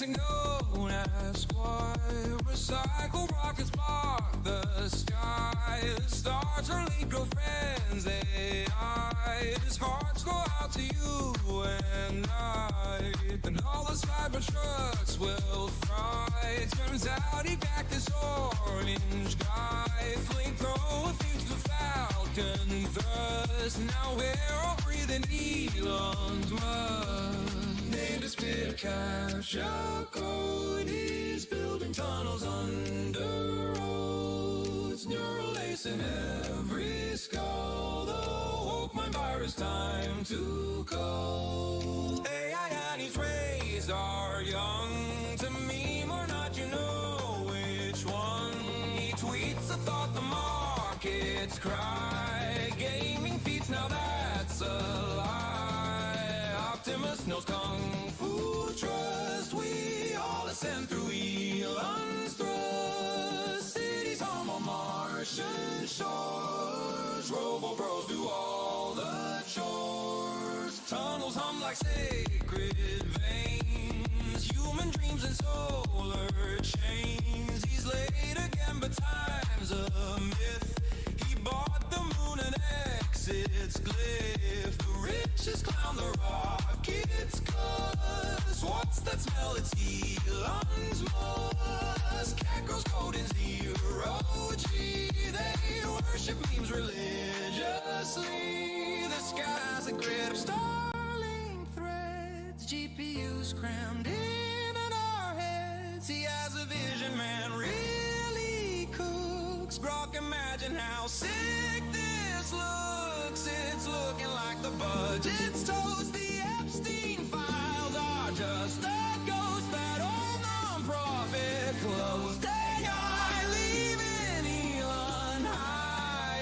dancing, don't ask why. Recycle rockets spark the sky. The stars are lead girlfriends, AI. His hearts go out to you and I. And all the Cybertrucks will fry. Turns out he backed this orange guy. Flamethrower fused the Falcon thrust. Now we're all breathing Elon's mud. Named his pit capture code. He's building tunnels under roads. Neural lace in every skull. The woke mind virus, time to go. AI and his rays are young. To meme or not, you know which one. He tweets a thought, the markets cry. Gaming feats, now that's a lie. Optimus knows kung fu trust. We all ascend through Elon's thrust. Cities home on Martian shores. Robo bros do all the chores. Tunnels hum like sacred veins. Human dreams and solar chains. He's late again, but time's a myth. He bought the moon and exits glyph. The richest clown, the rocket's cuss. What's that smell? It's Elon's Musk. Cat girls code in zero G. They worship memes religiously. The sky's a grid of Starlink threads. GPUs crammed in our heads. He has a vision, man, really cooks. Brock, imagine how sick this looks. It's looking like the budget's toast. The Epstein files are just a ghost. That old non-profit closed. AI leaving Elon high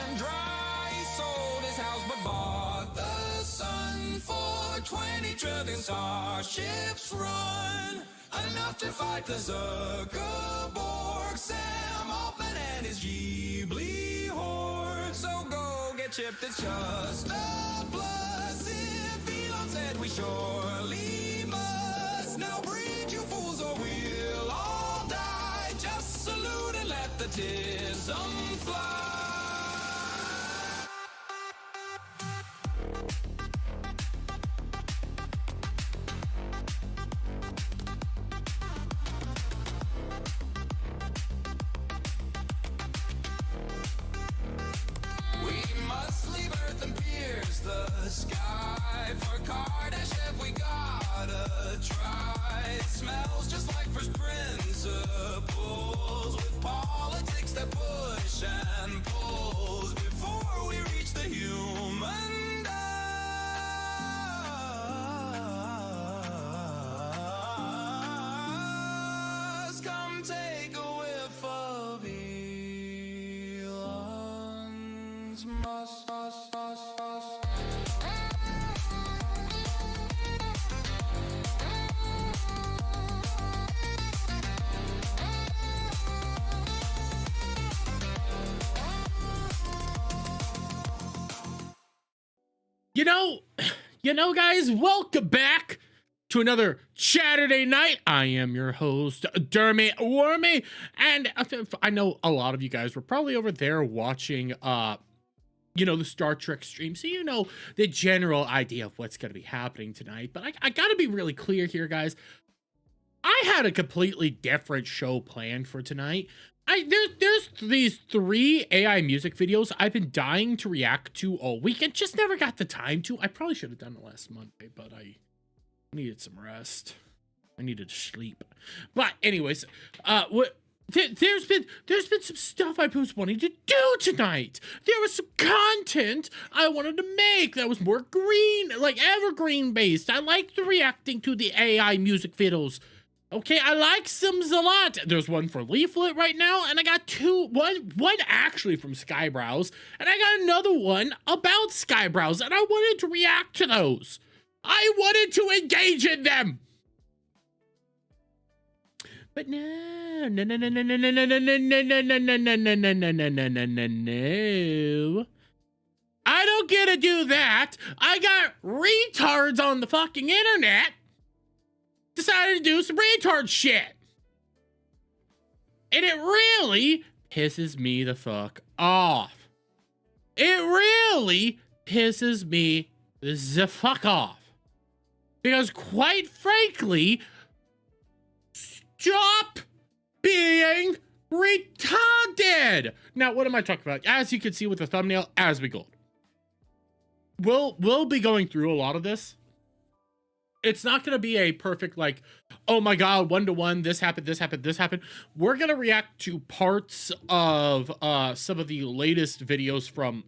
and dry. He sold his house but bought the sun for 20 trillion. Starships run enough to fight the Zuckerberg, Sam Altman and his Ghibli horde. So go get chipped, it's just a plus. If Elon said we surely must. Now breed, you fools, or we'll all die. Just salute and let the tism fly. The sky for Kardashev, we gotta try. It smells just like first principles, with politics that push and pulls before we reach the human dust. Come take a whiff of Elon's musk. You know, guys, welcome back to another Chaturday night. I am your host, Dermy Wormy, and I know a lot of you guys were probably over there watching, the Star Trek stream, so you know the general idea of what's going to be happening tonight. But I got to be really clear here, guys. I had a completely different show planned for tonight. There's these 3 AI music videos I've been dying to react to all week and just never got the time to. I probably should have done it last Monday, but I needed some rest. I needed to sleep. But anyways, there's been some stuff I was wanting to do tonight. There was some content I wanted to make that was more green, like evergreen based. I liked reacting to the AI music videos. Okay, I like Sims a lot. There's one for Leaflet right now, and I got one actually from Skybrowse, and I got another one about Skybrowse, and I wanted to react to those. I wanted to engage in them. But no. I don't get to do that. I got retards on the fucking internet decided to do some retard shit. And it really pisses me the fuck off. It really pisses me the fuck off. Because quite frankly, stop being retarded. Now, what am I talking about? As you can see with the thumbnail, as we go. We'll be going through a lot of this. It's not going to be a perfect, like, oh my god, 1-to-1, this happened, this happened, this happened. We're going to react to parts of some of the latest videos from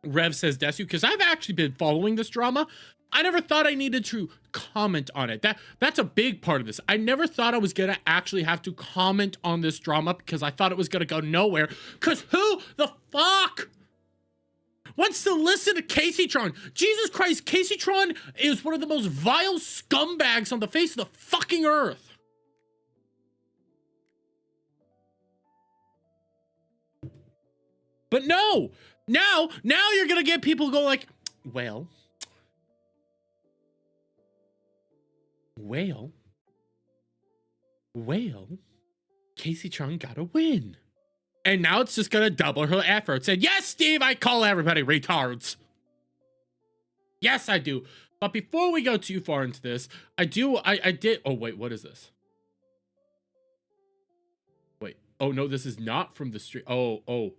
Rev Says Desu, because I've actually been following this drama. I never thought I needed to comment on it. That's a big part of this. I never thought I was going to actually have to comment on this drama because I thought it was going to go nowhere. Because who the fuck wants to listen to Casey Tron? Jesus Christ, Casey Tron is one of the most vile scumbags on the face of the fucking earth. But no, now you're gonna get people go like, well, Casey Tron got a win. And now it's just gonna double her efforts. And yes, Steve, I call everybody retards. Yes, I do. But before we go too far into this, I did, oh wait, what is this? Wait, oh no, this is not from the street. Oh,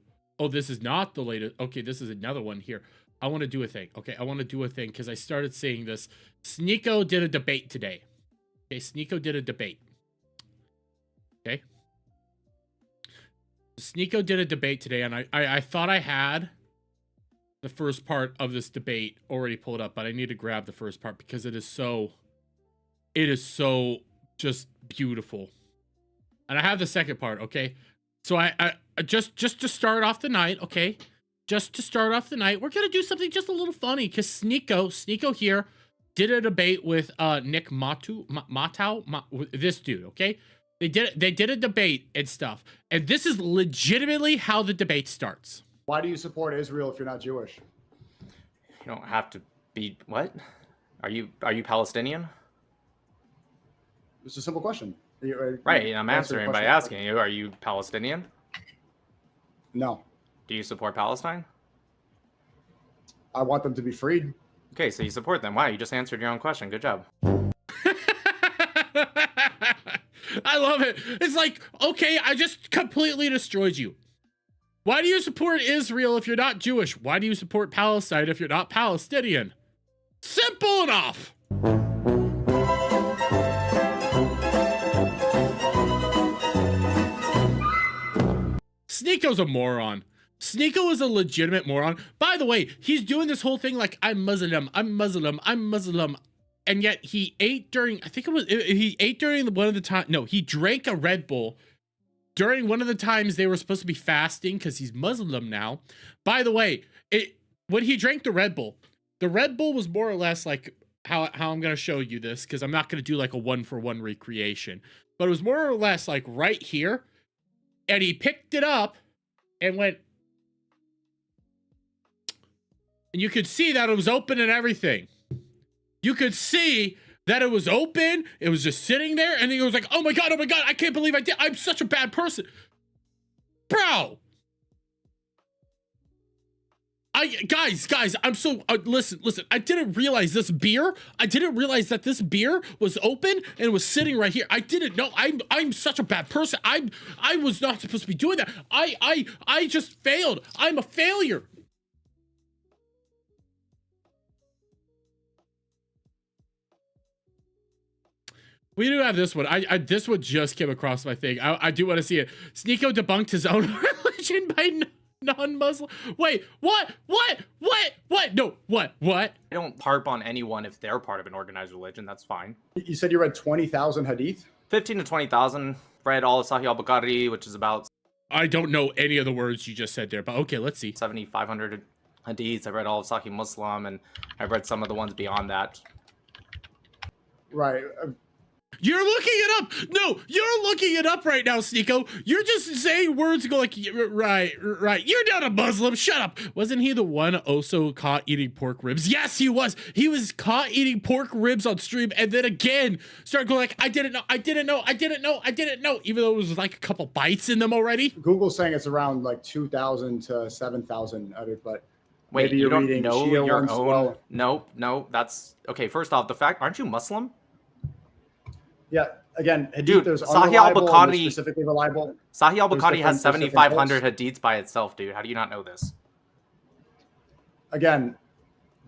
this is not the latest. Okay, this is another one here. I want to do a thing. Okay, I want to do a thing because I started seeing this. Sneeko did a debate today. Okay, Sneeko did a debate. Okay. Sneeko did a debate today, and I thought I had the first part of this debate already pulled up, but I need to grab the first part because it is so just beautiful. And I have the second part, okay? So I just to start off the night, okay? Just to start off the night, we're gonna do something just a little funny because Sneeko here did a debate with Nick Matau, this dude, okay? They did a debate and stuff. And this is legitimately how the debate starts. Why do you support Israel if you're not Jewish? You don't have to be, what? Are you Palestinian? It's a simple question. Right, and I'm answering by asking you, are you Palestinian? No. Do you support Palestine? I want them to be freed. Okay, so you support them. Wow, you just answered your own question. Good job. I love it. It's like, okay, I just completely destroyed you. Why do you support Israel if you're not Jewish? Why do you support Palestine if you're not Palestinian? Simple enough. Sneeko's a moron. Sneeko is a legitimate moron. By the way, he's doing this whole thing like, I'm Muslim. And yet he ate during, I think he ate during one of the time. No, he drank a Red Bull during one of the times they were supposed to be fasting because he's Muslim now. By the way, when he drank the Red Bull was more or less like how I'm going to show you this because I'm not going to do like a 1-for-1 recreation. But it was more or less like right here. And he picked it up and went. And you could see that it was open and everything. You could see that it was open. It was just sitting there. And he was like, oh my God, I can't believe I did. I'm such a bad person. Bro. Guys, I'm so, listen. I didn't realize this beer. I didn't realize that this beer was open and was sitting right here. I didn't know. I'm such a bad person. I was not supposed to be doing that. I just failed. I'm a failure. We do have this one. This one just came across my thing. I do want to see it. Sneeko debunked his own religion by non-Muslim. Wait, what? No, what? I don't harp on anyone if they're part of an organized religion. That's fine. You said you read 20,000 hadith? 15 to 20,000. Read all of Sahih al-Bukhari, which is about... I don't know any of the words you just said there, but okay, let's see. 7,500 hadiths. I read all of Sahih Muslim, and I've read some of the ones beyond that. Right. You're looking it up. No, you're looking it up right now, Sneeko. You're just saying words and go like, right. You're not a Muslim. Shut up. Wasn't he the one also caught eating pork ribs? Yes, he was. He was caught eating pork ribs on stream and then again started going like, I didn't know. Even though it was like a couple bites in them already. Google's saying it's around like 2,000 to 7,000 but Wait, maybe you you're don't reading know Shia your ones as own? well. No, that's okay. First off, aren't you Muslim? Yeah, again, hadith, Dude, there's Sahih unreliable and al-Bukhari- there's specifically reliable. Sahih al-Bukhari different- has there's different 7,500 books. hadiths by itself, dude. How do you not know this? Again,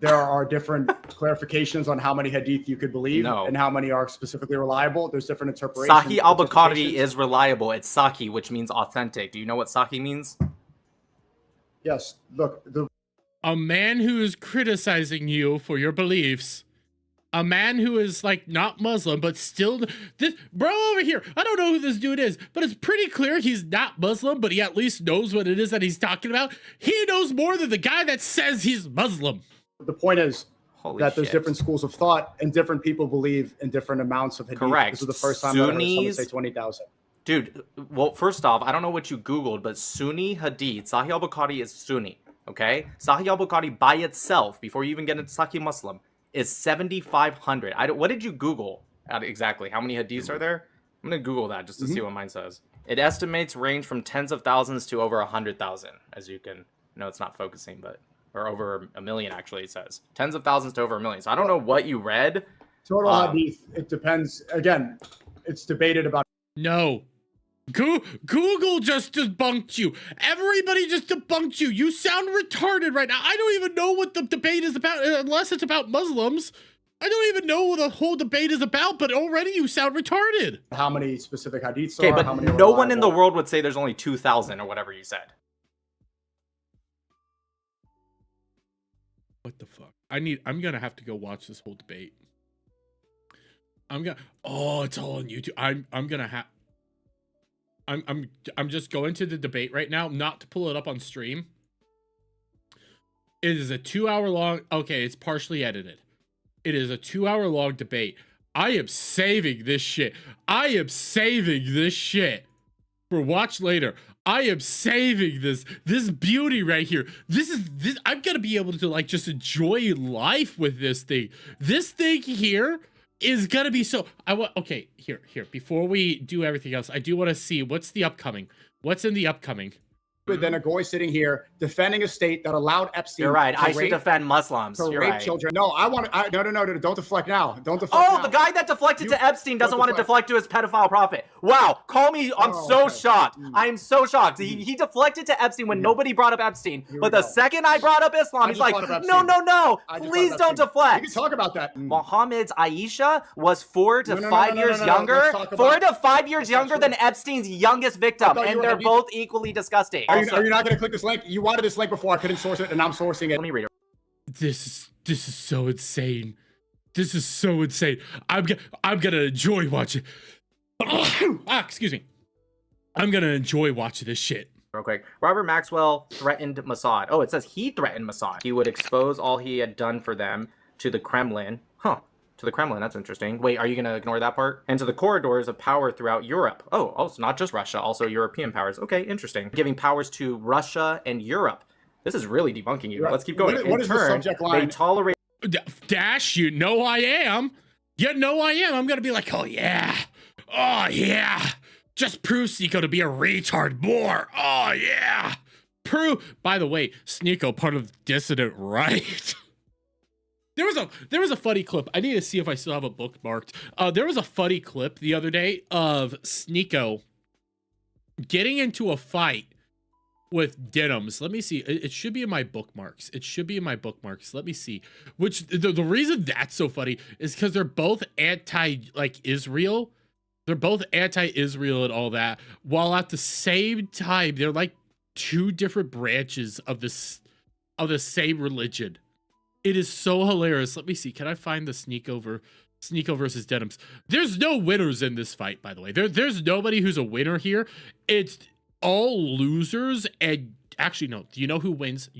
there are different clarifications on how many hadith you could believe No. and how many are specifically reliable. There's different interpretations. Sahih al-Bukhari interpretations. is reliable. It's Sahih, which means authentic. Do you know what Sahih means? Yes, look, A man who is criticizing you for your beliefs. A man who is like not Muslim, but still this bro over here. I don't know who this dude is, but it's pretty clear he's not Muslim, but he at least knows what it is that he's talking about. He knows more than the guy that says he's Muslim. the point is Holy that there's shit. different schools of thought and different people believe in different amounts of hadith. Correct. This is the first time I've heard someone Sunnis- say 20,000. Dude, well, first off, I don't know what you Googled, but Sunni Hadith, Sahih al-Bukhari is Sunni, okay? Sahih al-Bukhari by itself, before you even get into Sahih Muslim, is 7,500. What did you Google exactly? How many Hadiths are there? I'm going to Google that just to see what mine says. It estimates range from tens of thousands to over 100,000, as you can, no, it's not focusing, but, or over a million actually, it says. Tens of thousands to over a million. So I don't know what you read. Total hadith, it depends. Again, it's debated about. No. Google just debunked you. Everybody just debunked you. You sound retarded right now. I don't even know what the debate is about unless it's about Muslims. I don't even know what the whole debate is about, but already you sound retarded. How many specific hadiths Okay, are, but how many are no one in the reliable. world would say there's only 2,000 or whatever you said. What the fuck? I'm gonna have to go watch this whole debate. It's all on YouTube. I'm just going to the debate right now, not to pull it up on stream. It is a 2-hour long, okay, it's partially edited. It is a 2-hour long debate. I am saving this shit. For watch later. I am saving this beauty right here. This I'm gonna be able to like just enjoy life with this thing. This thing here is gonna be so. Okay, here. Before we do everything else, I do want to see what's in the upcoming. But then a goy sitting here defending a state that allowed Epstein. You're right. to I should rape- defend Muslims. to You're rape right. children. No, no, don't deflect now. Don't deflect Oh, now. the guy that deflected You- to Epstein doesn't don't want to deflect. deflect to his pedophile prophet. Wow, call me. I'm Oh, so okay. shocked. I am so shocked. He deflected to Epstein when nobody brought up Epstein. Here But we the go. second I brought up Islam, I he's just like, brought up no, Epstein. I just please brought don't up Epstein. deflect. We can talk about that. Muhammad's Aisha was 4 to No, 5 no, years no, no. younger. Let's talk 4 about- to 5 years That's not younger true. than Epstein's youngest victim, thought you and were they're having- both equally disgusting. Are Also, you not going to click this link? You wanted this link before. I couldn't source it, and I'm sourcing it. let me read it. This is so insane. I'm gonna enjoy watching. Excuse me. I'm gonna enjoy watching this shit. Real quick. Robert Maxwell threatened Mossad. Oh, it says he threatened Mossad. He would expose all he had done for them to the Kremlin. Huh. To the Kremlin, that's interesting. Wait, are you going to ignore that part? And to the corridors of power throughout Europe. Oh, it's not just Russia, also European powers. Okay, interesting. Giving powers to Russia and Europe. This is really debunking you. Right. Let's keep going. What is the subject line? They tolerate Dash, you know I am. I'm gonna be like, oh yeah. Just prove Sneeko to be a retard more. Oh yeah. By the way, Sneeko part of the dissident right. There was a funny clip. I need to see if I still have a bookmarked. There was a funny clip the other day of Sneeko getting into a fight with Denims. Let me see. It should be in my bookmarks. Let me see. Which the reason that's so funny is because they're both Israel. They're both anti-Israel and all that, while at the same time they're like two different branches of the same religion. It is so hilarious. Let me see. Can I find the Sneeko versus Denims? There's no winners in this fight, by the way. There's nobody who's a winner here. It's all losers. And actually, no. Do you know who wins?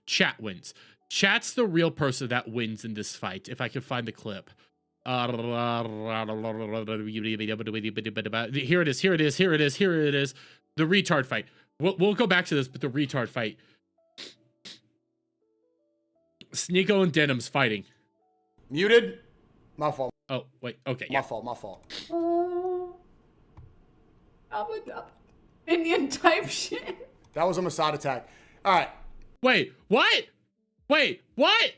Chat wins. Chat's the real person that wins in this fight. If I can find the clip. Here it is. Here it is. Here it is. Here it is. The retard fight. We'll go back to this, but the retard fight. Sneeko and Denim's fighting. Muted. My fault. Oh, wait. Okay. My Yeah. fault. My fault. Indian type shit. That was a Mossad attack. All right. Wait. What? Wait. What?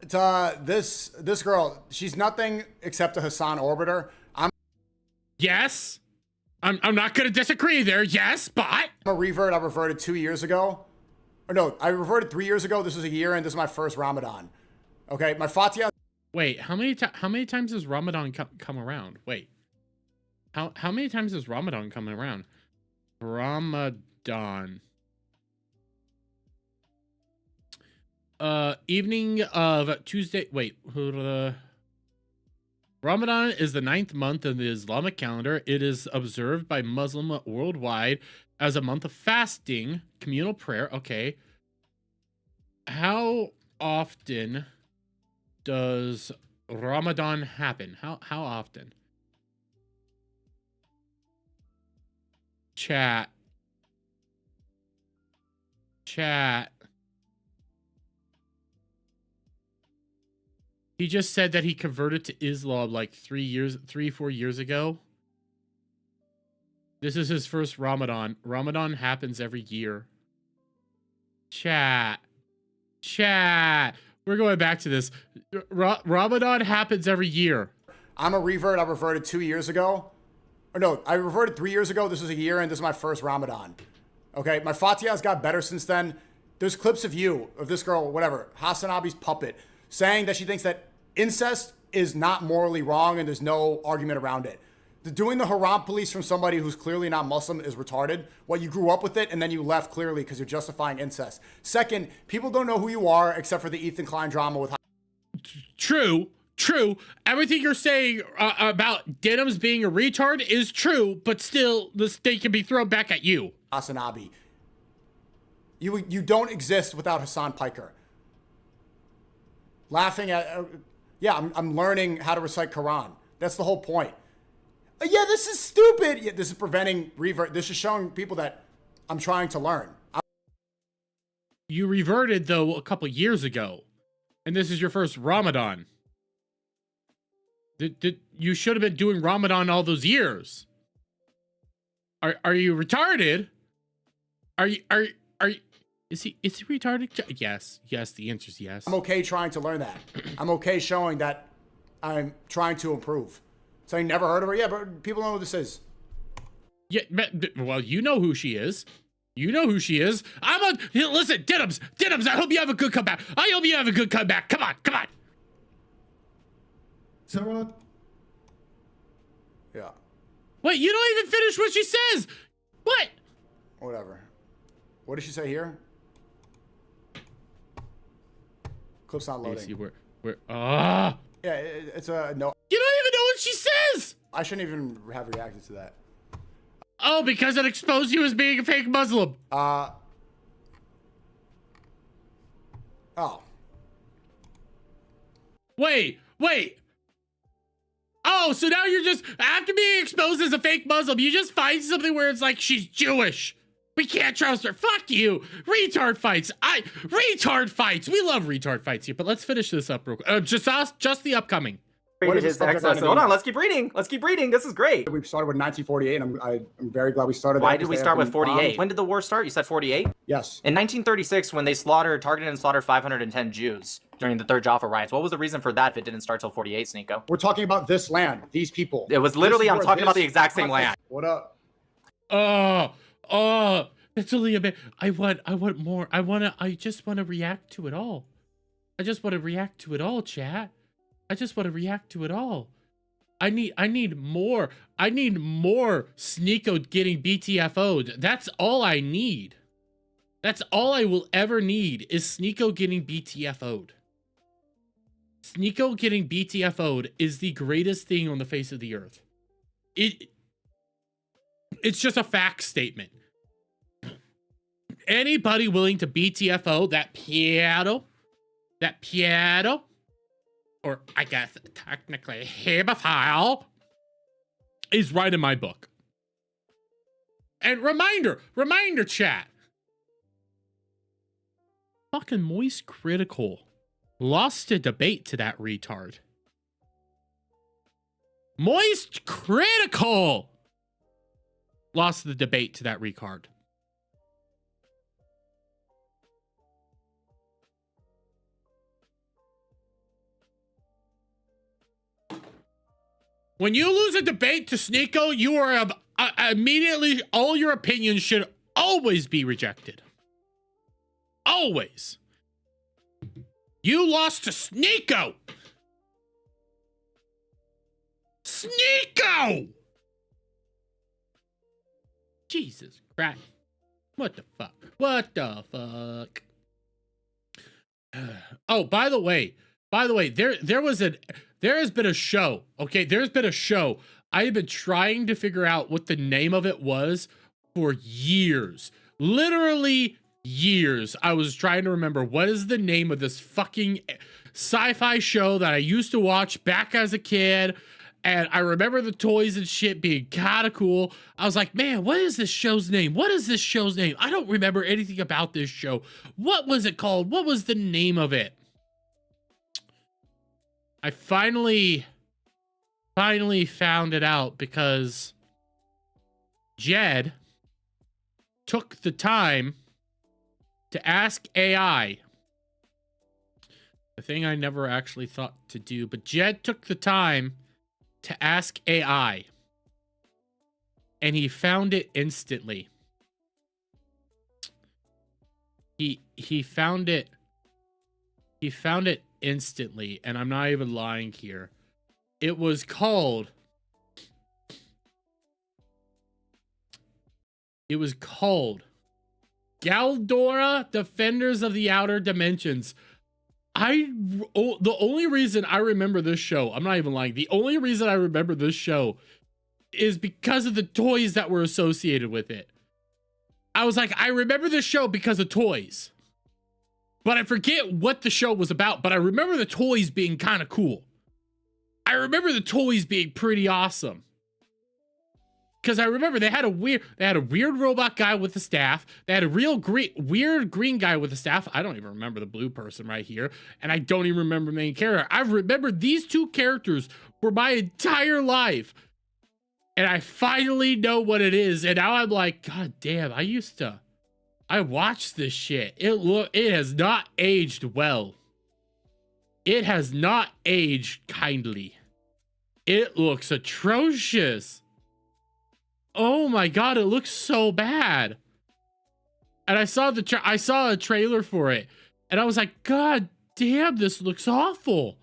It's, this girl, she's nothing except a Hassan orbiter. I'm Yes. I'm not gonna disagree there. Yes, but a revert. I reverted 2 years ago. Or no, I reverted 3 years ago. This was a year, and this is my first Ramadan. Okay, my Fatiha. wait. How many times has Ramadan come around? Wait. How many times has Ramadan come around? Ramadan. Evening of Tuesday. Wait. Ramadan is the 9th month in the Islamic calendar. It is observed by Muslims worldwide as a month of fasting, communal prayer. Okay. How often does Ramadan happen? How often? Chat. He just said that he converted to Islam like 4 years ago. This is his first Ramadan. Ramadan happens every year. Chat. We're going back to this. Ramadan happens every year. I'm a revert. I reverted 2 years ago. Or no, I reverted 3 years ago. This was a year, and this is my first Ramadan. Okay, my Fatiha's got better since then. There's clips of this girl, whatever, Hasanabi's puppet, saying that she thinks that incest is not morally wrong and there's no argument around it. Doing the haram police from somebody who's clearly not Muslim is retarded. Well, you grew up with it and then you left clearly because you're justifying incest. Second, people don't know who you are except for the Ethan Klein drama with. True. Everything you're saying about Denim's being a retard is true, but still, the stake can be thrown back at you. Hasanabi. You don't exist without Hassan Piker. Laughing at, I'm learning how to recite Quran. That's the whole point. Yeah, this is stupid. Yeah, this is preventing revert. This is showing people that I'm trying to learn. You reverted, though, a couple years ago, and this is your first Ramadan. You should have been doing Ramadan all those years. Are you retarded? Are you? Is he retarded? Yes. The answer is yes. I'm okay trying to learn that. I'm okay showing that I'm trying to improve. So you never heard of her? Yeah, but people know who this is. Yeah, well, you know who she is. Listen, Denims, I hope you have a good comeback. Come on. Sarah? Yeah. Wait, you don't even finish what she says. What? Whatever. What did she say here? Clip's not loading. See where Yeah, it's a no. You don't even know what she says. I shouldn't even have reacted to that. Oh, because it exposed you as being a fake Muslim. Oh. Wait. Oh, so now you're just, after being exposed as a fake Muslim, you just find something where it's like, she's Jewish. We can't trust her. Fuck you. Retard fights. Retard fights. We love retard fights here, but let's finish this up real quick. Just the upcoming. What is His the subject excess. line Hold on, again? let's keep reading. This is great. We started with 1948, and I'm very glad we started. Why that did we because they start have with been 48? bombed. When did the war start? You said 48? Yes. In 1936, when they targeted and slaughtered 510 Jews during the Third Jaffa riots. What was the reason for that if it didn't start till 48, Sneeko? We're talking about this land, these people. It was literally, This is I'm where talking about this- the exact same land. What up? It's only a bit. I want more. I just want to react to it all. Chat. I just want to react to it all. I need more. I need more Sneeko getting BTFO'd. That's all I need. That's all I will ever need is Sneeko getting BTFO'd. Sneeko getting BTFO'd is the greatest thing on the face of the earth. It's just a fact statement. Anybody willing to BTFO that piano, or I guess technically hemophile, is right in my book. And reminder chat. Fucking Moist Critical lost a debate to that retard. Moist Critical lost the debate to that retard. When you lose a debate to Sneeko, you are immediately, all your opinions should always be rejected. Always. You lost to Sneeko. Sneeko! Jesus Christ. What the fuck? What the fuck? Oh, by the way, there has been a show. Okay, there's been a show. I have been trying to figure out what the name of it was for years. Literally years. I was trying to remember what is the name of this fucking sci-fi show that I used to watch back as a kid. And I remember the toys and shit being kind of cool. I was like, man, what is this show's name? What is this show's name? I don't remember anything about this show. What was it called? What was the name of it? I finally found it out because Jed took the time to ask AI. The thing I never actually thought to do, but Jed took the time to ask AI, and he found it instantly. He found it instantly, and I'm not even lying here. It was called Galdora Defenders of the Outer Dimensions. The only reason I remember this show, I'm not even lying, the only reason I remember this show is because of the toys that were associated with it. I was like, I remember this show because of toys. But I forget what the show was about, but I remember the toys being kind of cool. I remember the toys being pretty awesome. Because I remember they had a weird robot guy with a staff. They had a weird green guy with a staff. I don't even remember the blue person right here. And I don't even remember the main character. I've remembered these two characters for my entire life. And I finally know what it is. And now I'm like, God damn, I watched this shit. It has not aged well. It has not aged kindly. It looks atrocious. Oh my God, it looks so bad. And I saw a trailer for it, and I was like, God damn, this looks awful.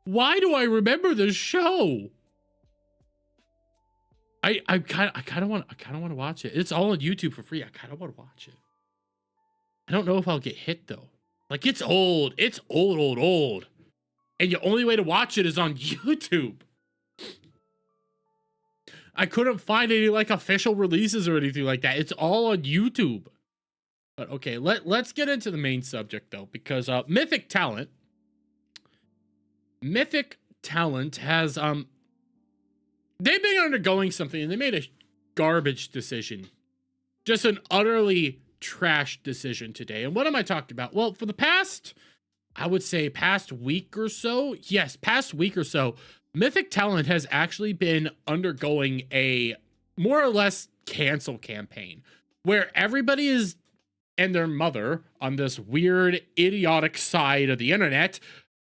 Why do I remember this show? I kind of want to watch it. It's all on YouTube for free. I kind of want to watch it. I don't know if I'll get hit though. Like, it's old. It's old. And the only way to watch it is on YouTube. I couldn't find any like official releases or anything like that. It's all on YouTube. But okay, let's get into the main subject though, because Mythic Talent has they've been undergoing something, and they made a garbage decision. Just an utterly trash decision today. And what am I talking about? Well, for the past week or so, Mythic Talent has actually been undergoing a more or less cancel campaign where everybody is and their mother on this weird, idiotic side of the internet,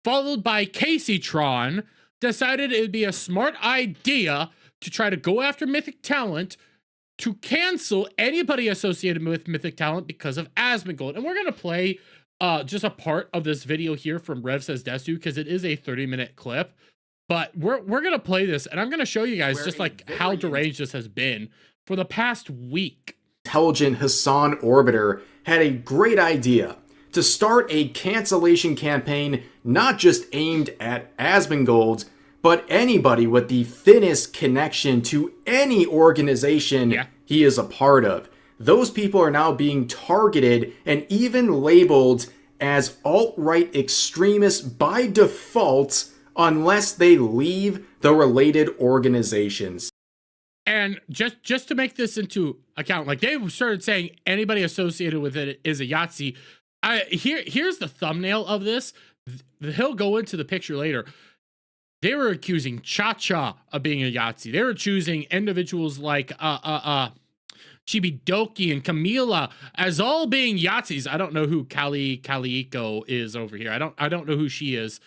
followed by Caseytron, decided it would be a smart idea to try to go after Mythic Talent to cancel anybody associated with Mythic Talent because of Asmongold. And we're going to play just a part of this video here from Rev Says Desu because it is a 30-minute clip. But we're going to play this, and I'm going to show you guys just like how deranged this has been for the past week. Intelligent Hassan Orbiter had a great idea to start a cancellation campaign not just aimed at Asmongold, but anybody with the thinnest connection to any organization he is a part of. Those people are now being targeted and even labeled as alt-right extremists by default unless they leave the related organizations. And just to make this into account, like they started saying anybody associated with it is a Yahtzee. Here's the thumbnail of this. He'll go into the picture later. They were accusing Cha-Cha of being a Yahtzee. They were choosing individuals like Chibidoki and Camila as all being Yahtzees. I don't know who Calico is over here. I don't know who she is.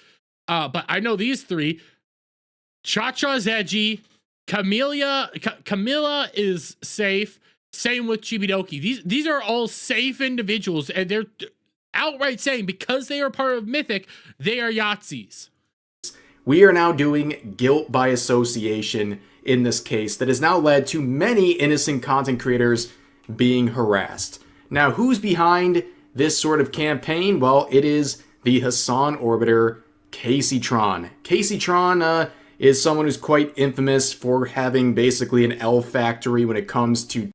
But I know these three. Cha-Cha's edgy. Camila is safe. Same with Chibidoki. These are all safe individuals, and they're outright saying because they are part of Mythic, they are Yahtzees. We are now doing guilt by association in this case that has now led to many innocent content creators being harassed. Now, who's behind this sort of campaign? Well, it is the Hassan Orbiter, Caseytron. Caseytron is someone who's quite infamous for having basically an L factory when it comes to...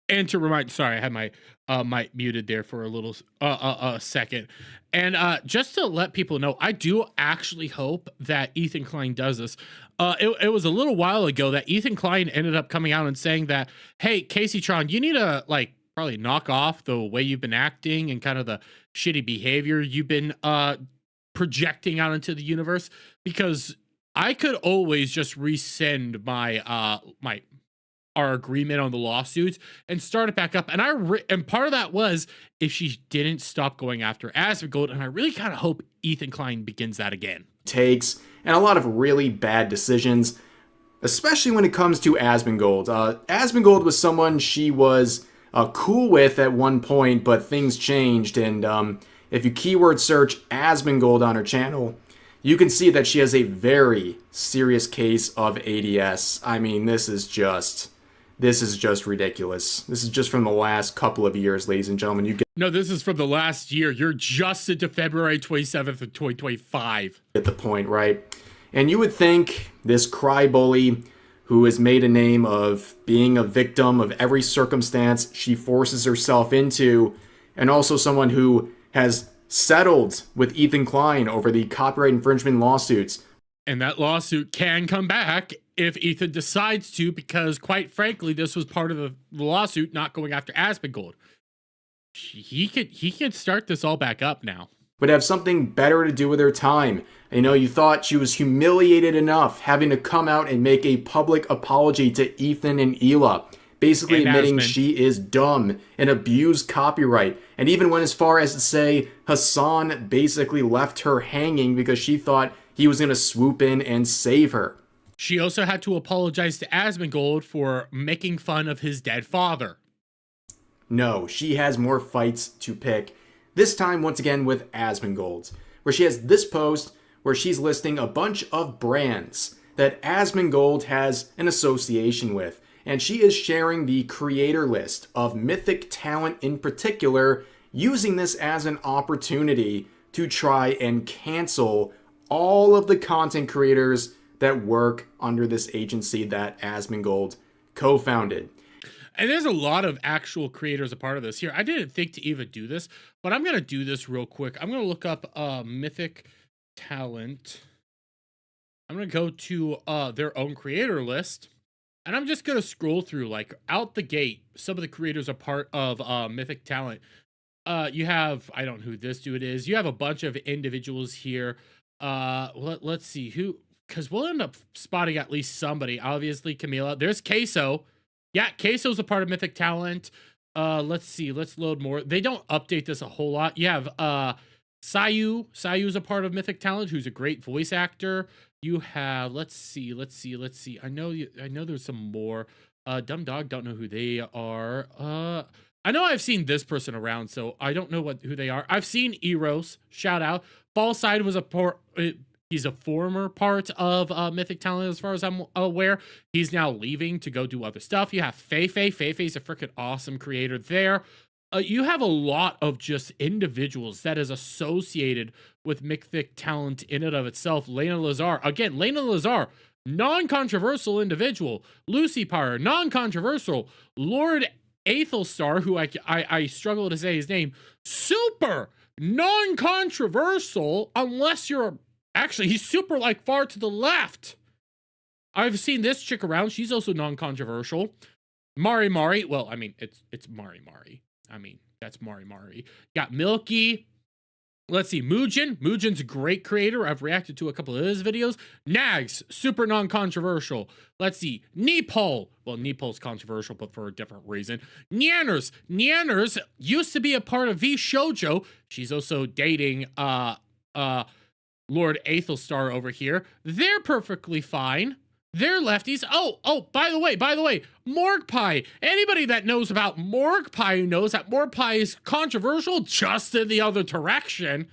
And to remind, sorry, I had my mic muted there for a little second. And just to let people know, I do actually hope that Ethan Klein does this. It was a little while ago that Ethan Klein ended up coming out and saying that, hey, Caseytron, you need to like probably knock off the way you've been acting and kind of the shitty behavior you've been projecting out into the universe, because I could always just rescind my our agreement on the lawsuits and start it back up. And and part of that was if she didn't stop going after Asmongold, and I really kind of hope Ethan Klein begins that again. Takes and a lot of really bad decisions, especially when it comes to Asmongold. Asmongold was someone she was cool with at one point, but things changed. And if you keyword search Asmongold on her channel, you can see that she has a very serious case of ADS. I mean, this is just ridiculous. This is just from the last couple of years, ladies and gentlemen. No, this is from the last year. You're just into February 27th of 2025. Get the point, right? And you would think this crybaby who has made a name of being a victim of every circumstance she forces herself into, and also someone who has settled with Ethan Klein over the copyright infringement lawsuits. And that lawsuit can come back if Ethan decides to, because quite frankly, this was part of the lawsuit not going after Asmongold. He could start this all back up now. But have something better to do with her time. You know, you thought she was humiliated enough having to come out and make a public apology to Ethan and Hila, basically admitting she is dumb and abused copyright, and even went as far as to say Hassan basically left her hanging because she thought he was going to swoop in and save her. She also had to apologize to Asmongold for making fun of his dead father. No, she has more fights to pick. This time, once again, with Asmongold, where she has this post where she's listing a bunch of brands that Asmongold has an association with. And she is sharing the creator list of Mythic talent in particular, using this as an opportunity to try and cancel all of the content creators that work under this agency that Asmongold co-founded. And there's a lot of actual creators a part of this. Here, I didn't think to even do this, but I'm going to do this real quick. I'm going to look up Mythic talent. I'm going to go to their own creator list. And I'm just going to scroll through, like, out the gate, some of the creators are part of Mythic talent. You have, I don't know who this dude is. You have a bunch of individuals here. Let's see who, because we'll end up spotting at least somebody. Obviously, Camila. There's Queso. Yeah, Queso's a part of Mythic talent. Let's see. Let's load more. They don't update this a whole lot. You have Sayu. Sayu's a part of Mythic talent, who's a great voice actor. You have, let's see. I know there's some more. Dumb Dog, don't know who they are. I know I've seen this person around, so I don't know who they are. I've seen Eros. Shout out. Fallside was he's a former part of Mythic talent, as far as I'm aware. He's now leaving to go do other stuff. You have Feifei. Feifei's a freaking awesome creator there. You have a lot of just individuals that is associated with Mythic talent in and of itself. Lena Lazar. Again, Lena Lazar, non-controversial individual. Lucy Pyre, non-controversial. Lord Aethelstar, who I struggle to say his name, super non-controversial unless you're Actually, he's super like far to the left. I've seen this chick around. She's also non-controversial. Mari Mari. Well, I mean, it's Mari Mari. I mean, that's Mari Mari. Got Milky. Let's see, Muujin. Muujin's a great creator. I've reacted to a couple of his videos. Nags, super non-controversial. Let's see, Neepal. Well, Neepal's controversial, but for a different reason. Nyanners. Nyanners used to be a part of V Shoujo. She's also dating Lord Aethelstar over here. They're perfectly fine. They're lefties. Oh, by the way, Morg Pie. Anybody that knows about Morg Pie knows that Morg Pie is controversial just in the other direction.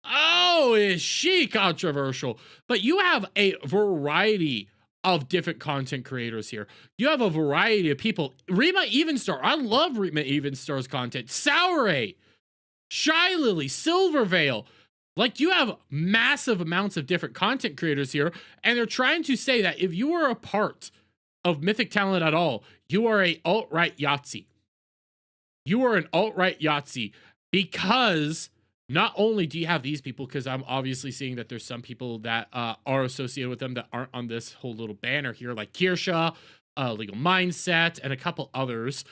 Oh, is she controversial? But you have a variety of different content creators here. You have a variety of people. Rima Evenstar. I love Rima Evenstar's content. Sauray, Shy Lily, Silverveil. Like, you have massive amounts of different content creators here, and they're trying to say that if you are a part of Mythic Talent at all, you are a alt-right Yahtzee. You are an alt-right Yahtzee because not only do you have these people, because I'm obviously seeing that there's some people that are associated with them that aren't on this whole little banner here, like Kirsha, Legal Mindset, and a couple others.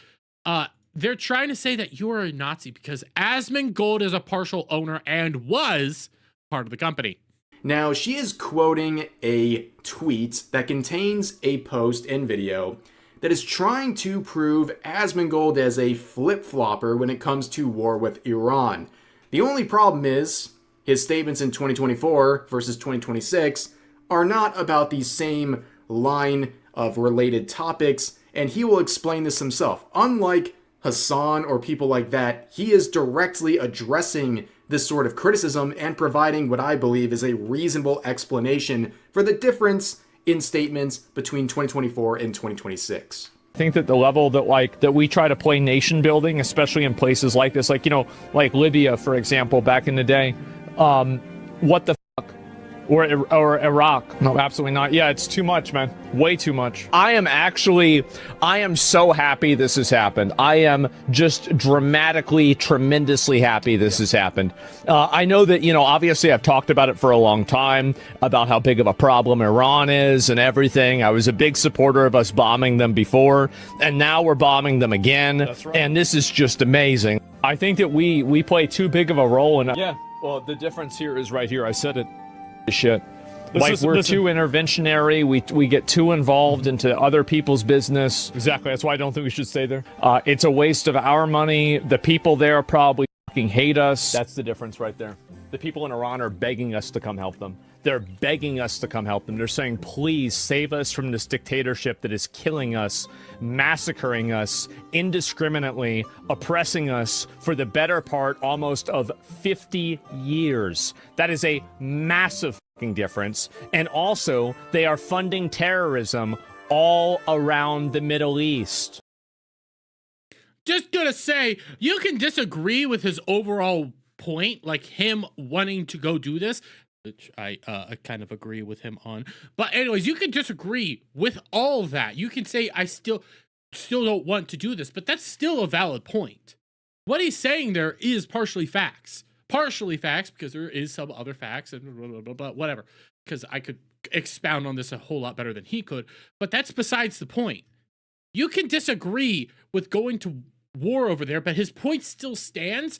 They're trying to say that you are a Nazi because Asmongold is a partial owner and was part of the company. Now, she is quoting a tweet that contains a post and video that is trying to prove Asmongold as a flip-flopper when it comes to war with Iran. The only problem is his statements in 2024 versus 2026 are not about the same line of related topics, and he will explain this himself. Unlike Hassan or people like that, he is directly addressing this sort of criticism and providing what I believe is a reasonable explanation for the difference in statements between 2024 and 2026. I think that the level that we try to play nation building, especially in places like this, like, you know, like Libya, for example, back in the day, what the fuck? Or Iraq. No, absolutely not. Yeah, it's too much, man. Way too much. I am so happy this has happened. I am just dramatically, tremendously happy this has happened. I know that, you know, obviously I've talked about it for a long time, about how big of a problem Iran is and everything. I was a big supporter of us bombing them before, and now we're bombing them again. That's right. And this is just amazing. I think that we play too big of a role in it. Yeah, well, the difference here is right here. I said it. Shit. Like, we're too interventionary. We get too involved into other people's business. Exactly. That's why I don't think we should stay there. It's a waste of our money. The people there probably fucking hate us. That's the difference right there. The people in Iran are begging us to come help them. They're begging us to come help them. They're saying, please save us from this dictatorship that is killing us, massacring us indiscriminately, oppressing us for the better part almost of 50 years. That is a massive fucking difference. And also, they are funding terrorism all around the Middle East. Just gonna say, you can disagree with his overall point, like him wanting to go do this, which I kind of agree with him on. But anyways, you can disagree with all of that. You can say, I still don't want to do this, but that's still a valid point. What he's saying there is partially facts. Partially facts, because there is some other facts and blah, blah, blah, blah, whatever. Because I could expound on this a whole lot better than he could. But that's besides the point. You can disagree with going to war over there, but his point still stands.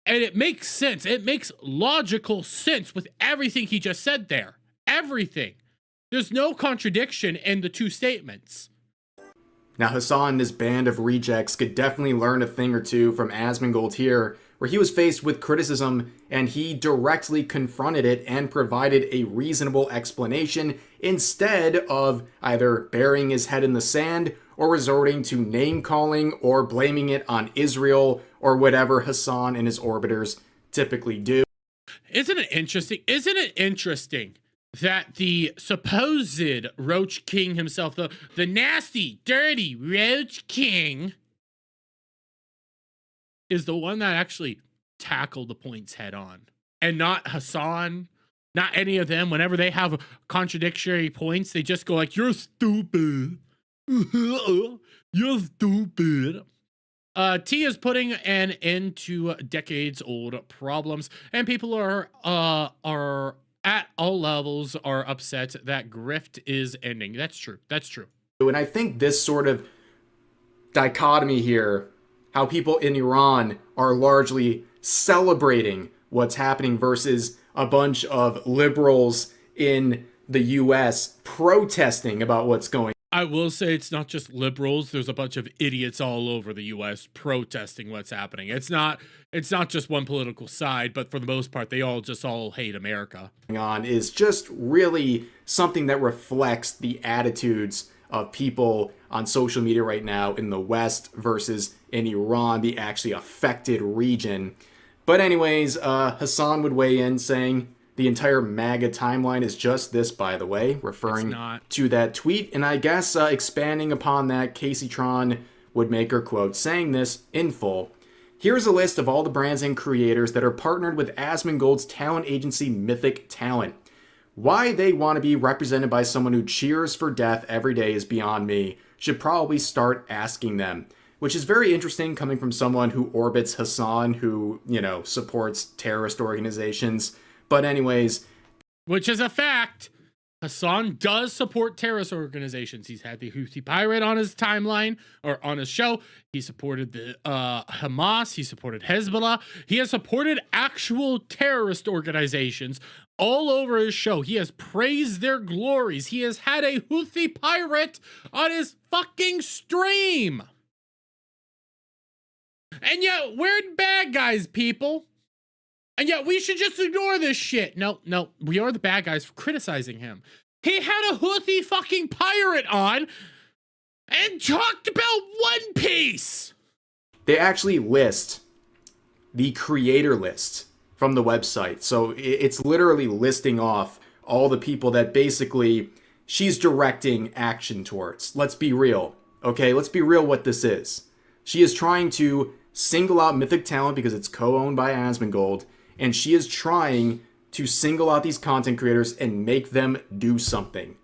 And it makes sense. It makes logical sense with everything he just said there. Everything. There's no contradiction in the two statements. Now, Hassan and his band of rejects could definitely learn a thing or two from Asmongold here, where he was faced with criticism and he directly confronted it and provided a reasonable explanation instead of either burying his head in the sand or resorting to name-calling or blaming it on Israel or whatever Hassan and his orbiters typically do. Isn't it interesting that the supposed Roach King himself, the nasty, dirty Roach King, is the one that actually tackled the points head on, and not Hassan, not any of them. Whenever they have contradictory points, they just go like, you're stupid. You're stupid. T is putting an end to decades-old problems, and people are at all levels are upset that grift is ending. That's true. That's true. And I think this sort of dichotomy here, how people in Iran are largely celebrating what's happening versus a bunch of liberals in the US protesting about what's going on. I will say it's not just liberals. There's a bunch of idiots all over the US protesting what's happening. It's not just one political side, but for the most part, they all hate America. On is just really something that reflects the attitudes of people on social media right now in the West versus in Iran, the actually affected region. But anyways, Hassan would weigh in saying the entire MAGA timeline is just this, by the way, referring to that tweet. And I guess expanding upon that, Casey Tron would make her quote, saying this in full. Here's a list of all the brands and creators that are partnered with Asmongold's talent agency, Mythic Talent. Why they want to be represented by someone who cheers for death every day is beyond me. Should probably start asking them. Which is very interesting coming from someone who orbits Hassan, who, you know, supports terrorist organizations. But anyways. Which is a fact. Hassan does support terrorist organizations. He's had the Houthi pirate on his timeline, or on his show. He supported the Hamas. He supported Hezbollah. He has supported actual terrorist organizations all over his show. He has praised their glories. He has had a Houthi pirate on his fucking stream. And yet, we're bad guys, people. And yet, we should just ignore this shit. No, we are the bad guys for criticizing him. He had a Houthi fucking pirate on and talked about One Piece. They actually list the creator list from the website. So it's literally listing off all the people that basically she's directing action towards. Let's be real. Okay, let's be real what this is. She is trying to single out Mythic Talent because it's co-owned by Asmongold, and she is trying to single out these content creators and make them do something.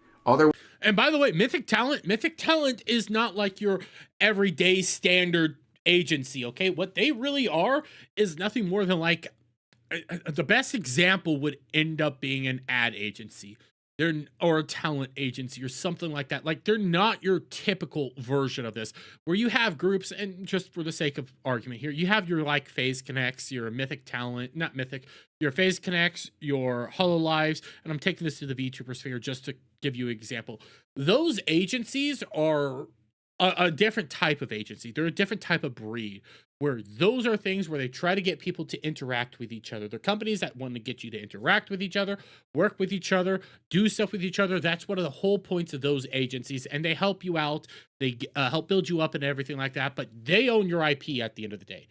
And by the way, Mythic Talent is not like your everyday standard agency, okay? What they really are is nothing more than like, the best example would end up being an ad agency. Or a talent agency or something like that. Like, they're not your typical version of this, where you have groups, and just for the sake of argument here, you have your like Phase Connects, your Mythic Talent, not Mythic, your Phase Connects, your HoloLives, and I'm taking this to the VTuber sphere just to give you an example. Those agencies are a different type of agency. They're a different type of breed, where those are things where they try to get people to interact with each other. They're companies that want to get you to interact with each other, work with each other, do stuff with each other. That's one of the whole points of those agencies, and they help you out. They help build you up and everything like that, but they own your IP at the end of the day.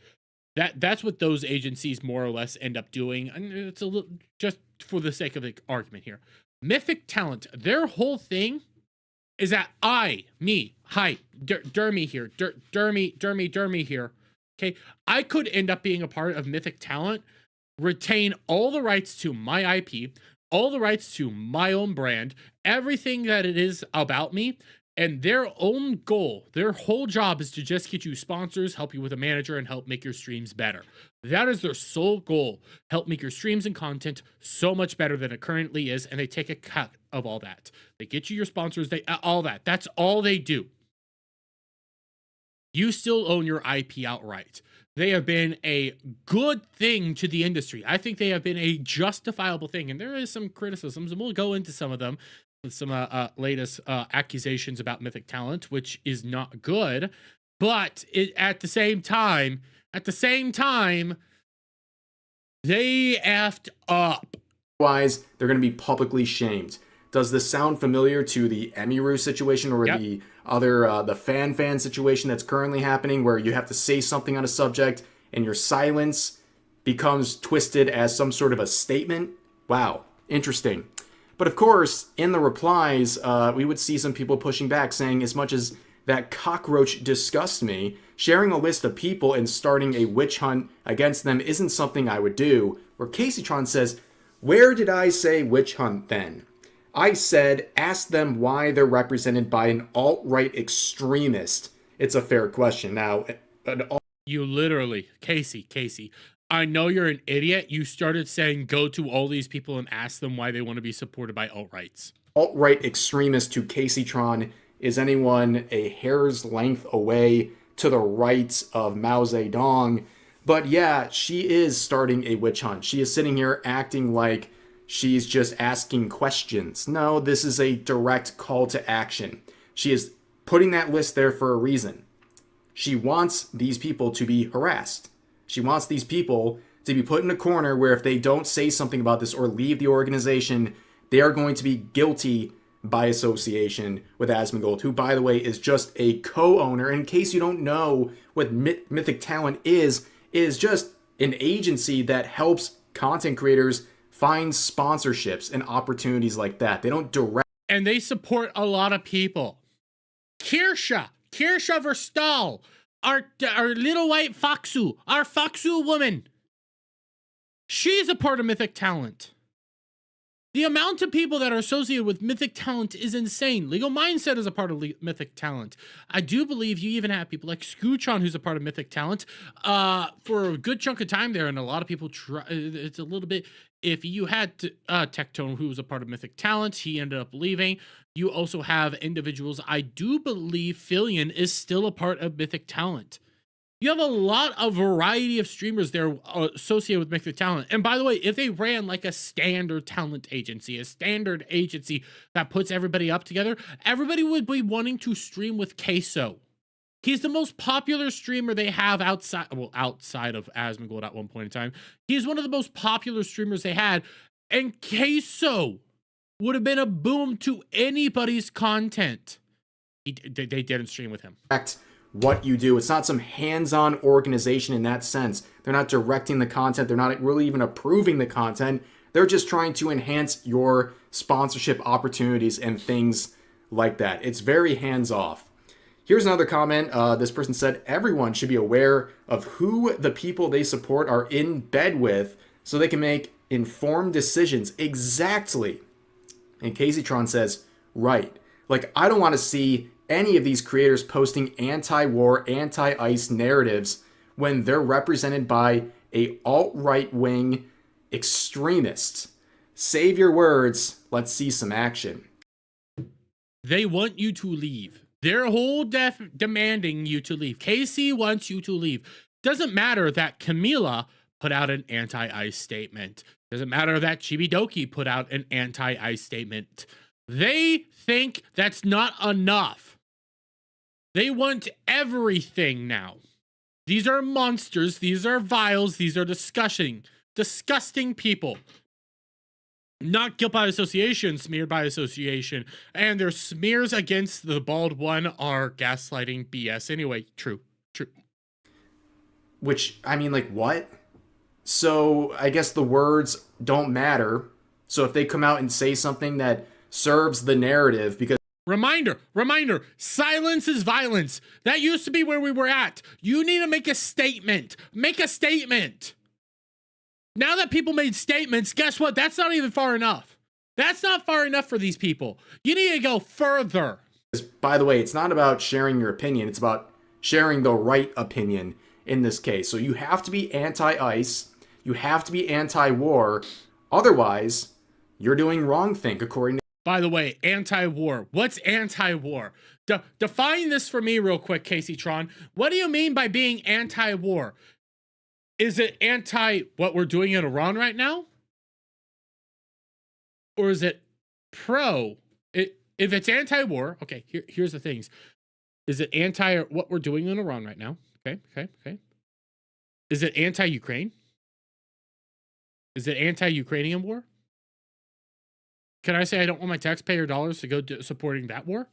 That's what those agencies more or less end up doing, and it's a little, just for the sake of the argument here. Mythic Talent, their whole thing is that Dermy here, Dermy here, okay, I could end up being a part of Mythic Talent, retain all the rights to my IP, all the rights to my own brand, everything that it is about me, and their own goal, their whole job is to just get you sponsors, help you with a manager, and help make your streams better. That is their sole goal. Help make your streams and content so much better than it currently is, and they take a cut of all that. They get you your sponsors, all that. That's all they do. You still own your IP outright. They have been a good thing to the industry. I think they have been a justifiable thing, and there is some criticisms, and we'll go into some of them with some latest accusations about Mythic Talent, which is not good. But at the same time, they effed up. Otherwise, they're going to be publicly shamed. Does this sound familiar to the Emiru situation or the other, the fan situation that's currently happening, where you have to say something on a subject and your silence becomes twisted as some sort of a statement? Wow, interesting. But of course, in the replies, we would see some people pushing back, saying as much as that cockroach disgusts me, sharing a list of people and starting a witch hunt against them isn't something I would do. Where CaseyTron says, where did I say witch hunt then? I said, ask them why they're represented by an alt-right extremist. It's a fair question. Now, you literally, Casey, I know you're an idiot. You started saying go to all these people and ask them why they want to be supported by alt-rights. Alt-right extremist to Caseytron is anyone a hair's length away to the right of Mao Zedong. But yeah, she is starting a witch hunt. She is sitting here acting like she's just asking questions. No, this is a direct call to action. She is putting that list there for a reason. She wants these people to be harassed. She wants these people to be put in a corner where if they don't say something about this or leave the organization, they are going to be guilty by association with Asmongold, who, by the way, is just a co-owner. In case you don't know what Mythic Talent is just an agency that helps content creators find sponsorships and opportunities like that. They don't direct. And they support a lot of people. Kirsha Verstaal, our little white Foxu, our Foxu woman. She's a part of Mythic Talent. The amount of people that are associated with Mythic Talent is insane. Legal Mindset is a part of Mythic Talent. I do believe you even have people like Scoochon, who's a part of Mythic Talent, for a good chunk of time there, and a lot of people try. It's a little bit. If you had Tectone, who was a part of Mythic Talent, he ended up leaving. You also have individuals. I do believe Fillion is still a part of Mythic Talent. You have a lot of variety of streamers there associated with Mythic Talent. And by the way, if they ran like a standard talent agency, a standard agency that puts everybody up together, everybody would be wanting to stream with Queso. He's the most popular streamer they have outside of Asmongold at one point in time. He's one of the most popular streamers they had. And Queso would have been a boom to anybody's content. They didn't stream with him. What you do. It's not some hands-on organization in that sense. They're not directing the content. They're not really even approving the content. They're just trying to enhance your sponsorship opportunities and things like that. It's very hands-off. Here's another comment. This person said, everyone should be aware of who the people they support are in bed with so they can make informed decisions. Exactly. And Caseytron says, right. Like, I don't want to see any of these creators posting anti-war, anti-ICE narratives when they're represented by a alt-right wing extremist. Save your words. Let's see some action. They want you to leave. They're whole demanding you to leave. Casey wants you to leave. Doesn't matter that Camila put out an anti-ICE statement. Doesn't matter that Chibidoki put out an anti-ICE statement. They think that's not enough. They want everything now. These are monsters. These are vials. These are disgusting people. Not guilt by association, smeared by association. And their smears against the bald one are gaslighting BS. Anyway, true. Which, I mean, like, what? So, I guess the words don't matter. So if they come out and say something that serves the narrative, because Reminder, silence is violence. That used to be where we were at. You need to make a statement. Make a statement. Now that people made statements, guess what? That's not even far enough. That's not far enough for these people. You need to go further. by the way, it's not about sharing your opinion. It's about sharing the right opinion in this case. So you have to be anti-ICE. You have to be anti-war. Otherwise, you're doing wrongthink according to... By the way, anti-war. What's anti-war? Define this for me real quick, Caseytron. What do you mean by being anti-war? Is it anti what we're doing in Iran right now? Or is it pro? If it's anti-war, okay, here's the things. Is it anti what we're doing in Iran right now? Okay. Is it anti-Ukraine? Is it anti-Ukrainian war? Can I say I don't want my taxpayer dollars to go supporting that war?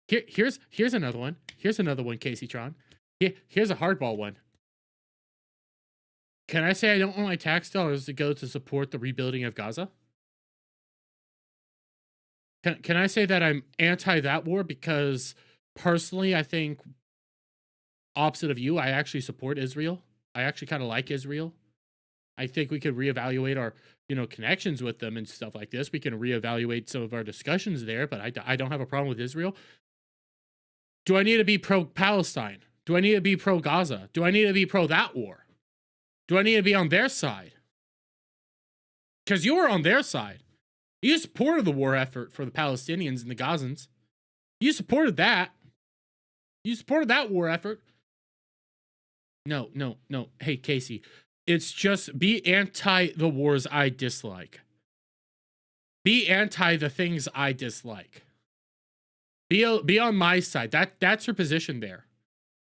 Here's another one. Here's another one, Caseytron. Here's a hardball one. Can I say I don't want my tax dollars to go to support the rebuilding of Gaza? Can I say that I'm anti that war because personally I think opposite of you, I actually support Israel. I actually kind of like Israel. I think we could reevaluate our, connections with them and stuff like this. We can reevaluate some of our discussions there, but I don't have a problem with Israel. Do I need to be pro-Palestine? Do I need to be pro-Gaza? Do I need to be pro that war? Do I need to be on their side? Because you were on their side. You supported the war effort for the Palestinians and the Gazans. You supported that. You supported that war effort. No. Hey, Casey, it's just be anti the wars I dislike. Be anti the things I dislike. Be on my side. That's her position there.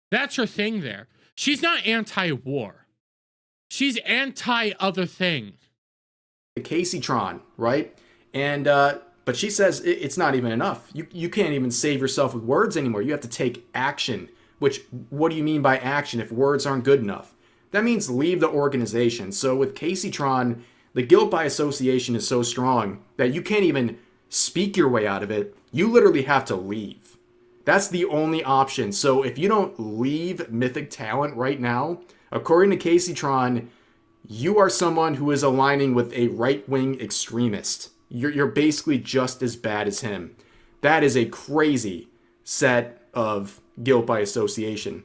That's her thing there. She's not anti-war. She's anti-other thing. The Casey-tron, right? And but she says it's not even enough. You can't even save yourself with words anymore. You have to take action. Which, what do you mean by action if words aren't good enough? That means leave the organization. So with Casey-tron, the guilt by association is so strong that you can't even speak your way out of it. You literally have to leave. That's the only option. So if you don't leave Mythic Talent right now, according to Casey-tron, you are someone who is aligning with a right-wing extremist. You're basically just as bad as him. That is a crazy set of guilt by association.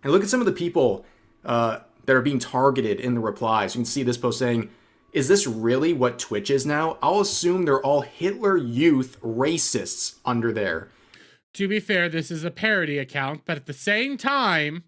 And look at some of the people that are being targeted in the replies. You can see this post saying, is this really what Twitch is now? I'll assume they're all Hitler Youth racists under there. To be fair, this is a parody account, but at the same time,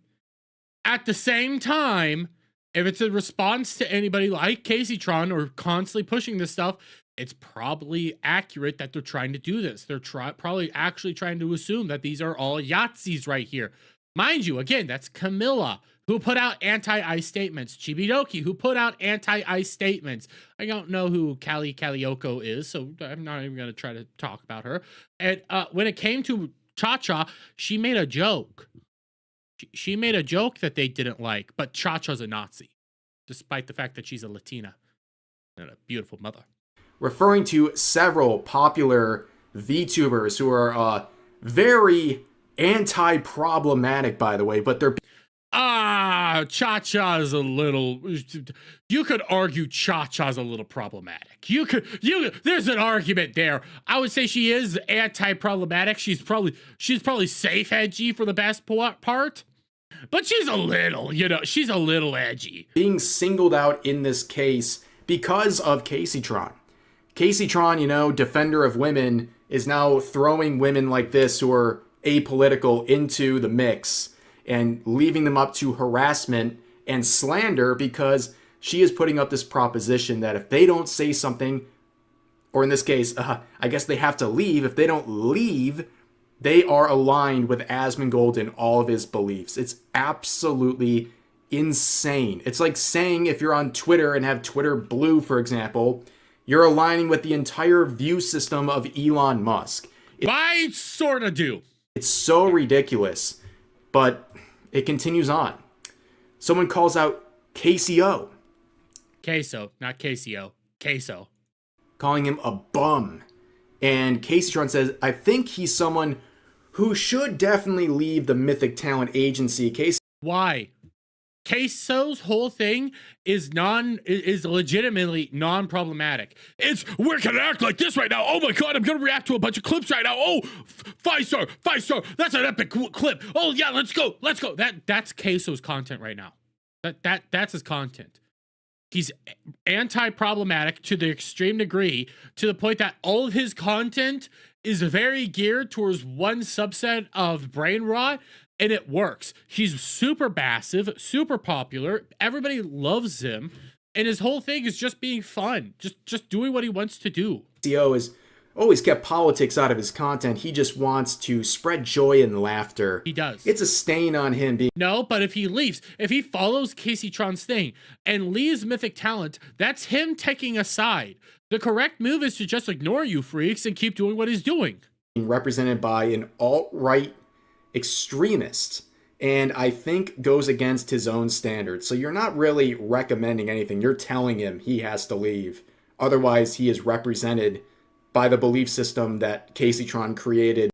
if it's a response to anybody like Casey-tron or constantly pushing this stuff, it's probably accurate that they're trying to do this. They're probably actually trying to assume that these are all Yahtzees right here. Mind you, again, that's Camilla, who put out anti-ICE statements. Chibidoki, who put out anti-ICE statements. I don't know who Kali Kalioko is, so I'm not even going to try to talk about her. And when it came to Cha-Cha, she made a joke. She made a joke that they didn't like, but Cha-Cha's a Nazi, despite the fact that she's a Latina and a beautiful mother. Referring to several popular VTubers who are very anti-problematic, by the way, but they're... Cha-Cha is a little... You could argue Cha-Cha's a little problematic. There's an argument there. I would say she is anti-problematic. She's probably safe edgy for the best part. But she's a little, she's a little edgy. Being singled out in this case because of Casey-tron. Casey-tron, defender of women, is now throwing women like this who are apolitical into the mix and leaving them up to harassment and slander because she is putting up this proposition that if they don't say something, or in this case, I guess they have to leave. If they don't leave, they are aligned with Asmongold in all of his beliefs. It's absolutely insane. It's like saying if you're on Twitter and have Twitter Blue, for example, you're aligning with the entire view system of Elon Musk. I sort of do. It's so ridiculous, but it continues on. Someone calls out KCO. Queso, not KCO. Queso. Calling him a bum. And Casey-tron says, I think he's someone who should definitely leave the Mythic Talent Agency. Why? Queso's whole thing is legitimately non-problematic. It's, we can act like this right now. Oh my god, I'm gonna react to a bunch of clips right now. Oh, 5-star, that's an epic clip. Oh yeah, let's go. That's Queso's content right now. That's his content. He's anti-problematic to the extreme degree, to the point that all of his content is very geared towards one subset of brain rot, and it works. He's super massive, super popular. Everybody loves him, and his whole thing is just being fun, just doing what he wants to do. CEO has always kept politics out of his content. He just wants to spread joy and laughter. He does. It's a stain on him being... No, but if he leaves, if he follows Casey-tron's thing and leaves Mythic Talent, that's him taking a side. The correct move is to just ignore you freaks and keep doing what he's doing. Represented by an alt-right extremist, and I think goes against his own standards. So you're not really recommending anything. You're telling him he has to leave. Otherwise, he is represented by the belief system that Casey-tron created.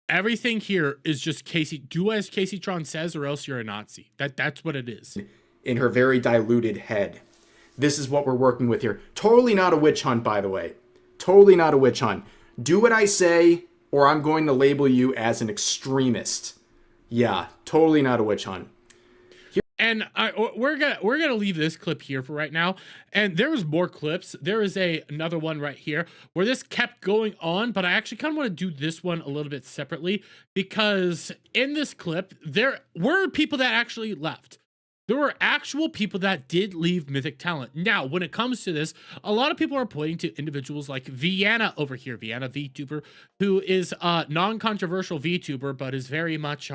Everything here is just Casey. Do as Casey-tron says, or else you're a Nazi. That's what it is. In her very diluted head. This is what we're working with here. Totally not a witch hunt, by the way. Totally not a witch hunt. Do what I say, or I'm going to label you as an extremist. Yeah, totally not a witch hunt. And we're gonna leave this clip here for right now. And there was more clips. There is another one right here where this kept going on, but I actually kind of want to do this one a little bit separately, because in this clip there were people that actually left. There were actual people that did leave Mythic Talent. Now, when it comes to this, a lot of people are pointing to individuals like Vienna over here, Vienna VTuber, who is a non-controversial VTuber, but is very much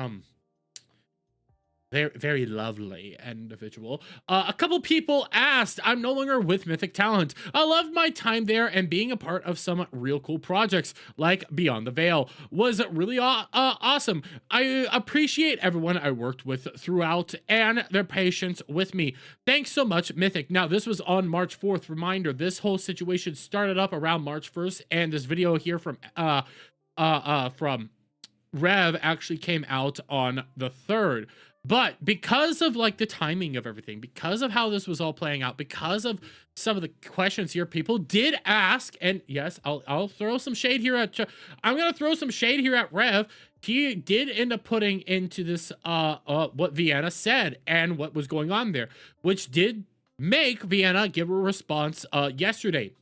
very, very lovely individual. A couple people asked, I'm no longer with Mythic Talent. I loved my time there, and being a part of some real cool projects like Beyond the Veil was really awesome. I appreciate everyone I worked with throughout and their patience with me. Thanks so much, Mythic. Now, this was on March 4th. Reminder, this whole situation started up around March 1st, and this video here from Rev actually came out on the 3rd. But because of like the timing of everything, because of how this was all playing out, because of some of the questions here, people did ask, and yes, I'll throw some shade here at, I'm going to throw some shade here at Rev. He did end up putting into this, what Vienna said and what was going on there, which did make Vienna give a response, yesterday.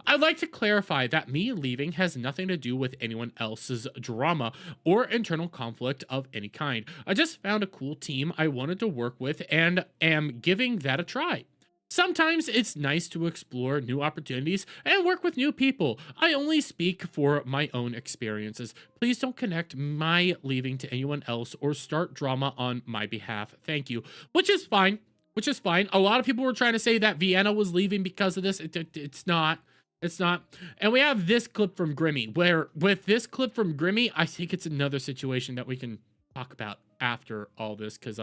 I'd like to clarify that me leaving has nothing to do with anyone else's drama or internal conflict of any kind. I just found a cool team I wanted to work with and am giving that a try. Sometimes it's nice to explore new opportunities and work with new people. I only speak for my own experiences. Please don't connect my leaving to anyone else or start drama on my behalf. Thank you. Which is fine. A lot of people were trying to say that Vienna was leaving because of this. It's not. It's not. And we have this clip from Grimmie, where with this clip from Grimmie, I think it's another situation that we can talk about after all this, because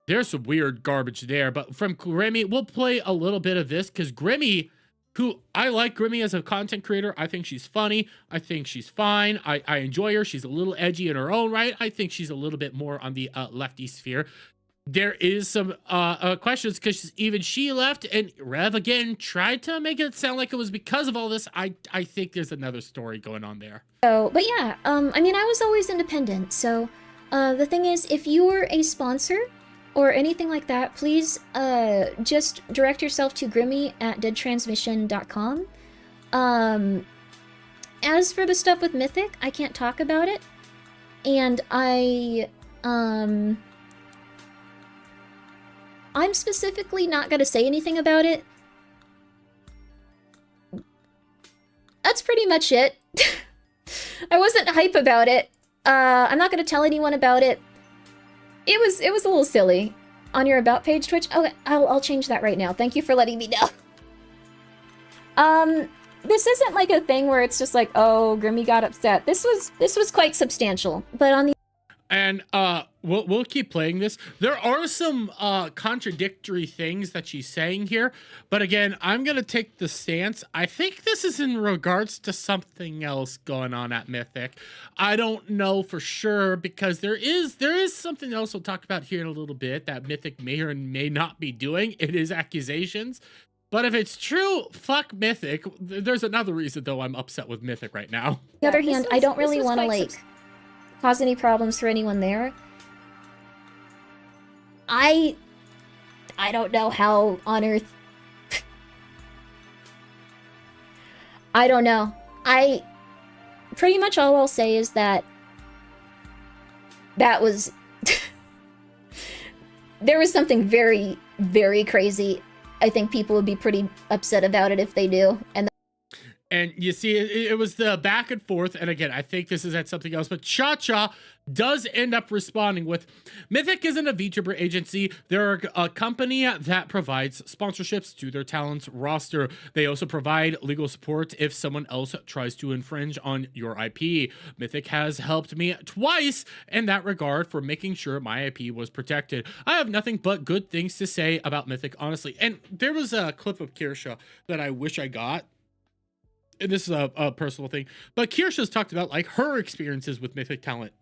there's some weird garbage there. But from Grimmie, we'll play a little bit of this, because Grimmie, who I like Grimmie as a content creator. I think she's funny. I think she's fine. I enjoy her. She's a little edgy in her own right. I think she's a little bit more on the lefty sphere. There is some questions, because even she left, and Rev again tried to make it sound like it was because of all this. I think there's another story going on there. So, but yeah, I mean, I was always independent. So, the thing is, if you're a sponsor or anything like that, please just direct yourself to Grimmie at deadtransmission.com. As for the stuff with Mythic, I can't talk about it, and I'm specifically not going to say anything about it. That's pretty much it. I wasn't hype about it. I'm not going to tell anyone about it. It was a little silly. On your About page, Twitch? Okay, I'll change that right now. Thank you for letting me know. This isn't like a thing where it's just like, oh, Grimmie got upset. This was quite substantial. But on the And we'll keep playing this. There are some contradictory things that she's saying here, but again, I'm gonna take the stance. I think this is in regards to something else going on at Mythic. I don't know for sure, because there is something else we'll talk about here in a little bit that Mythic may or may not be doing. It is accusations. But if it's true, fuck Mythic. There's another reason though I'm upset with Mythic right now. On the other hand, I don't really want to like cause any problems for anyone there. I don't know how on earth. I don't know. Pretty much all I'll say is that was there was something very, very crazy. I think people would be pretty upset about it if they do. And you see, it was the back and forth. And again, I think this is at something else, but Cha-Cha does end up responding with, Mythic isn't a VTuber agency. They're a company that provides sponsorships to their talents roster. They also provide legal support if someone else tries to infringe on your IP. Mythic has helped me twice in that regard for making sure my IP was protected. I have nothing but good things to say about Mythic, honestly. And there was a clip of Kirsha that I wish I got. And this is a personal thing, but Kirsha's talked about like her experiences with Mythic Talent.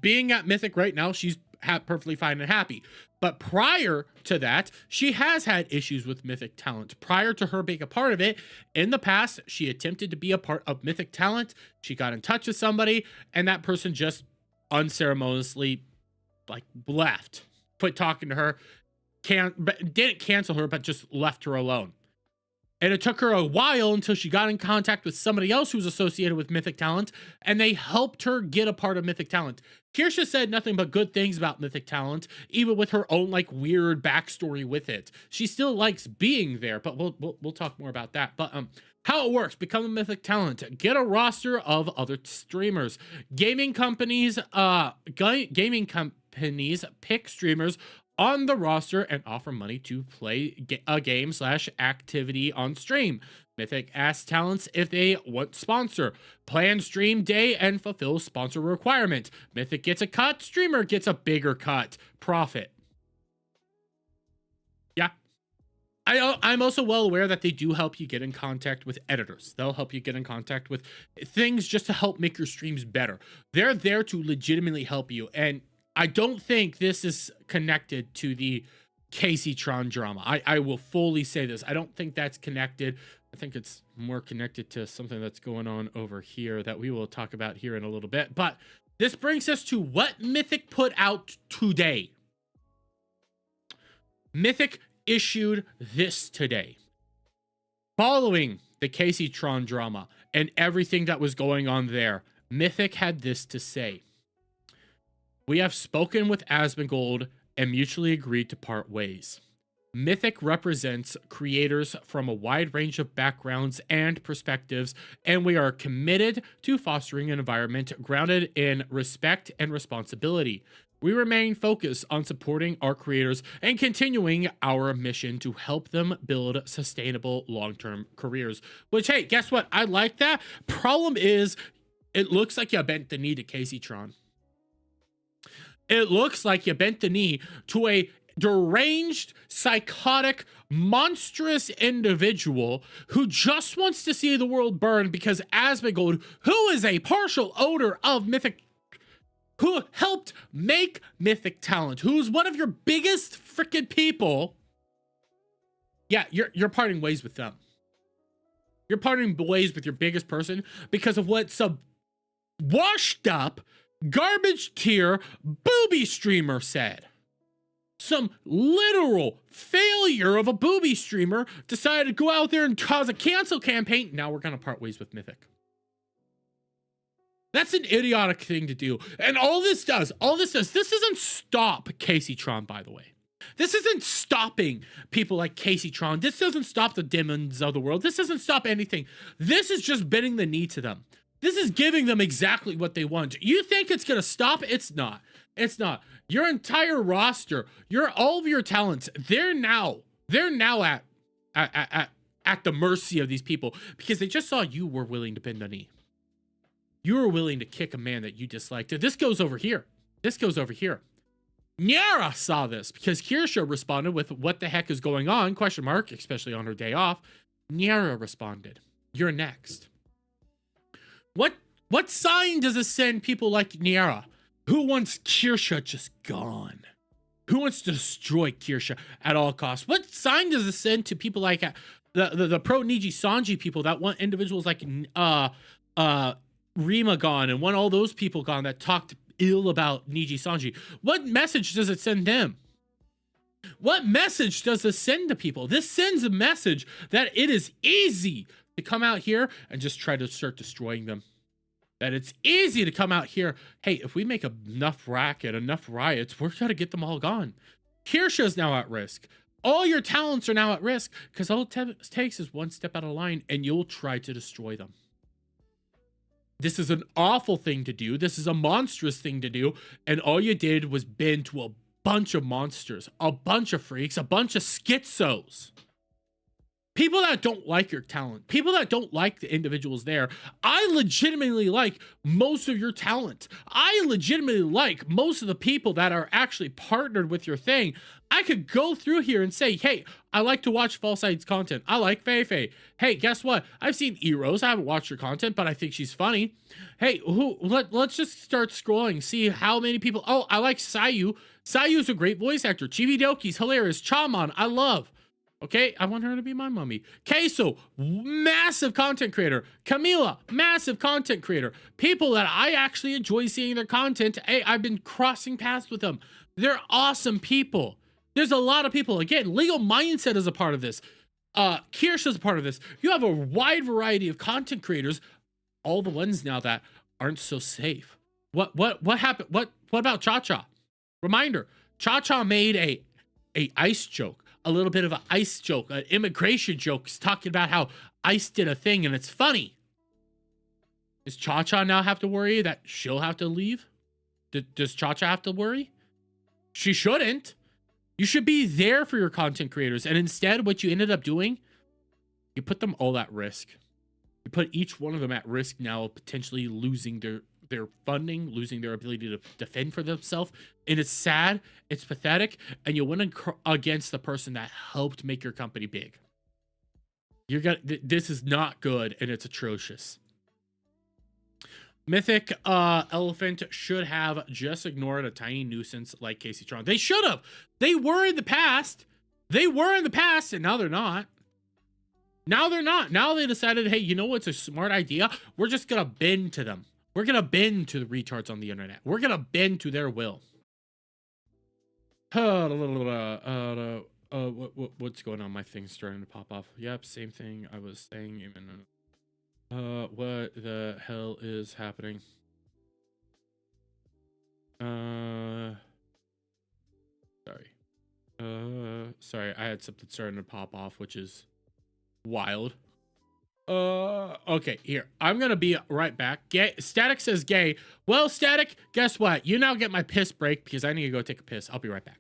Being at Mythic right now, she's perfectly fine and happy. But prior to that, she has had issues with Mythic Talent. Prior to her being a part of it, in the past, she attempted to be a part of Mythic Talent. She got in touch with somebody, and that person just unceremoniously, like, left. quit talking to her, didn't cancel her, but just left her alone. And it took her a while until she got in contact with somebody else who's associated with Mythic Talent, and they helped her get a part of Mythic Talent. Kirsha said nothing but good things about Mythic Talent, even with her own like weird backstory with it. She still likes being there, but we'll talk more about that. But how it works: become a Mythic Talent, get a roster of other streamers, gaming companies pick streamers on the roster and offer money to play a game/activity on stream. Mythic asks talents if they want sponsor, plan stream day, and fulfill sponsor requirement. Mythic gets a cut, streamer gets a bigger cut. Profit. Yeah. I'm also well aware that they do help you get in contact with editors. They'll help you get in contact with things just to help make your streams better. They're there to legitimately help you, and I don't think this is connected to the Casey Tron drama. I will fully say this. I don't think that's connected. I think it's more connected to something that's going on over here that we will talk about here in a little bit. But this brings us to what Mythic put out today. Mythic issued this today. Following the Casey Tron drama and everything that was going on there, Mythic had this to say. We have spoken with Asmongold and mutually agreed to part ways. Mythic represents creators from a wide range of backgrounds and perspectives, and we are committed to fostering an environment grounded in respect and responsibility. We remain focused on supporting our creators and continuing our mission to help them build sustainable long-term careers. Which, hey, guess what? I like that. Problem is, it looks like you bent the knee to Casey Tron. It looks like you bent the knee to a deranged, psychotic, monstrous individual who just wants to see the world burn because Asmongold, who is a partial owner of Mythic, who helped make Mythic Talent, who's one of your biggest freaking people, yeah, you're parting ways with them. You're parting ways with your biggest person because of what some washed up, garbage tier booby streamer said. Some literal failure of a booby streamer decided to go out there and cause a cancel campaign. Now we're going to part ways with Mythic. That's an idiotic thing to do. And all this does, this doesn't stop Casey Tron, by the way. This isn't stopping people like Casey Tron. This doesn't stop the demons of the world. This doesn't stop anything. This is just bending the knee to them. This is giving them exactly what they want. You think it's going to stop? It's not. It's not. Your entire roster, all of your talents, they're now at the mercy of these people because they just saw you were willing to bend the knee. You were willing to kick a man that you disliked. This goes over here. Nyara saw this because Kirsha responded with what the heck is going on, ? Especially on her day off. Nyara responded, you're next. What sign does it send people like Nyara, who wants Kirsha just gone? Who wants to destroy Kirsha at all costs? What sign does it send to people like the pro Niji Sanji people that want individuals like Rima gone and want all those people gone that talked ill about Niji Sanji? What message does it send them? What message does this send to people? This sends a message that it is easy to come out here and just try to start destroying them. That it's easy to come out here. Hey, if we make enough racket, enough riots, we're going to get them all gone. Kirsha is now at risk. All your talents are now at risk because all it takes is one step out of line and you'll try to destroy them. This is an awful thing to do. This is a monstrous thing to do. And all you did was bend to a bunch of monsters, a bunch of freaks, a bunch of schizos. People that don't like your talent, people that don't like the individuals there. I legitimately like most of your talent. I legitimately like most of the people that are actually partnered with your thing. I could go through here and say, hey, I like to watch False Sides content. I like Feifei. Hey, guess what? I've seen Eros. I haven't watched her content, but I think she's funny. Hey, let's just start scrolling, see how many people. Oh, I like Sayu. Sayu's a great voice actor. Chibi Doki's hilarious. Chaman, I love. Okay, I want her to be my mommy. Queso, massive content creator. Camila, massive content creator. People that I actually enjoy seeing their content. Hey, I've been crossing paths with them. They're awesome people. There's a lot of people. Again, Legal Mindset is a part of this. Kirsch is a part of this. You have a wide variety of content creators. All the ones now that aren't so safe. What happened? What about Cha-Cha? Reminder, Cha-Cha made a ICE joke. A little bit of an ICE joke, an immigration joke. He's talking about how ICE did a thing and it's funny. Does Cha-Cha now have to worry that she'll have to leave? Does Cha-Cha have to worry? She shouldn't. You should be there for your content creators. And instead, what you ended up doing, you put them all at risk. You put each one of them at risk now of potentially losing their funding, losing their ability to defend for themselves. And it's sad, it's pathetic, and you went against the person that helped make your company big. This is not good, and it's atrocious. Mythic Elephant should have just ignored a tiny nuisance like Casey Tron. They should have. They were in the past. They were in the past, and now they're not. Now they're not. Now they decided, hey, you know what's a smart idea? We're just going to bend to them. We're going to bend to the retards on the internet. We're going to bend to their will. What's going on? My thing's starting to pop off. Yep, same thing I was saying. Even what the hell is happening? Sorry, I had something starting to pop off, which is wild. Okay, here. I'm gonna be right back. Gay Static says gay. Well, Static, guess what? You now get my piss break because I need to go take a piss. I'll be right back.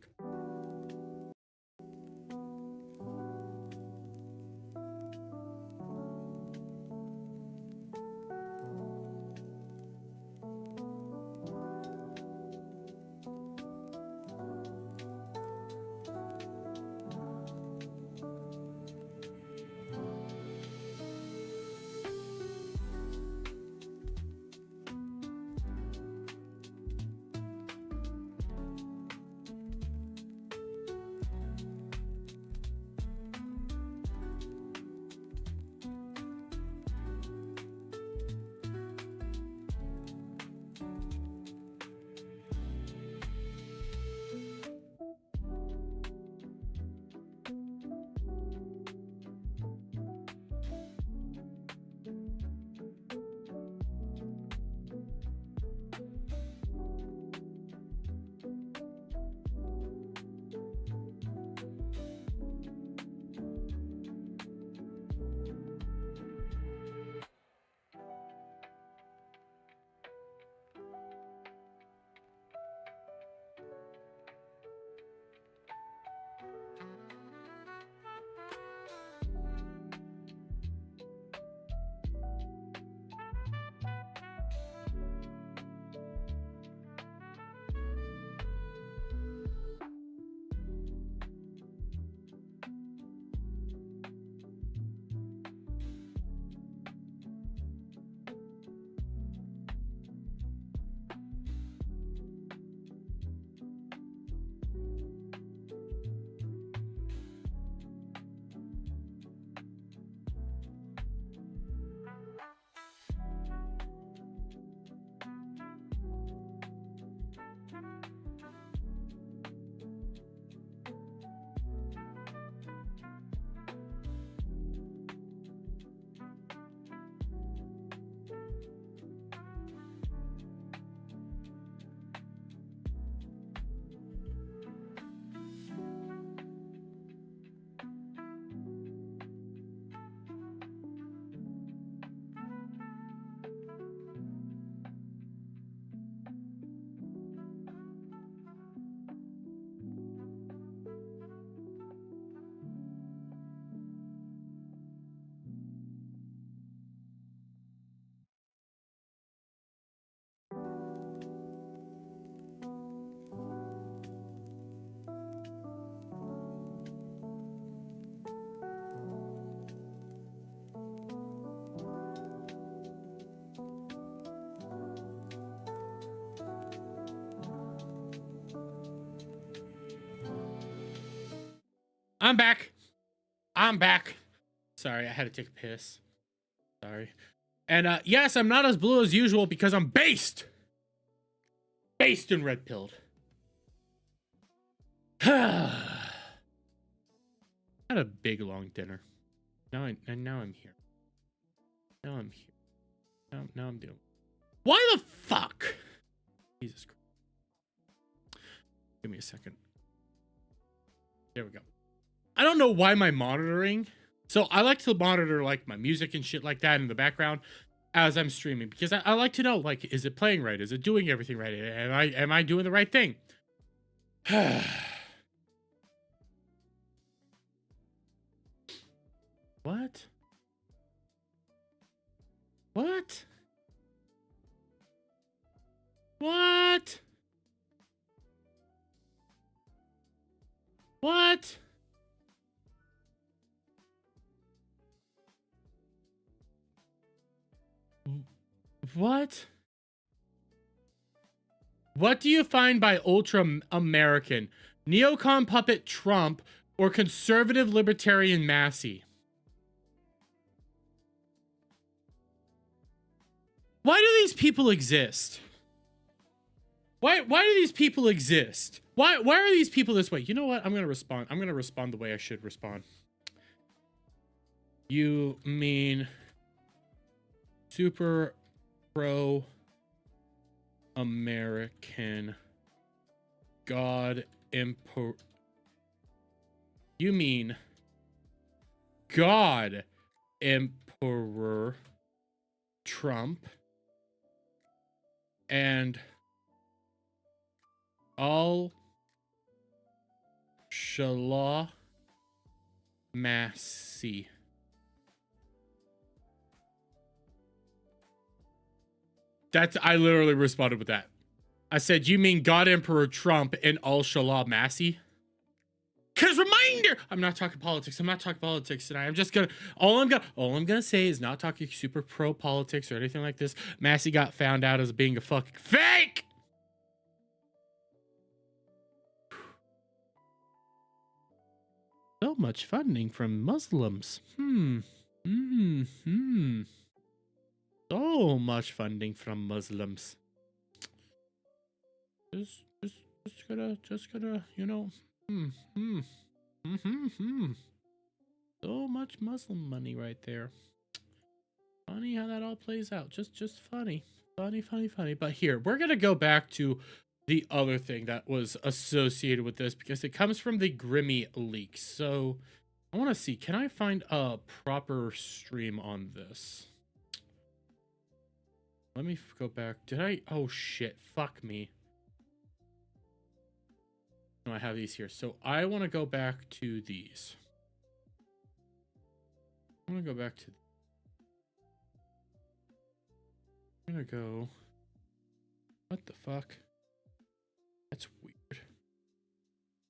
I'm back. I'm back. Sorry, I had to take a piss. Sorry. And yes, I'm not as blue as usual because I'm based. Based and red pilled. Had a big long dinner. Now I'm here. Now I'm here. Now I'm doing. Why the fuck? Jesus Christ. Give me a second. There we go. I don't know why my monitoring. So I like to monitor like my music and shit like that in the background as I'm streaming because I like to know, like, is it playing right? Is it doing everything right? Am I doing the right thing? What? What? What? What? What? What do you find by ultra-American? Neocon puppet Trump or conservative libertarian Massey? Why do these people exist? Why do these people exist? Why are these people this way? You know what? I'm going to respond. I'm going to respond the way I should respond. You mean super pro American God Emperor. You mean God Emperor Trump and all Shallah Massey. I literally responded with that. I said, you mean God Emperor Trump and all Shallah Massey? Cause reminder, I'm not talking politics. I'm not talking politics tonight. I'm just gonna, all I'm gonna say is not talking super pro politics or anything like this. Massey got found out as being a fucking fake. So much funding from Muslims. So much funding from Muslims. Just gonna, you know, So much Muslim money right there. Funny how that all plays out. Just funny. Funny. But here, we're gonna go back to the other thing that was associated with this because it comes from the Grimmie leaks. So I want to see, can I find a proper stream on this? Let me go back. Oh shit, fuck me. No, I have these here. So I want to go back to these. I want to go back to. I'm gonna go. What the fuck? That's weird.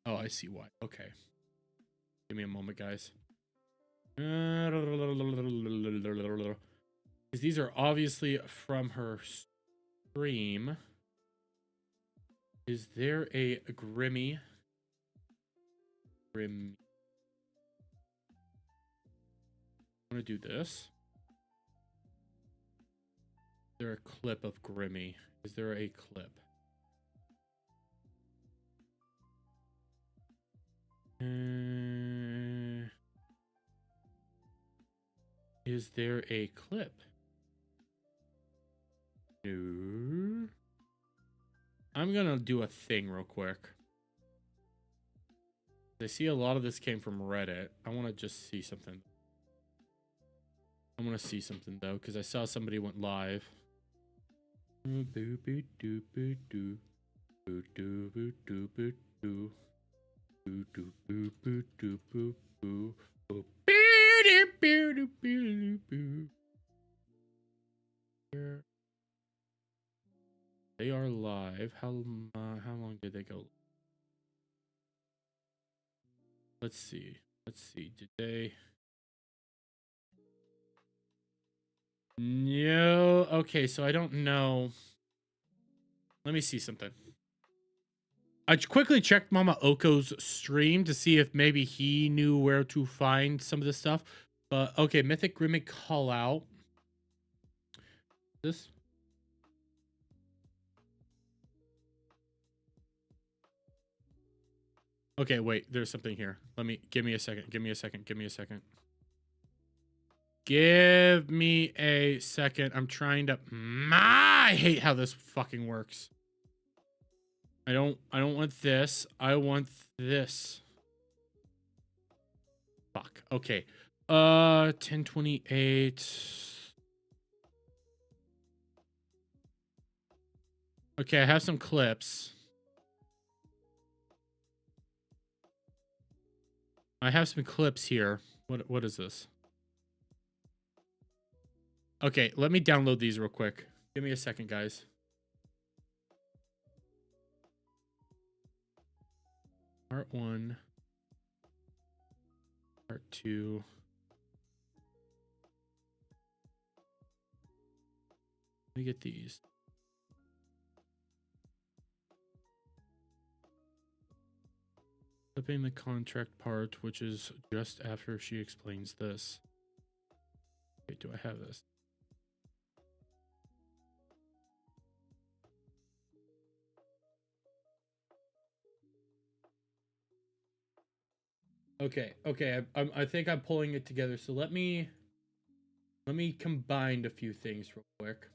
Oh, I see why. Okay. Give me a moment, guys. These are obviously from her stream. Is there a Grimmie? I'm gonna do this. Is there a clip of Grimmie? Is there a clip? Is there a clip? No. I'm gonna do a thing real quick. I see a lot of this came from Reddit. I want to just see something. I want to see something though, because I saw somebody went live. They are live. How long did they go? Let's see. Did they? No. Okay, so I don't know. Let me see something. I quickly checked Mama Oko's stream to see if maybe he knew where to find some of this stuff. But okay, Mythic Grimmie call out. This. Okay, wait, there's something here. Give me a second. Give me a second. Give me a second. Give me a second. I'm trying to. I hate how this fucking works. I don't want this. I want this. Fuck. Okay. 1028. Okay, I have some clips. I have some clips here. What is this? Okay, let me download these real quick. Give me a second, guys. Part 1. Part 2. Let me get these. Flipping the contract part, which is just after she explains this. Okay, do I have this? Okay, I think I'm pulling it together. So let me combine a few things real quick.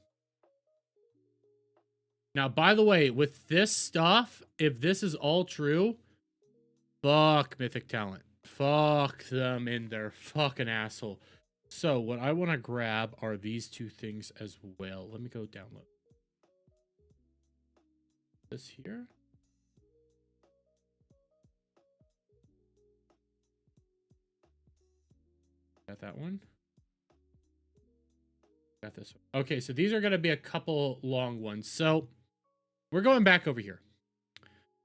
Now, by the way, with this stuff, if this is all true, fuck Mythic Talent. Fuck them in their fucking asshole. So what I want to grab are these two things as well. Let me go download this here. Got that one. Got this one. Okay, so these are going to be a couple long ones. So we're going back over here.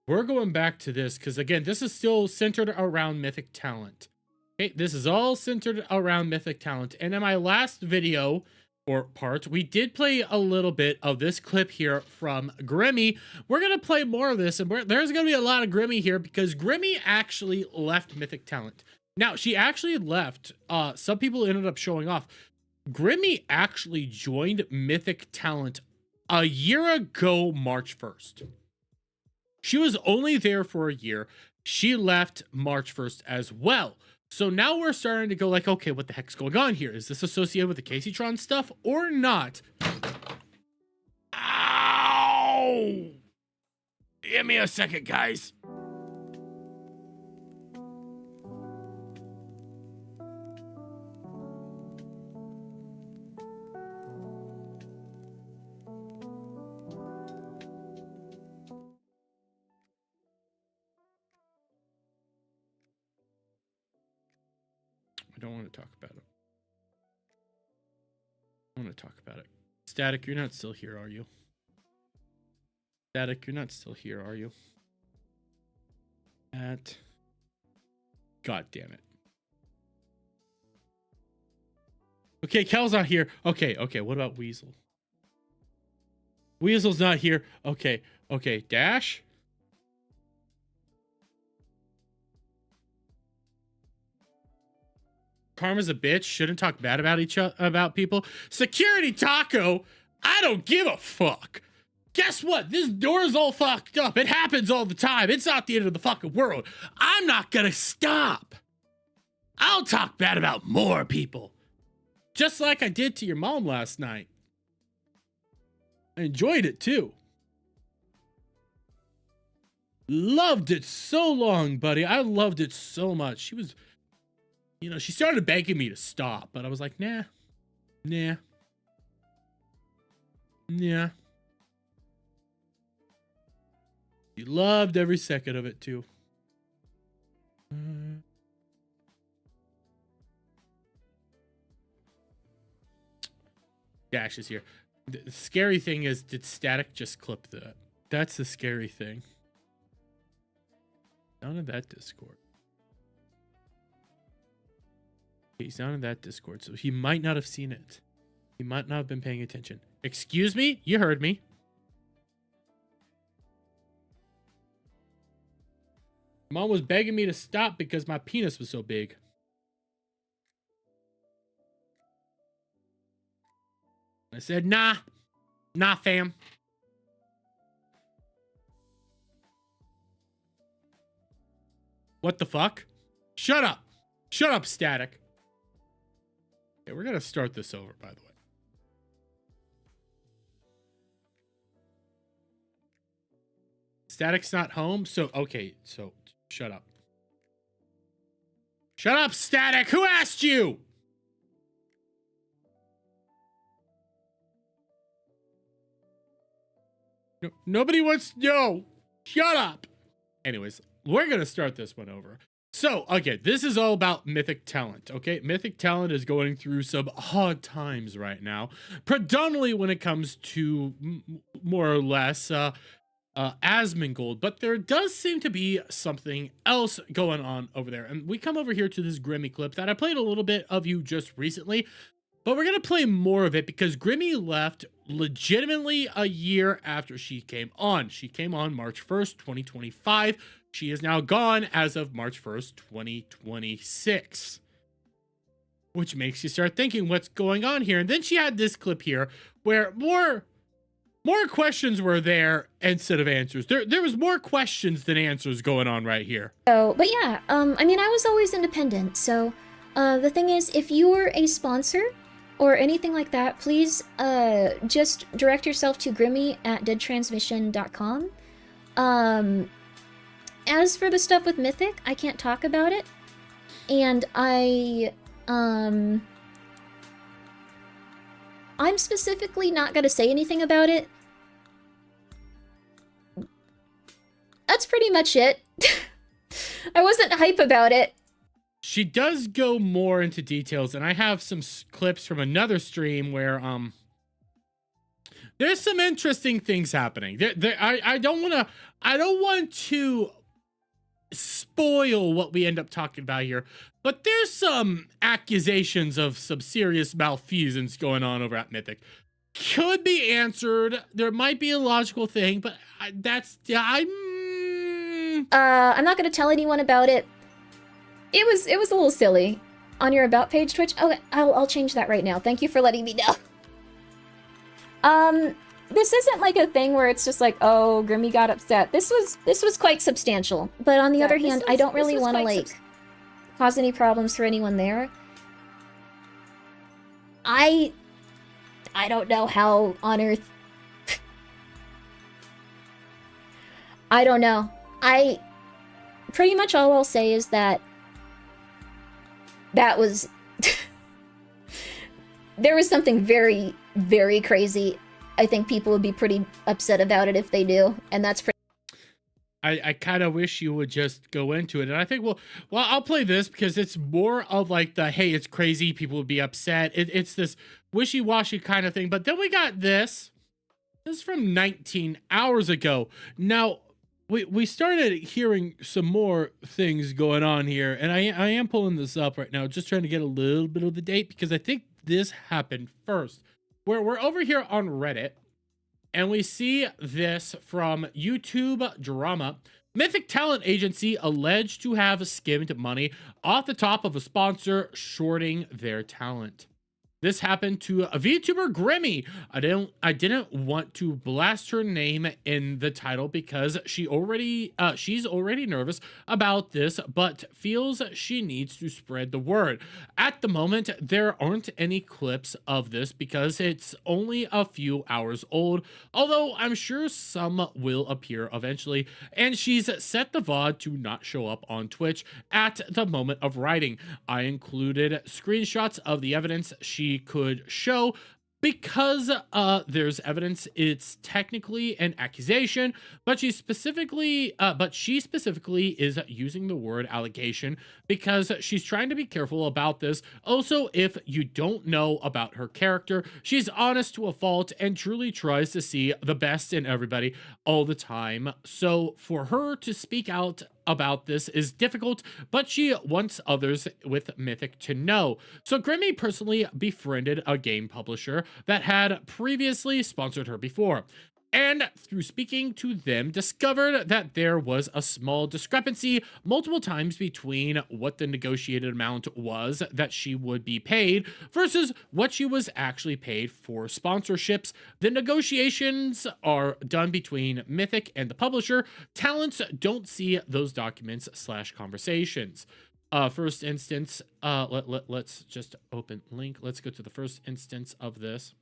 We're going back to this because, again, this is still centered around Mythic Talent. Okay, this is all centered around Mythic Talent. And in my last video or part, we did play a little bit of this clip here from Grimmie. We're going to play more of this, and there's going to be a lot of Grimmie here because Grimmie actually left Mythic Talent. Now, she actually left. Some people ended up showing off. Grimmie actually joined Mythic Talent a year ago, March 1st. She was only there for a year. She left March 1st as well. So now we're starting to go like, okay, what the heck's going on here? Is this associated with the Caseytron stuff or not? Ow! Give me a second, guys. I don't want to talk about it. I want to talk about it. Static, you're not still here, are you? Static, you're not still here, are you? God damn it. Okay, Kel's not here. Okay, what about Weasel? Weasel's not here. Okay, Dash? Karma's a bitch. Shouldn't talk bad about people. Security Taco. I don't give a fuck. Guess what? This door's all fucked up. It happens all the time. It's not the end of the fucking world. I'm not gonna stop. I'll talk bad about more people. Just like I did to your mom last night. I enjoyed it too. Loved it so long, buddy. I loved it so much. She was... You know, she started begging me to stop, but I was like, nah. She loved every second of it, too. Dash is here. The scary thing is, did Static just clip that? That's the scary thing. Down in that Discord. He's not in that Discord, so he might not have seen it. He might not have been paying attention. Excuse me? You heard me. Mom was begging me to stop because my penis was so big. I said, nah, fam. What the fuck? Shut up, Static. Okay, we're gonna start this over, by the way. Static's not home, so okay, so shut up. Shut up, Static! Who asked you? No, nobody wants... No! Shut up! Anyways, we're gonna start this one over. So, okay, this is all about Mythic Talent, okay? Mythic Talent is going through some hard times right now, predominantly when it comes to more or less Asmongold, but there does seem to be something else going on over there. And we come over here to this Grimmie clip that I played a little bit of you just recently, but we're going to play more of it because Grimmie left legitimately a year after she came on. She came on March 1st, 2025. She is now gone as of March 1st, 2026. Which makes you start thinking what's going on here. And then she had this clip here where more questions were there instead of answers. There was more questions than answers going on right here. So, but yeah, I mean, I was always independent. So, the thing is, if you're a sponsor or anything like that, please, just direct yourself to Grimmie at deadtransmission.com. As for the stuff with Mythic, I can't talk about it. And I'm specifically not gonna say anything about it. That's pretty much it. I wasn't hype about it. She does go more into details, and I have some clips from another stream where there's some interesting things happening. I don't want to spoil what we end up talking about here, but there's some accusations of some serious malfeasance going on over at Mythic. Could be answered. There might be a logical thing, but I'm not gonna tell anyone about it. It was a little silly. On your about page, Twitch. Okay, I'll change that right now. Thank you for letting me know. This isn't like a thing where it's just like, oh, Grimmie got upset. This was quite substantial. But on the other hand, I don't really want to like cause any problems for anyone there. I don't know how on earth. I don't know. Pretty much all I'll say is that was there was something very, very crazy. I think people would be pretty upset about it if they do, and that's pretty. I kind of wish you would just go into it, and I think well, I'll play this because it's more of like the hey, it's crazy, people would be upset. It's this wishy-washy kind of thing. But then we got this. This is from 19 hours ago. Now we started hearing some more things going on here, and I am pulling this up right now, just trying to get a little bit of the date because I think this happened first. Where we're over here on Reddit, and we see this from YouTube Drama. Mythic Talent Agency alleged to have skimmed money off the top of a sponsor shorting their talent. This happened to a VTuber Grimmie. I didn't want to blast her name in the title because she's already nervous about this, but feels she needs to spread the word. At the moment, there aren't any clips of this because it's only a few hours old, although I'm sure some will appear eventually, and she's set the VOD to not show up on Twitch at the moment of writing. I included screenshots of the evidence she could show because there's evidence it's technically an accusation, but she specifically is using the word allegation because she's trying to be careful about this. Also, if you don't know about her character, she's honest to a fault and truly tries to see the best in everybody all the time. So for her to speak out about this is difficult, but she wants others with Mythic to know. So Grimmie personally befriended a game publisher that had previously sponsored her before. and through speaking to them, discovered that there was a small discrepancy multiple times between what the negotiated amount was that she would be paid versus what she was actually paid for sponsorships. The negotiations are done between Mythic and the publisher. Talents don't see those documents / conversations. First instance, let's just open link. Let's go to the first instance of this.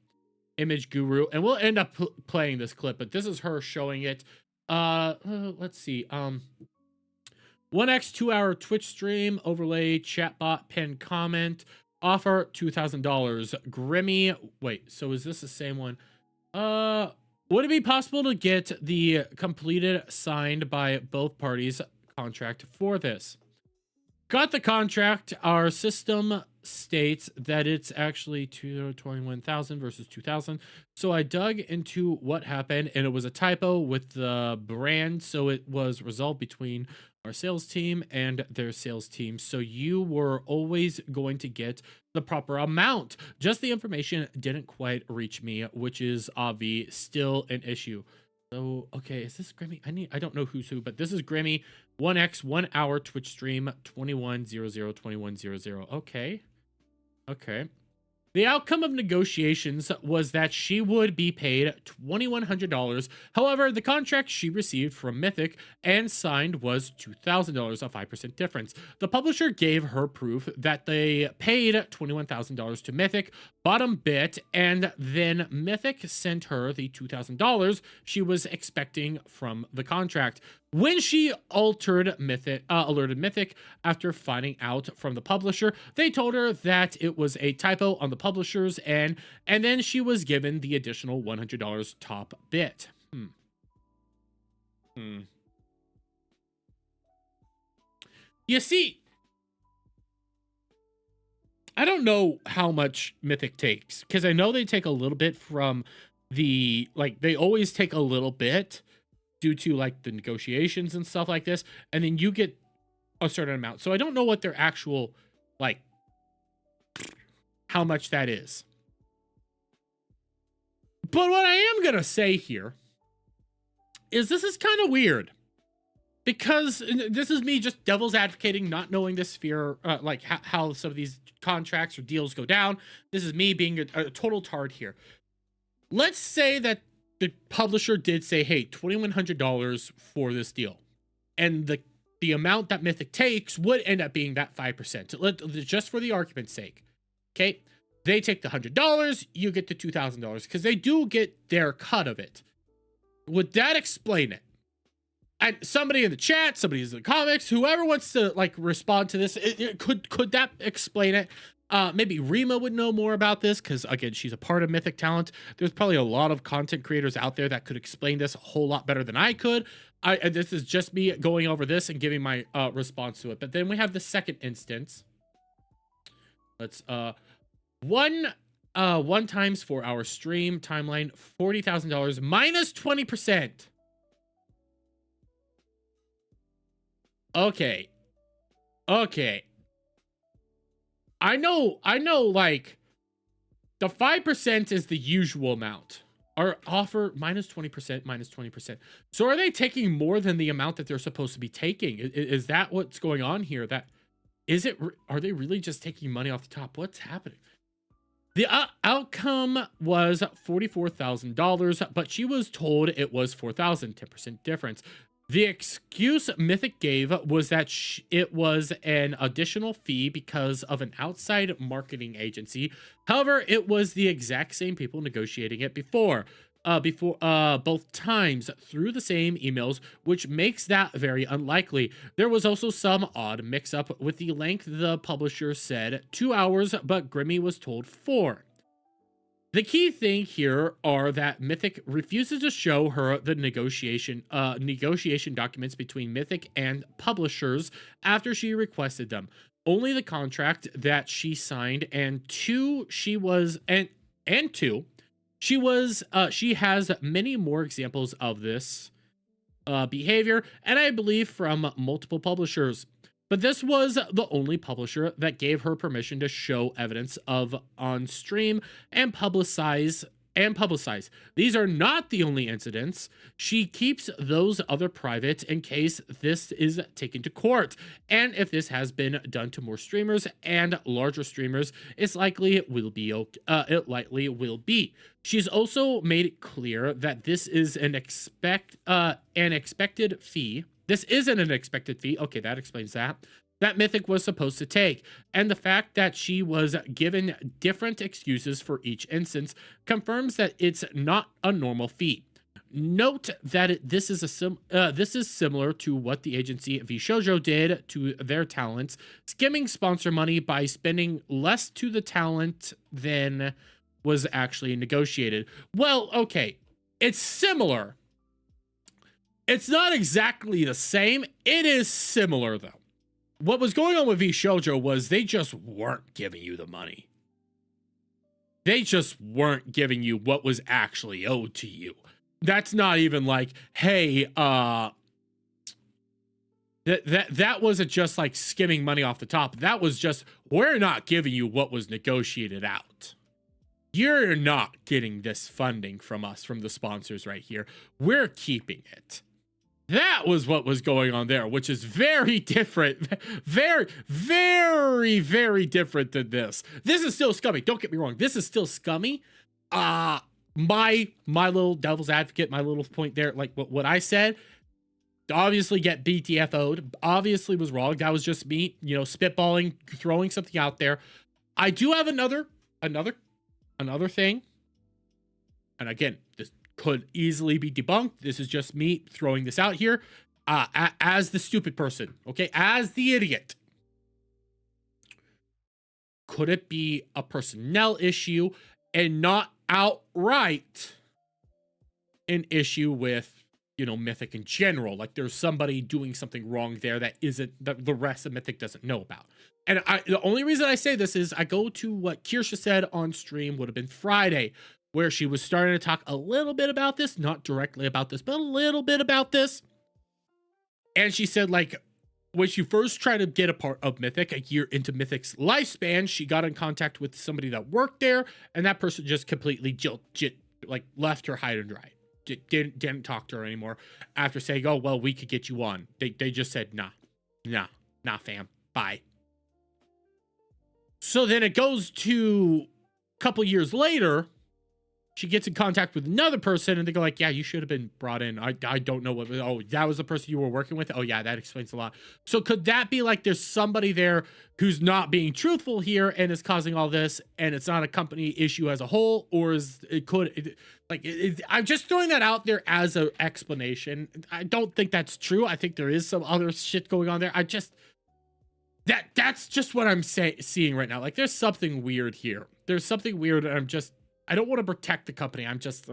Image Guru, and we'll end up playing this clip, but this is her showing it. Let's see. 1x 2-hour Twitch stream, overlay, chatbot, pinned comment, offer $2,000. Grimmie, wait, so is this the same one? Would it be possible to get the completed, signed by both parties contract for this? Got the contract. Our system states that it's actually 21,000 versus 2,000. So I dug into what happened, and it was a typo with the brand. So it was resolved between our sales team and their sales team. So you were always going to get the proper amount. Just the information didn't quite reach me, which is obviously still an issue. So, okay, is this Grimmie? I don't know who's who, but this is Grimmie. 1x 1 hour Twitch stream, 2100. Okay. Okay. The outcome of negotiations was that she would be paid $2,100. However, the contract she received from Mythic and signed was $2,000, a 5% difference. The publisher gave her proof that they paid $21,000 to Mythic, bottom bit, and then Mythic sent her the $2,000 she was expecting from the contract. When she alerted Mythic after finding out from the publisher, they told her that it was a typo on the publisher's end, and then she was given the additional $100 top bit. You see, I don't know how much Mythic takes, because I know they take a little bit from the, like, they always take a little bit due to like the negotiations and stuff like this, and then you get a certain amount. So I don't know what their actual, like, how much that is. But what I am gonna say here is this is kind of weird, because this is me just devil's advocating, not knowing this sphere, like how some of these contracts or deals go down. This is me being a total tard here. Let's say that the publisher did say, hey, $2,100 for this deal. And the amount that Mythic takes would end up being that 5%. Just for the argument's sake. Okay? They take the $100, you get the $2,000, because they do get their cut of it. Would that explain it? And somebody in the chat, somebody in the comics, whoever wants to like respond to this, could that explain it? Maybe Rima would know more about this, because again, she's a part of Mythic Talent. There's probably a lot of content creators out there that could explain this a whole lot better than I could. This is just me going over this and giving my response to it. But then we have the second instance. Let's 1 times 4 hour stream timeline, $40,000 minus 20%. Okay. I know, like, the 5% is the usual amount. Our offer, minus 20%. So are they taking more than the amount that they're supposed to be taking? Is that what's going on here? Are they really just taking money off the top? What's happening? The outcome was $44,000, but she was told it was $4,000, 10% difference. The excuse Mythic gave was that it was an additional fee because of an outside marketing agency. However, it was the exact same people negotiating it before both times through the same emails, which makes that very unlikely. There was also some odd mix-up with the length. The publisher said 2 hours, but Grimmie was told 4. The key thing here are that Mythic refuses to show her the negotiation documents between Mythic and publishers after she requested them. Only the contract that she signed, and she has many more examples of this behavior, and I believe from multiple publishers. But this was the only publisher that gave her permission to show evidence of on stream and publicize and publicized. These are not the only incidents. She keeps those other private in case this is taken to court. And if this has been done to more streamers and larger streamers, it likely will be. She's also made it clear that this is an expected fee. This isn't an expected fee. Okay, that explains that Mythic was supposed to take, and the fact that she was given different excuses for each instance confirms that it's not a normal fee. Note that this is similar to what the agency VShojo did to their talents, skimming sponsor money by spending less to the talent than was actually negotiated. Well, okay, it's similar. It's not exactly the same. It is similar, though. What was going on with VShojo was they just weren't giving you the money. They just weren't giving you what was actually owed to you. That's not even like, hey, that wasn't just like skimming money off the top. That was just, we're not giving you what was negotiated out. You're not getting this funding from us, from the sponsors right here. We're keeping it. That was what was going on there, which is very different. Very, very, very different than this. This is still scummy. Don't get me wrong. This is still scummy. My little devil's advocate, my little point there, like what I said, obviously get BTFO'd, obviously was wrong. That was just me, spitballing, throwing something out there. I do have another thing. And again, this could easily be debunked. This is just me throwing this out here as the stupid person, okay? As the idiot. Could it be a personnel issue and not outright an issue with, Mythic in general? Like there's somebody doing something wrong there that the rest of Mythic doesn't know about. And the only reason I say this is I go to what Kirsha said on stream, would have been Friday, where she was starting to talk a little bit about this, not directly about this, but a little bit about this. And she said, like, when she first tried to get a part of Mythic, a year into Mythic's lifespan, she got in contact with somebody that worked there, and that person just completely left her high and dry. Didn't talk to her anymore after saying, oh, well, we could get you on. They just said, nah, fam, bye. So then it goes to a couple years later, she gets in contact with another person and they go like, yeah, you should have been brought in. I don't know that was the person you were working with. Oh yeah, that explains a lot. So could that be like there's somebody there who's not being truthful here and is causing all this, and it's not a company issue as a whole, or I'm just throwing that out there as an explanation. I don't think that's true. I think there is some other shit going on there. That's just what I'm seeing right now. Like there's something weird here. There's something weird, and I don't want to protect the company. I'm just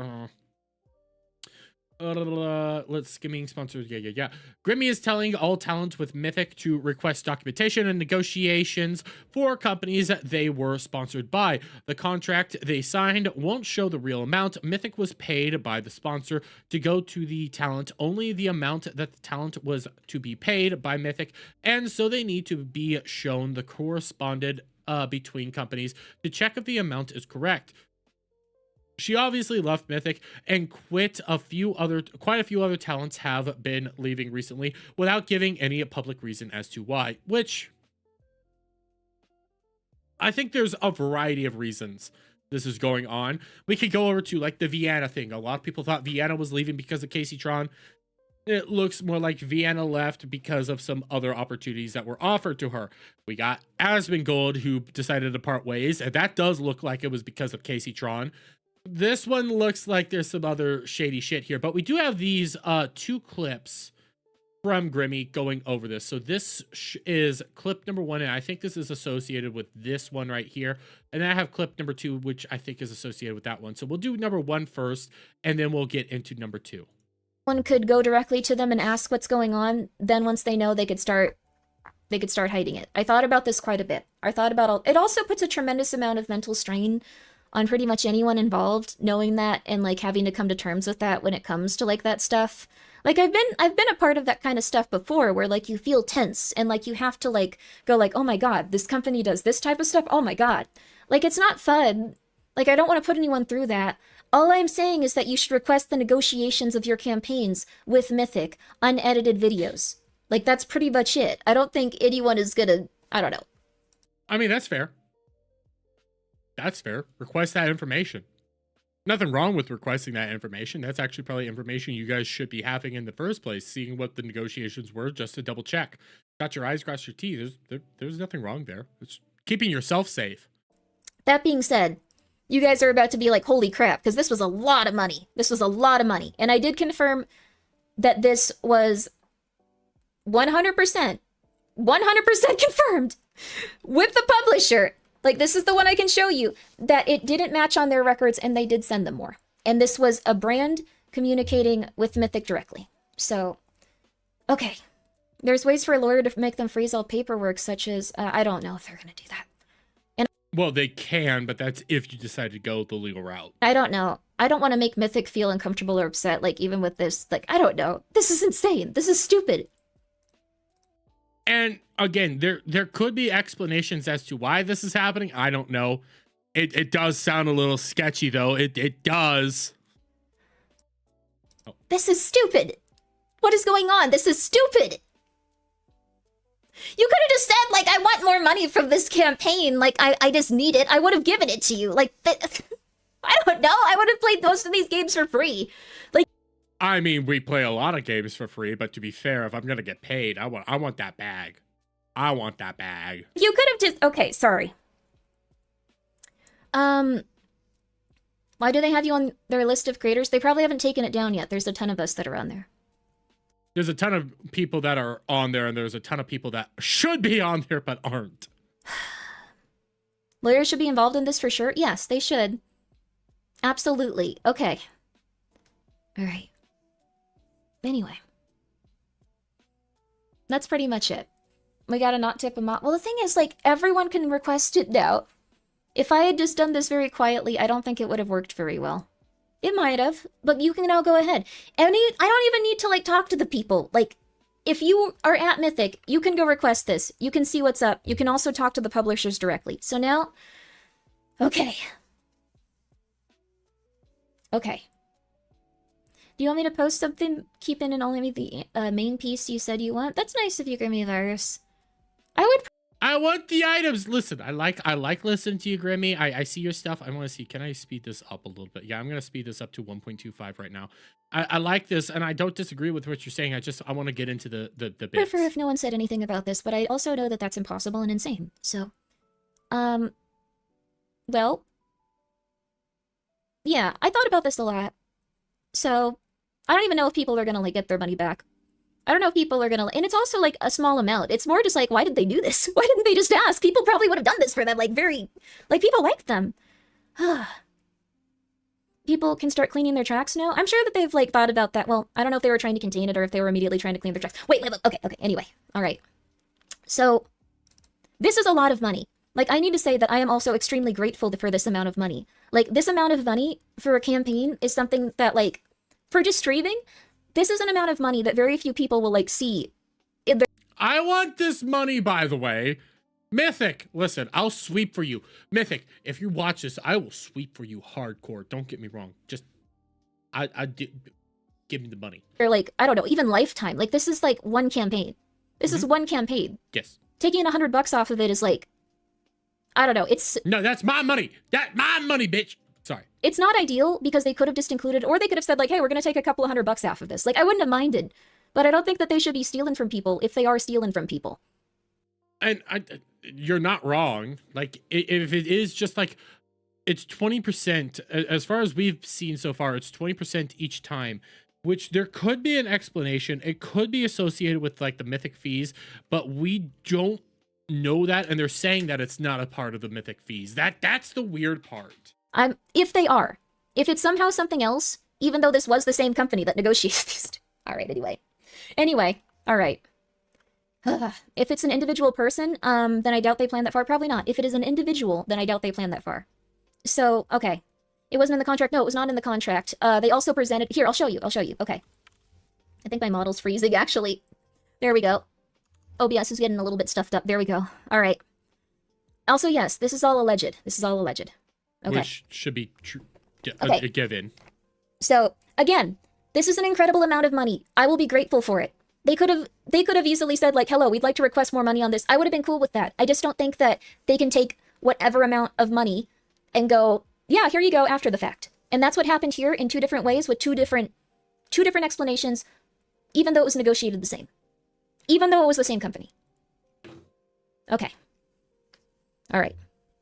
let's skimming sponsors. Yeah. Grimmie is telling all talent with Mythic to request documentation and negotiations for companies that they were sponsored by. The contract they signed won't show the real amount Mythic was paid by the sponsor to go to the talent, only the amount that the talent was to be paid by Mythic, and so they need to be shown the corresponded between companies to check if the amount is correct. She obviously left Mythic and quit quite a few other talents have been leaving recently without giving any public reason as to why, which I think there's a variety of reasons this is going on. We could go over to like the Vienna thing. A lot of people thought Vienna was leaving because of Casey Tron. It looks more like Vienna left because of some other opportunities that were offered to her. We got Asmongold, who decided to part ways, and that does look like it was because of Casey Tron. This one looks like there's some other shady shit here, but we do have these two clips from Grimmie going over this. So this is clip number 1, and I think this is associated with this one right here. And then I have clip number 2, which I think is associated with that one. So we'll do number 1 first, and then we'll get into number 2. One could go directly to them and ask what's going on. Then once they know, they could start hiding it. I thought about this quite a bit. It also puts a tremendous amount of mental strain on pretty much anyone involved, knowing that and like having to come to terms with that when it comes to like that stuff. Like I've been a part of that kind of stuff before, where like you feel tense and like you have to like go like, oh my god, this company does this type of stuff. Oh my god, like it's not fun. Like I don't want to put anyone through that. All I'm saying is that you should request the negotiations of your campaigns with Mythic, unedited videos. Like, that's pretty much it. I don't think anyone is gonna... I don't know. I mean, that's fair. That's fair. Request that information. Nothing wrong with requesting that information. That's actually probably information you guys should be having in the first place, seeing what the negotiations were, just to double check. Dot your I's, cross your T's. There's nothing wrong there. It's keeping yourself safe. That being said, you guys are about to be like, holy crap, because this was a lot of money. This was a lot of money. And I did confirm that this was 100% confirmed with the publisher. Like, this is the one I can show you, that it didn't match on their records and they did send them more. And this was a brand communicating with Mythic directly. So, okay. There's ways for a lawyer to make them freeze all paperwork, such as, I don't know if they're going to do that. Well, they can, but that's if you decide to go the legal route. I don't know. I don't want to make Mythic feel uncomfortable or upset, like, even with this. Like, I don't know. This is insane. This is stupid. And again, there could be explanations as to why this is happening. I don't know. It does sound a little sketchy, though. It does. This is stupid. What is going on? This is stupid. You could have just said, like, I want more money from this campaign. Like, I just need it. I would have given it to you. Like, I don't know. I would have played most of these games for free. Like, I mean, we play a lot of games for free, but to be fair, if I'm gonna get paid, I want that bag. I want that bag. you could have just... Okay, sorry. Why do they have you on their list of creators? They probably haven't taken it down yet. There's a ton of us that are on there. There's a ton of people that are on there, and there's a ton of people that should be on there but aren't. Lawyers should be involved in this for sure? Yes, they should. Absolutely. Okay. Alright. Anyway. That's pretty much it. We gotta not tip them off. Well, the thing is, like, everyone can request it now. If I had just done this very quietly, I don't think it would have worked very well. It might have, but you can now go ahead. And I don't even need to, like, talk to the people. Like, if you are at Mythic, you can go request this. You can see what's up. You can also talk to the publishers directly. So now... Okay. Okay. Do you want me to post something? Keep in and only the main piece you said you want? That's nice of you, Grimmie Virus. I want the items. Listen, I like listening to you, Grimmie. I see your stuff. I want to see. Can I speed this up a little bit? Yeah, I'm gonna speed this up to 1.25 right now. I like this, and I don't disagree with what you're saying. I want to get into the bits. Prefer if no one said anything about this, but I also know that that's impossible and insane. So, well, yeah, I thought about this a lot. So, I don't even know if people are gonna, like, get their money back. I don't know if people are gonna... And it's also, like, a small amount. It's more just like, why did they do this? Why didn't they just ask? People probably would have done this for them, like, very... Like, people liked them. People can start cleaning their tracks now? I'm sure that they've, like, thought about that. Well, I don't know if they were trying to contain it or if they were immediately trying to clean their tracks. Wait, okay, anyway. Alright. So, this is a lot of money. Like, I need to say that I am also extremely grateful for this amount of money. Like, this amount of money for a campaign is something that, like, for just streaming... This is an amount of money that very few people will, like, see. I want this money, by the way. Mythic, listen, I'll sweep for you. Mythic, if you watch this, I will sweep for you hardcore. Don't get me wrong. Just, give me the money. Or, like, I don't know, even lifetime. Like, this is, like, one campaign. This is one campaign. Yes. Taking $100 off of it is, like, I don't know, it's... No, that's my money. That's my money, bitch. Sorry. It's not ideal because they could have just included, or they could have said, like, hey, we're going to take a couple of $100 off of this. Like, I wouldn't have minded. But I don't think that they should be stealing from people if they are stealing from people. And you're not wrong. Like, if it is just, like, it's 20%, as far as we've seen so far, it's 20% each time, which there could be an explanation. It could be associated with, like, the Mythic fees, but we don't know that, and they're saying that it's not a part of the Mythic fees. That's the weird part. If they are. If it's somehow something else, even though this was the same company that negotiated this. Alright, Anyway, alright. If it's an individual person, then I doubt they planned that far. Probably not. If it is an individual, then I doubt they planned that far. So, okay. It wasn't in the contract. No, it was not in the contract. They also presented... Here, I'll show you. Okay. I think my model's freezing, actually. There we go. OBS is getting a little bit stuffed up. There we go. Alright. Also, yes, this is all alleged. Okay. Which should be true. Okay. a given. So, again, this is an incredible amount of money. I will be grateful for it. They could have easily said, like, hello, we'd like to request more money on this. I would have been cool with that. I just don't think that they can take whatever amount of money and go, yeah, here you go after the fact. And that's what happened here in two different ways with two different explanations, even though it was negotiated the same. Even though it was the same company. Okay. All right.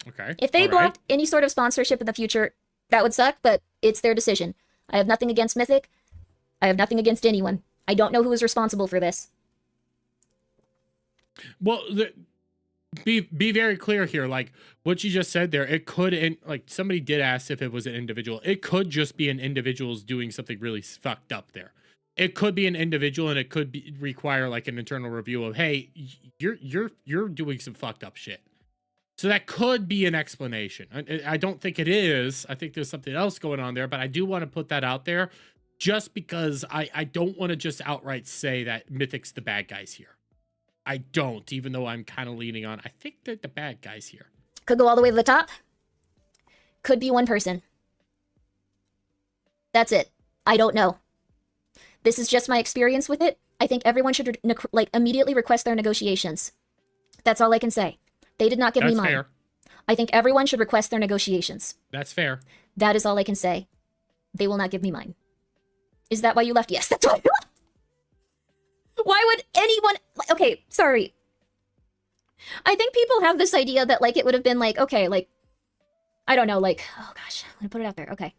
Okay. If they all right. blocked any sort of sponsorship in the future, that would suck, but it's their decision. I have nothing against Mythic. I have nothing against anyone. I don't know who is responsible for this. Well, be very clear here. Like what you just said there, it could, and like somebody did ask if it was an individual. It could just be an individual's doing something really fucked up there. It could be an individual, and it could require like an internal review of, hey, you're doing some fucked up shit. So that could be an explanation. I don't think it is. I think there's something else going on there, but I do want to put that out there just because I don't want to just outright say that Mythic's the bad guys here. I don't, even though I'm kind of leaning on, I think they're the bad guys here. Could go all the way to the top. Could be one person. That's it. I don't know. This is just my experience with it. I think everyone should like immediately request their negotiations. That's all I can say. They did not give me mine. Fair. I think everyone should request their negotiations. That's fair. That is all I can say. They will not give me mine. Is that why you left? Yes, that's why you left. Why would anyone... Okay, sorry. I think people have this idea that, like, it would have been like, okay, like... I don't know, like... Oh, gosh. I'm gonna put it out there. Okay.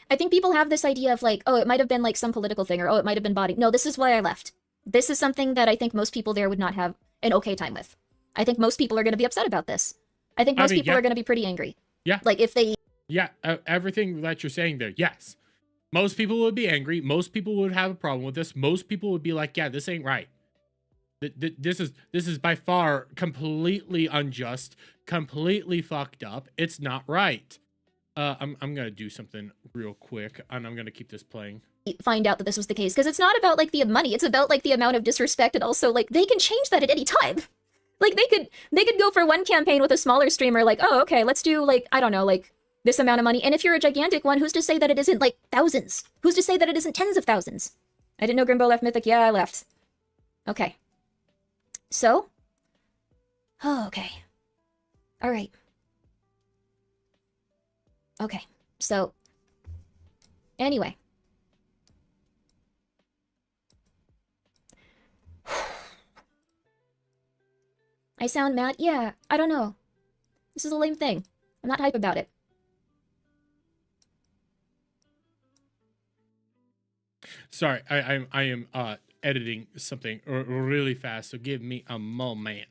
I think people have this idea of, like, oh, it might have been, like, some political thing, or, oh, it might have been body. No, this is why I left. This is something that I think most people there would not have an okay time with. I think most people are going to be upset about this. I think most people are going to be pretty angry. Yeah. Like, if they... Yeah, everything that you're saying there, yes. Most people would be angry. Most people would have a problem with this. Most people would be like, yeah, this ain't right. This is by far completely unjust, completely fucked up. It's not right. I'm gonna do something real quick, and I'm gonna keep this playing. Find out that this was the case, because it's not about, like, the money. It's about, like, the amount of disrespect, and also, like, they can change that at any time. Like, they could go for one campaign with a smaller streamer, like, oh, okay, let's do, like, I don't know, like, this amount of money. And if you're a gigantic one, who's to say that it isn't, like, thousands? Who's to say that it isn't tens of thousands? I didn't know Grimbo left Mythic. Yeah, I left. Okay. So? Oh, okay. All right. Okay. So, anyway. I sound mad? Yeah, I don't know. This is a lame thing. I'm not hype about it. Sorry, I am editing something really fast, so give me a moment.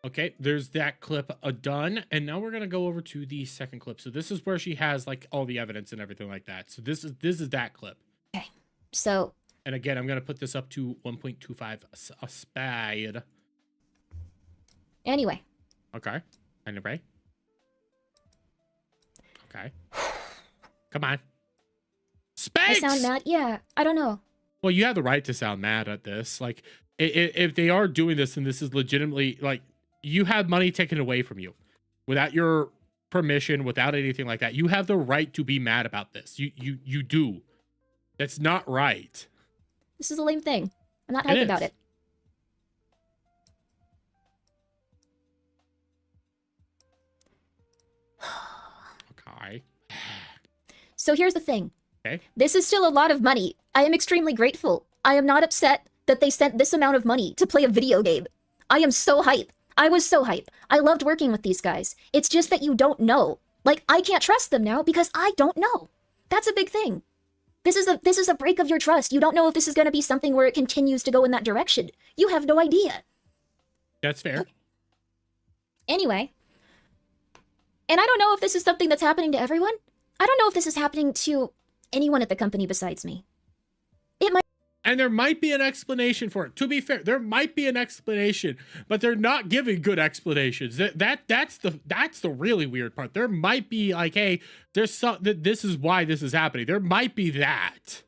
Okay, there's that clip done, and now we're gonna go over to the second clip. So this is where she has like all the evidence and everything like that. So this is that clip. Okay, so. And again, I'm gonna put this up to 1.25 a speed. Anyway. Okay. Anyway. Okay. Come on. Space! I sound mad? Yeah, I don't know. Well, you have the right to sound mad at this. Like, if they are doing this and this is legitimately, like, you have money taken away from you without your permission, without anything like that. You have the right to be mad about this. You do. That's not right. This is a lame thing. I'm not hyped about it. Okay. So here's the thing. Okay. This is still a lot of money. I am extremely grateful. I am not upset that they sent this amount of money to play a video game. I am so hype. I was so hype. I loved working with these guys. It's just that you don't know. Like, I can't trust them now because I don't know. That's a big thing. This is a break of your trust. You don't know if this is going to be something where it continues to go in that direction. You have no idea. That's fair. Anyway. And I don't know if this is something that's happening to everyone. I don't know if this is happening to anyone at the company besides me. It might. And there might be an explanation for it. To be fair, there might be an explanation, but they're not giving good explanations. That's the really weird part. There might be like, hey, this is why this is happening. There might be that,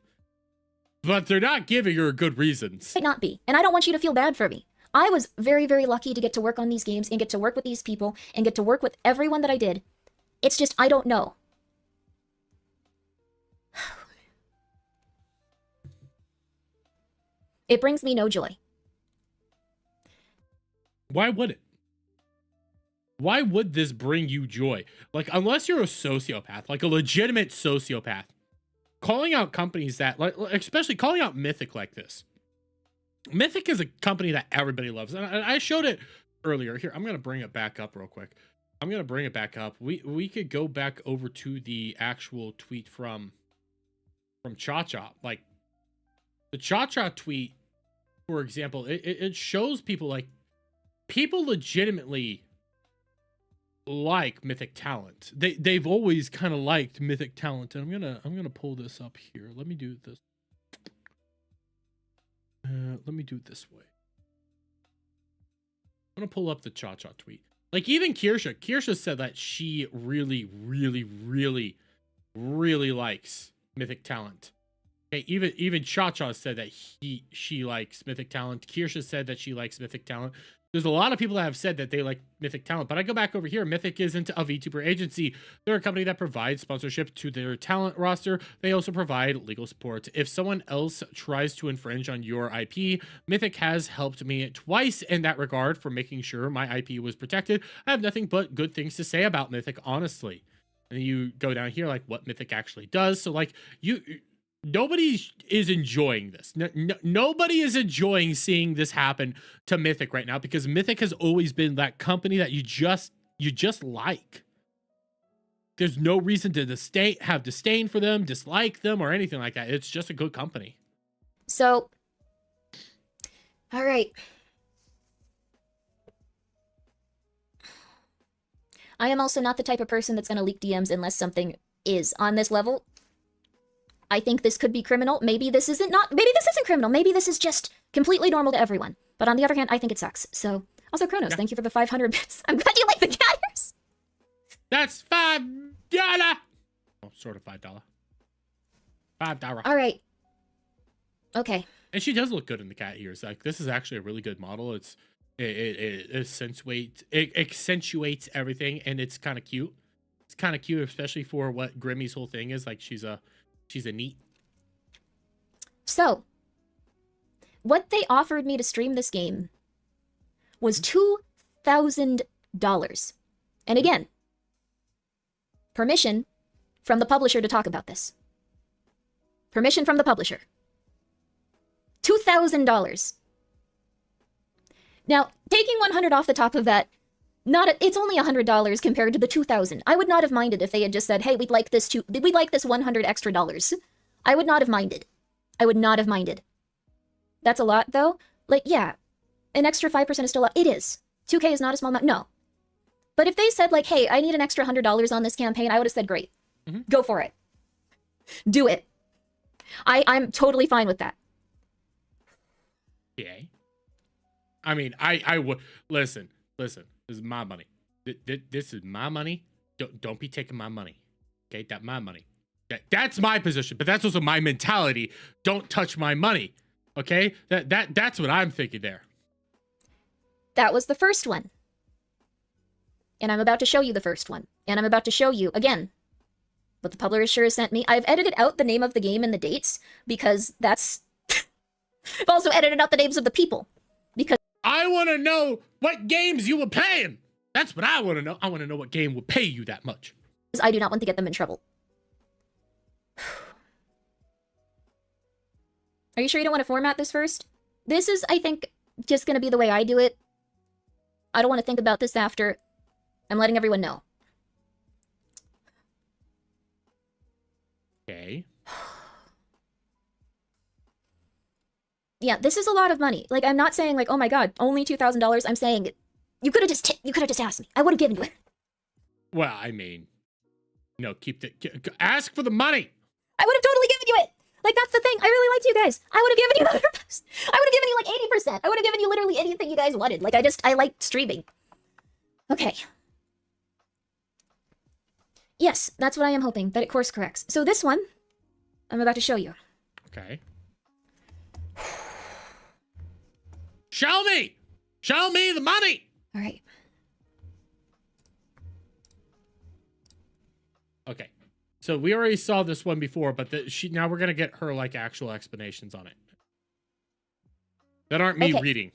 but they're not giving her good reasons. Might not be, and I don't want you to feel bad for me. I was very, very lucky to get to work on these games and get to work with these people and get to work with everyone that I did. It's just I don't know. It brings me no joy. Why would it? Why would this bring you joy? Like, unless you're a sociopath, like a legitimate sociopath, calling out companies that, like, especially calling out Mythic like this. Mythic is a company that everybody loves. And I showed it earlier. Here, I'm going to bring it back up real quick. I'm going to bring it back up. We could go back over to the actual tweet from Cha-Cha. Like, the Cha-Cha tweet, for example, it shows people, like, people legitimately like Mythic talent. They've always kind of liked Mythic talent. And I'm gonna pull this up here. Let me do this. Let me do it this way. I'm gonna pull up the Cha-Cha tweet. Like, even Kirsha said that she really, really, really, really likes Mythic talent. Okay, even Cha-Cha said that she likes Mythic talent. Kirsha said that she likes Mythic talent. There's a lot of people that have said that they like Mythic talent, but I go back over here. Mythic isn't a VTuber agency. They're a company that provides sponsorship to their talent roster. They also provide legal support. If someone else tries to infringe on your IP, Mythic has helped me twice in that regard for making sure my IP was protected. I have nothing but good things to say about Mythic, honestly. And you go down here, like, what Mythic actually does. So, like, nobody is enjoying this. Nobody is enjoying seeing this happen to Mythic right now, because Mythic has always been that company that you just like. There's no reason to have disdain for them, dislike them, or anything like that. It's just a good company. So, all right. I am also not the type of person that's going to leak DMs unless something is on this level. I think this could be criminal. Maybe this isn't criminal. Maybe this is just completely normal to everyone. But on the other hand, I think it sucks. So, also, Kronos, Yeah. Thank you for the 500 bits. I'm glad you like the cat ears. That's $5. Oh, sort of $5. $5. All right. Okay. And she does look good in the cat ears. Like, this is actually a really good model. It accentuates everything, and it's kind of cute. It's kind of cute, especially for what Grimmie's whole thing is. Like, she's a neat. So, what they offered me to stream this game was $2,000. And again, permission from the publisher to talk about this. Permission from the publisher. $2,000. Now, taking 100 off the top of that, it's only $100 compared to the $2,000. I would not have minded if they had just said, "Hey, we'd like this 100 extra dollars." I would not have minded. I would not have minded. That's a lot, though. Like, yeah, an extra 5% is still a lot. It is. 2K is not a small amount. No. But if they said, like, "Hey, I need an extra $100 on this campaign," I would have said, "Great, go for it, do it." I'm totally fine with that. Yeah. I mean, I would listen. This is my money. This is my money. Don't be taking my money. Okay, that's my money. That's my position, but that's also my mentality. Don't touch my money. Okay, that's what I'm thinking there. That was the first one. And I'm about to show you the first one. And I'm about to show you, again, what the publisher has sent me. I've edited out the name of the game and the dates, because that's... I've also edited out the names of the people, because... I want to know what games you were playing. That's what I want to know. I want to know what game would pay you that much. I do not want to get them in trouble. Are you sure you don't want to format this first? This is, I think, just going to be the way I do it. I don't want to think about this after. I'm letting everyone know. Okay. Yeah, this is a lot of money. Like, I'm not saying, like, oh my god, only $2,000. I'm saying, you could have just asked me. I would have given you it. Well, I mean, no, ask for the money. I would have totally given you it. Like, that's the thing. I really liked you guys. I would have given you the best. I would have given you like 80%. I would have given you literally anything you guys wanted. Like, I liked streaming. Okay. Yes, that's what I am hoping, that it course corrects. So this one, I'm about to show you. Okay. Show me! Show me the money! All right. Okay. So we already saw this one before, but now we're going to get her, like, actual explanations on it. that aren't me Okay. reading.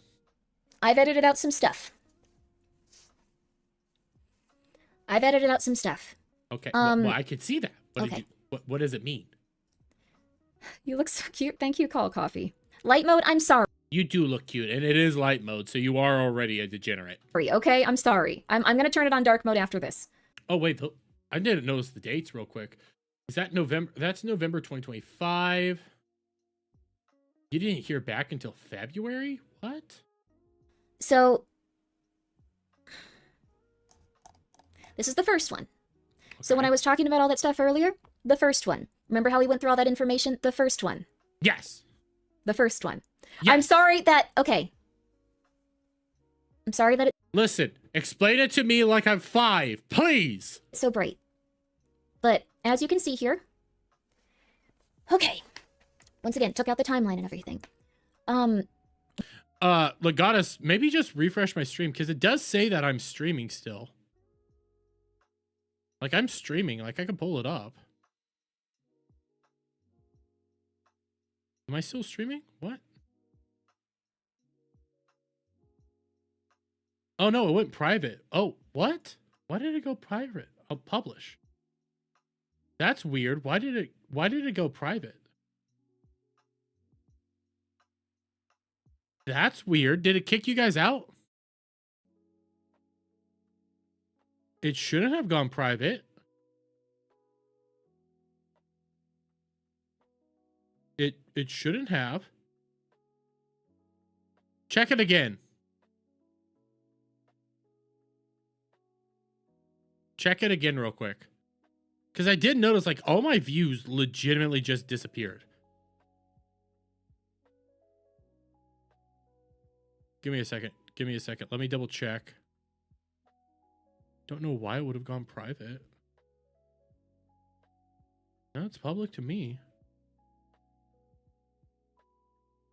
I've edited out some stuff. Okay. Um, well, I can see that. okay. What does it mean? You look so cute. Thank you, Call Coffee. Light mode, I'm sorry. You do look cute, and it is light mode, so you are already a degenerate. Okay, I'm sorry. I'm gonna turn it on dark mode after this. Oh wait, I didn't notice the dates real quick. Is that November? That's November 2025. You didn't hear back until February? What? So, this is the first one. So when I was talking about all that stuff earlier, the first one. Remember how we went through all that information? The first one. Yes. The first one. Yes. I'm sorry that... Okay. I'm sorry that Listen, explain it to me like I'm 5, please. it's so bright. But as you can see here... Okay. Once again, took out the timeline and everything. Legatus, maybe just refresh my stream, because it does say that I'm streaming still. Like, I'm streaming. Like, I can pull it up. Am I still streaming? What? Oh, no, it went private. Oh, what? Why did it go private? I'll publish. That's weird. Why did it go private? That's weird. Did it kick you guys out? It shouldn't have gone private. It shouldn't have. Check it again. Check it again real quick. Because I did notice, like, all my views legitimately just disappeared. Give me a second. Give me a second. Let me double check. Don't know why it would have gone private. No, it's public to me.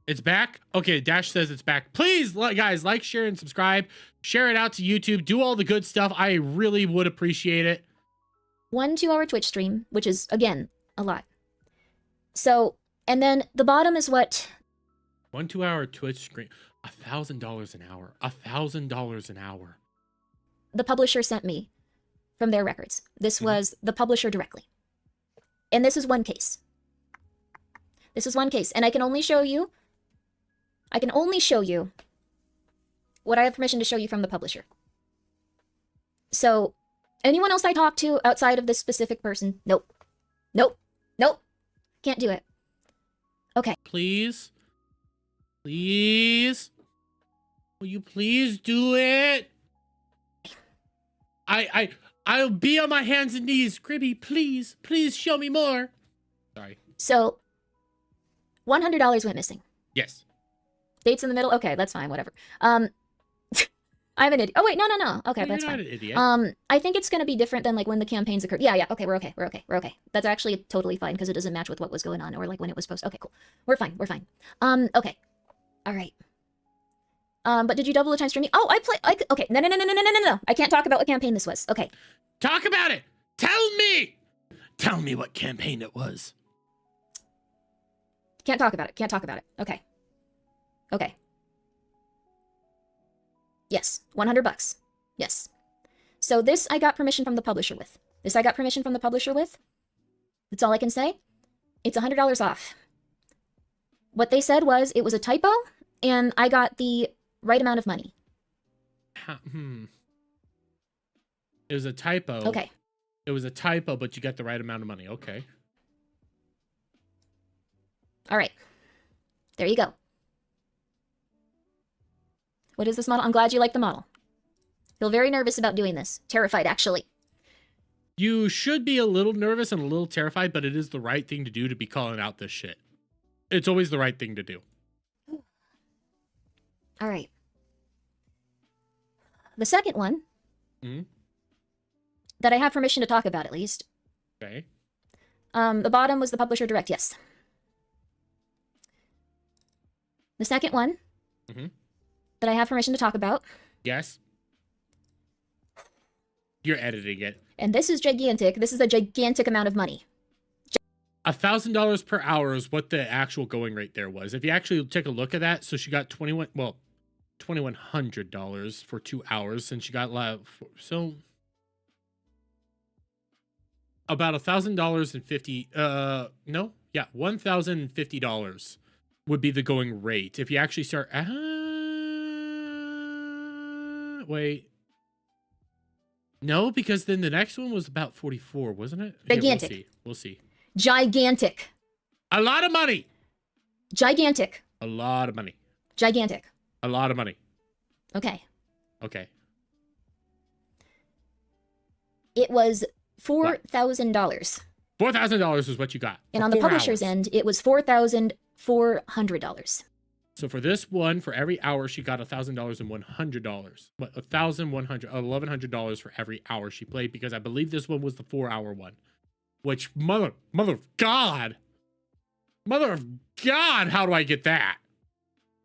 It's back? Okay, Dash says it's back. Please, guys, like, share, and subscribe. Share it out to YouTube. Do all the good stuff. I really would appreciate it. 1 2-hour Twitch stream, which is, again, a lot. So, and then the bottom is what... 1 2-hour Twitch stream. $1,000 an hour. $1,000 an hour. the publisher sent me from their records. This was the publisher directly. And this is one case. This is one case. And I can only show you what I have permission to show you from the publisher. So, anyone else I talk to outside of this specific person, nope. Nope. Nope. Can't do it. Okay. Please. Please. Will you please do it? I'll be on my hands and knees. Grimmie, please. Please show me more. Sorry. So, $100 went missing. Yes. Dates in the middle? Okay, that's fine, whatever. I'm an idiot. Oh, wait, no. Okay, You're that's not fine. an idiot. I think it's going to be different than, like, when the campaigns occurred. Yeah, okay, we're okay. That's actually totally fine, because it doesn't match with what was going on, or, like, when it was supposed to. Okay, cool. We're fine. Okay. All right. But did you double the time streaming? Oh, okay, no. I can't talk about what campaign this was. Okay. Talk about it. Tell me. Tell me what campaign it was. Can't talk about it. Okay. Yes, $100. Yes. So this I got permission from the publisher with. That's all I can say. It's $100 off. What they said was it was a typo, and I got the right amount of money. It was a typo. Okay. It was a typo, but you got the right amount of money. Okay. All right. There you go. What is this model? I'm glad you like the model. Feel very nervous about doing this. Terrified, actually. You should be a little nervous and a little terrified, but it is the right thing to do to be calling out this shit. It's always the right thing to do. All right. The second one that I have permission to talk about, at least. Okay. The bottom was the publisher direct, yes. The second one that I have permission to talk about. Yes. You're editing it. And this is gigantic. This is a gigantic amount of money. $1,000 per hour is what the actual going rate there was. If you actually take a look at that, so she got $2,100 for 2 hours, and she got so about $1,050. $1,050 would be the going rate if you actually start. Wait. No, because then the next one was about 44, wasn't it? Here, Gigantic. We'll see. Gigantic. A lot of money. Gigantic. A lot of money. Gigantic. A lot of money. Okay. Okay. It was $4,000. $4,000 is what you got. And for on the 4 publisher's hours. end, it was $4,400. So for this one, for every hour, she got $1,000 and $100. What, $1,100 for every hour she played, because I believe this one was the 4-hour one. Which mother of God, how do I get that?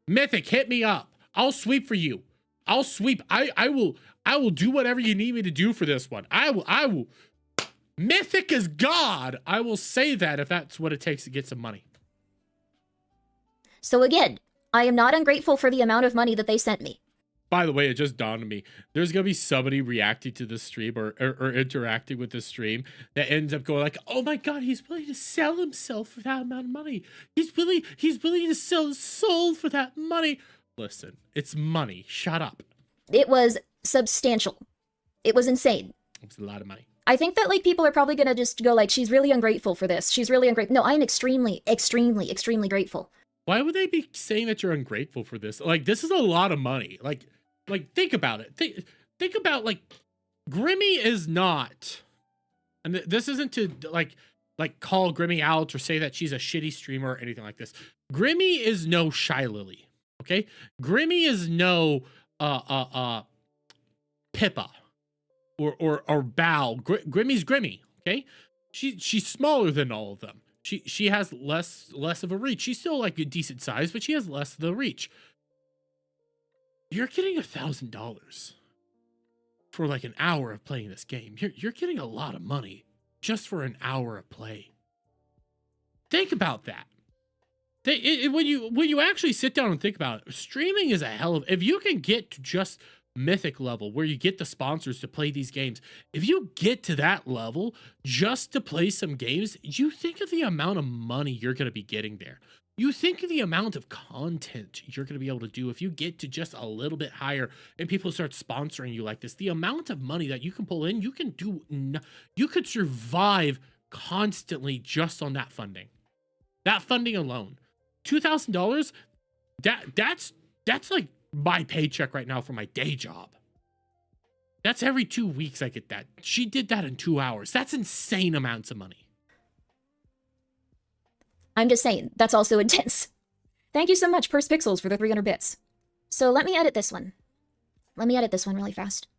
Mythic, hit me up. I'll sweep for you. I'll sweep. I will do whatever you need me to do for this one. I will. Mythic is God. I will say that if that's what it takes to get some money. So again, I am not ungrateful for the amount of money that they sent me. By the way, it just dawned on me. There's going to be somebody reacting to this stream or interacting with this stream that ends up going like, oh my God, he's willing to sell himself for that amount of money. He's willing to sell his soul for that money. Listen, it's money. Shut up. It was substantial. It was insane. It's a lot of money. I think that like people are probably going to just go like, she's really ungrateful for this. She's really ungrateful. No, I am extremely, extremely, extremely grateful. Why would they be saying that you're ungrateful for this? Like, this is a lot of money. Like think about it. Think about like Grimmie is not, and this isn't to like call Grimmie out or say that she's a shitty streamer or anything like this. Grimmie is no Shy Lily, okay? Grimmie is no Pippa or Bao. Grimmie's Grimmie, okay? She's smaller than all of them. She has less of a reach. She's still like a decent size, but she has less of the reach. You're getting $1,000 for like an hour of playing this game. You're getting a lot of money just for an hour of play. Think about that. When you actually sit down and think about it, streaming is a hell of. If you can get to just Mythic level where you get the sponsors to play these games, if you get to that level just to play some games, you think of the amount of money you're going to be getting there. You think of the amount of content you're going to be able to do if you get to just a little bit higher and people start sponsoring you like this. The amount of money that you can pull in, you could survive constantly just on that funding. That funding alone. $2,000, that's like my paycheck right now for my day job. That's every 2 weeks I get that. She did that in 2 hours. That's insane amounts of money. I'm just saying, that's also intense. Thank you so much, Purse Pixels, for the 300 bits. So let me edit this one. Let me edit this one really fast.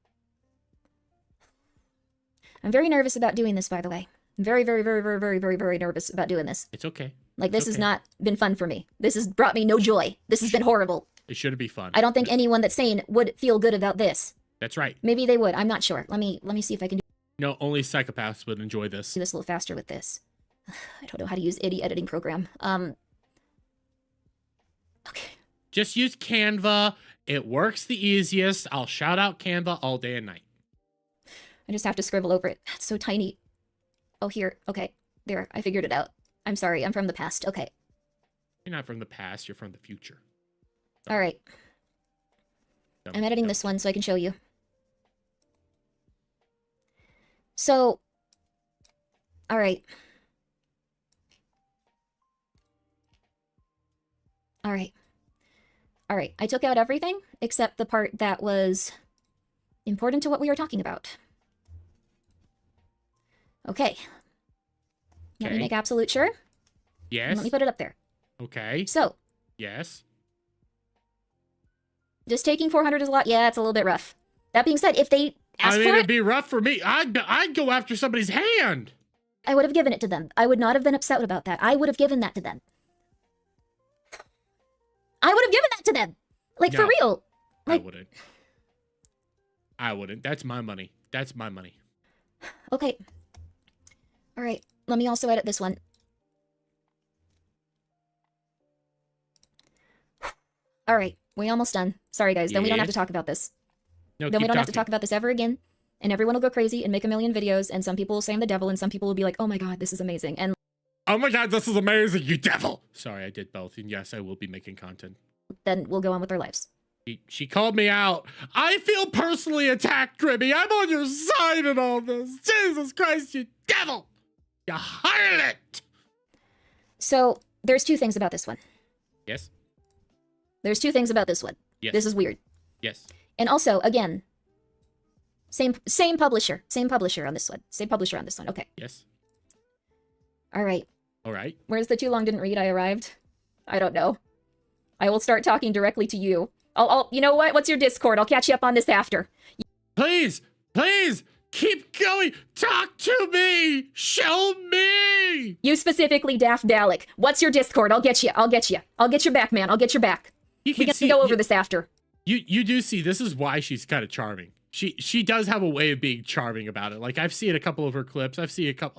I'm very nervous about doing this, by the way. I'm very, very, very, very, very, very, very nervous about doing this. It's okay. Like, this has not been fun for me. This has brought me no joy. This has been horrible. It should be fun. I don't think anyone that's sane would feel good about this. That's right. Maybe they would. I'm not sure. Let me see if I can No, only psychopaths would enjoy this. do this a little faster with this. I don't know how to use any editing program. Okay. Just use Canva. It works the easiest. I'll shout out Canva all day and night. I just have to scribble over it. It's so tiny. Oh, here. Okay. There. I figured it out. I'm sorry. I'm from the past. Okay. You're not from the past. You're from the future. All right. I'm editing this one so I can show you. So, all right. All right. All right. I took out everything except the part that was important to what we were talking about. Okay. Let me Okay. make absolute sure. And Yes. let me put it up there. Okay. So, Yes. just taking 400 is a lot. Yeah, it's a little bit rough. That being said, if they asked I mean, for it'd it, be rough for me. I'd go after somebody's hand. I would have given it to them. I would not have been upset about that. I would have given that to them. I would have given that to them. Like, for No. real. Like, I wouldn't. That's my money. That's my money. okay. All right. Let me also edit this one. All right, we almost done. Sorry, guys. Then we don't have to Yes. talk about this. No, Then we keep don't have to talking. talk about this ever again. And everyone will go crazy and make a million videos. And some people will say I'm the devil, and some people will be like, "Oh my god, this is amazing." And Oh my god, this is amazing, you devil! Sorry, I did both. And yes, I will be making content. then we'll go on with our lives. She called me out. I feel personally attacked, Grimmie. I'm on your side in all this. Jesus Christ, you devil! You harlot! So there's two things about this one. Yes? There's two things about this one. Yes. This is weird. Yes. And also, again, same publisher on this one. Same publisher on this one. Okay. Yes. All right. All right. Where's the too long didn't read? I arrived. I don't know. I will start talking directly to you. I'll you know what? What's your Discord? I'll catch you up on this after. Please, please, keep going. Talk to me. Show me. You specifically, Daft Dalek. What's your Discord? I'll get you. I'll get your back, man. I'll get your back. You We can can go over this after. You do see, this is why she's kind of charming. She does have a way of being charming about it. Like, I've seen a couple of her clips. I've seen a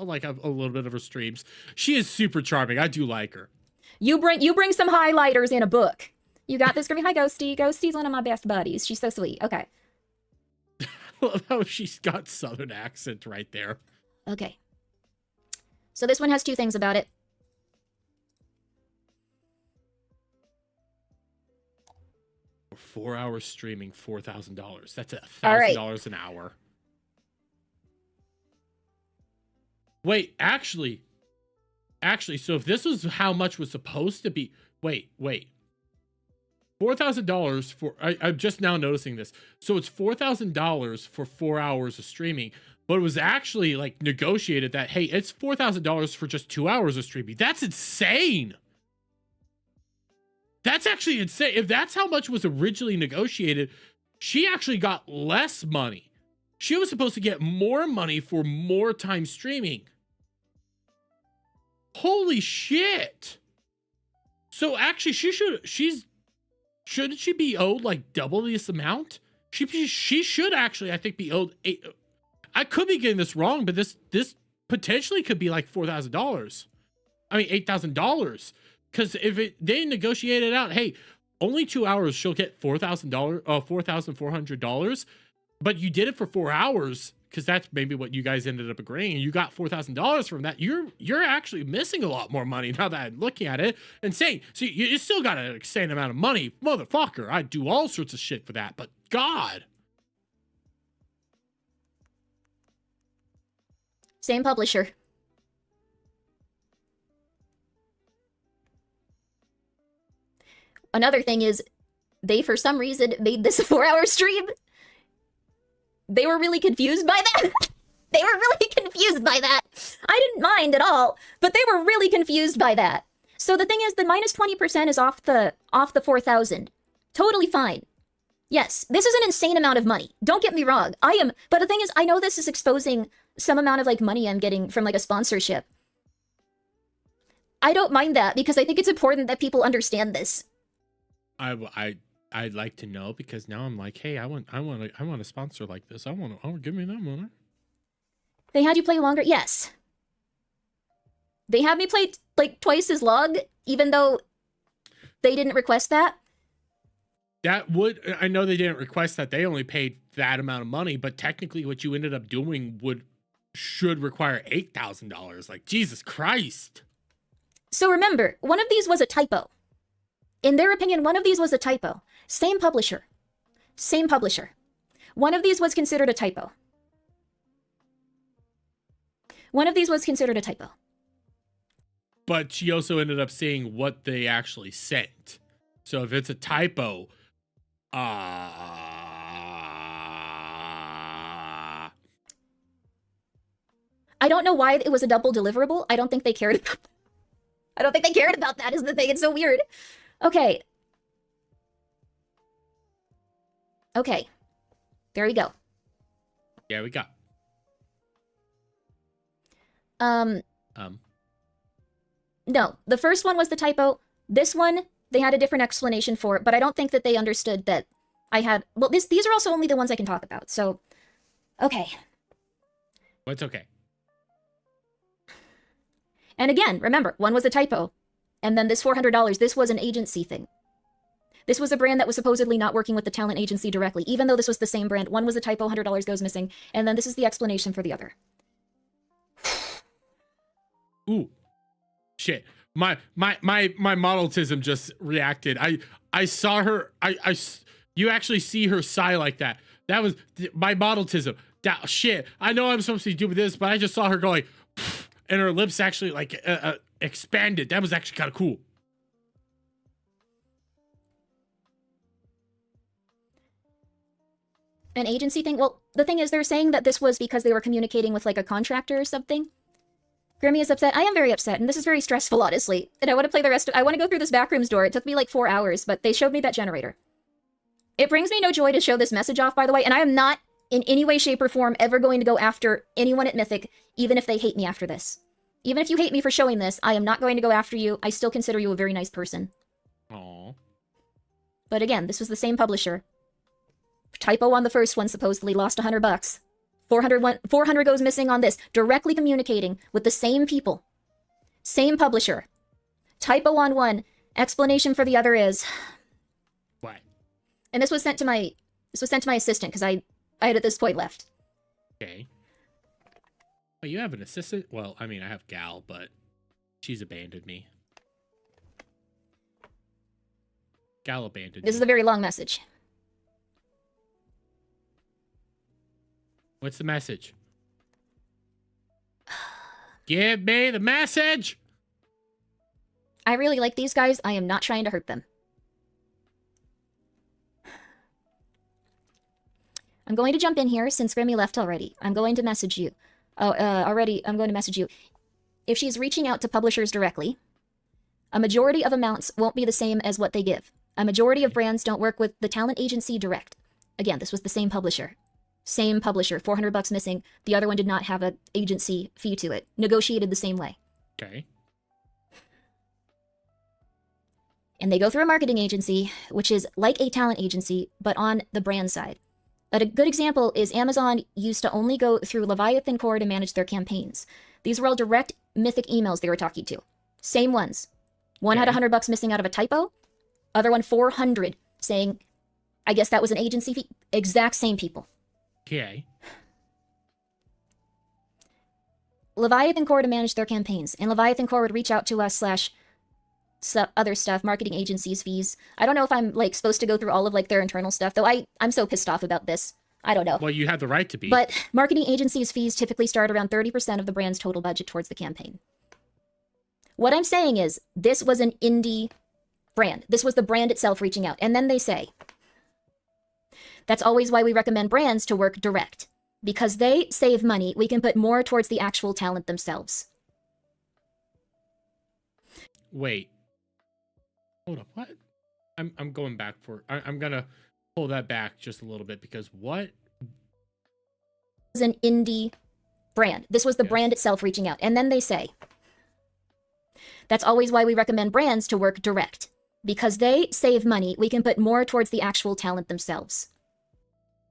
little bit of her streams. She is super charming. I do like her. You bring some highlighters in a book. You got this, Grimmie. Hi, Ghosty. Ghosty's one of my best buddies. She's so sweet. Okay. I love how she's got southern accent right there. Okay. So this one has two things about it. For 4 hours streaming, $4,000. That's All right. $1,000 an hour. Wait, actually, so if this was how much was supposed to be, wait. $4,000 for, I'm just now noticing this. So it's $4,000 for 4 hours of streaming, but it was actually like negotiated that, hey, it's $4,000 for just 2 hours of streaming. That's insane. That's actually insane. If that's how much was originally negotiated, she actually got less money. She was supposed to get more money for more time streaming. Holy shit. So actually shouldn't she be owed like double this amount? She should actually, I think, be owed I could be getting this wrong, but this potentially could be like $4,000. I mean $8,000. Because if they negotiated out, hey, only 2 hours, she'll get $4,400, but you did it for 4 hours, because that's maybe what you guys ended up agreeing, and you got $4,000 from that. You're actually missing a lot more money now that I'm looking at it and saying, so you still got an insane amount of money, motherfucker. I'd do all sorts of shit for that, but God. Same publisher. Another thing is, they for some reason made this a 4-hour stream. They were really confused by that. They were really confused by that. I didn't mind at all, but they were really confused by that. So the thing is, the minus 20% is off the 4,000. Totally fine. Yes, this is an insane amount of money. Don't get me wrong. But the thing is, I know this is exposing some amount of like money I'm getting from like a sponsorship. I don't mind that because I think it's important that people understand this. I'd like to know, because now I'm like, hey, I want a sponsor like this. I want give me that money. They had you play longer? Yes. They had me play like twice as long, even though they didn't request that. I know they didn't request that. They only paid that amount of money, but technically what you ended up doing should require $8,000. Like, Jesus Christ. So remember, one of these was a typo. In their opinion, one of these was a typo. Same publisher. Same publisher. One of these was considered a typo. One of these was considered a typo. But she also ended up saying what they actually sent. So if it's a typo, I don't know why it was a double deliverable. I don't think they cared about that. I don't think they cared about that, is the thing. It's so weird. Okay. Okay. There we go. yeah, we got. No, the first one was the typo. This one, they had a different explanation for it, but I don't think that they understood that I had... Well, these are also only the ones I can talk about, so... Okay. Well, it's okay. And again, remember, one was a typo. And then this $400, this was an agency thing. This was a brand that was supposedly not working with the talent agency directly, even though this was the same brand. One was a typo, $100 goes missing, and then this is the explanation for the other. Ooh, shit. My modeltism just reacted. I saw her. You actually see her sigh like that. That was my modeltism. That shit. I know I'm supposed to be doing this, but I just saw her going, and her lips actually like expanded. That was actually kind of cool. An agency thing? Well, the thing is, they're saying that this was because they were communicating with like a contractor or something. Grimmie is upset. I am very upset, and this is very stressful, honestly. And I want to play the rest of... I want to go through this backrooms door. It took me like 4 hours, but they showed me that generator. It brings me no joy to show this message off, by the way, and I am not in any way, shape, or form ever going to go after anyone at Mythic, even if they hate me after this. Even if you hate me for showing this, I am not going to go after you. I still consider you a very nice person. Aww. But again, this was the same publisher. Typo on the first one supposedly lost $100. 400 goes missing on this. Directly communicating with the same people. Same publisher. Typo on one. Explanation for the other is... What? And this was sent to my assistant because I had at this point left. Okay. Oh, you have an assistant? Well, I mean, I have Gal, but she's abandoned me. Gal abandoned me. This is a very long message. What's the message? Give me the message! I really like these guys. I am not trying to hurt them. I'm going to jump in here since Grimmie left already. I'm going to message you. I'm going to message you. If she's reaching out to publishers directly, a majority of amounts won't be the same as what they give. A majority of brands don't work with the talent agency direct. Again, this was the same publisher. Same publisher, $400 missing. The other one did not have an agency fee to it. Negotiated the same way. Okay. And they go through a marketing agency, which is like a talent agency, but on the brand side. A good example is Amazon used to only go through Leviathan Core to manage their campaigns. These were all direct Mythic emails they were talking to. Same ones. One had $100 missing out of a typo. Other one, 400, saying, I guess that was an agency fee. Exact same people. Okay. Leviathan Core to manage their campaigns, and Leviathan Core would reach out to us / other stuff, marketing agencies, fees. I don't know if I'm like supposed to go through all of like their internal stuff, though I'm so pissed off about this. I don't know. Well, you have the right to be. But marketing agencies' fees typically start around 30% of the brand's total budget towards the campaign. What I'm saying is, this was an indie brand. This was the brand itself reaching out. And then they say, that's always why we recommend brands to work direct. Because they save money, we can put more towards the actual talent themselves. Wait. Hold up. What? I'm going back for... I'm gonna pull that back just a little bit because what? It was an indie brand. This was the brand itself reaching out. And then they say, that's always why we recommend brands to work direct. Because they save money, we can put more towards the actual talent themselves.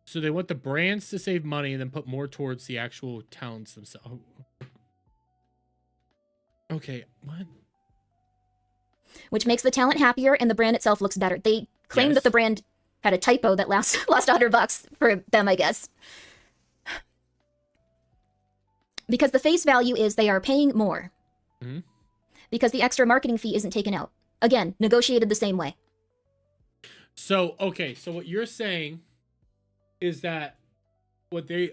So they want the brands to save money and then put more towards the actual talents themselves. Okay, what? Which makes the talent happier and the brand itself looks better. They claim that the brand had a typo that lost $100 for them, I guess. Because the face value is they are paying more. Mm-hmm. Because the extra marketing fee isn't taken out. Again, negotiated the same way. So, okay, so what you're saying is that what they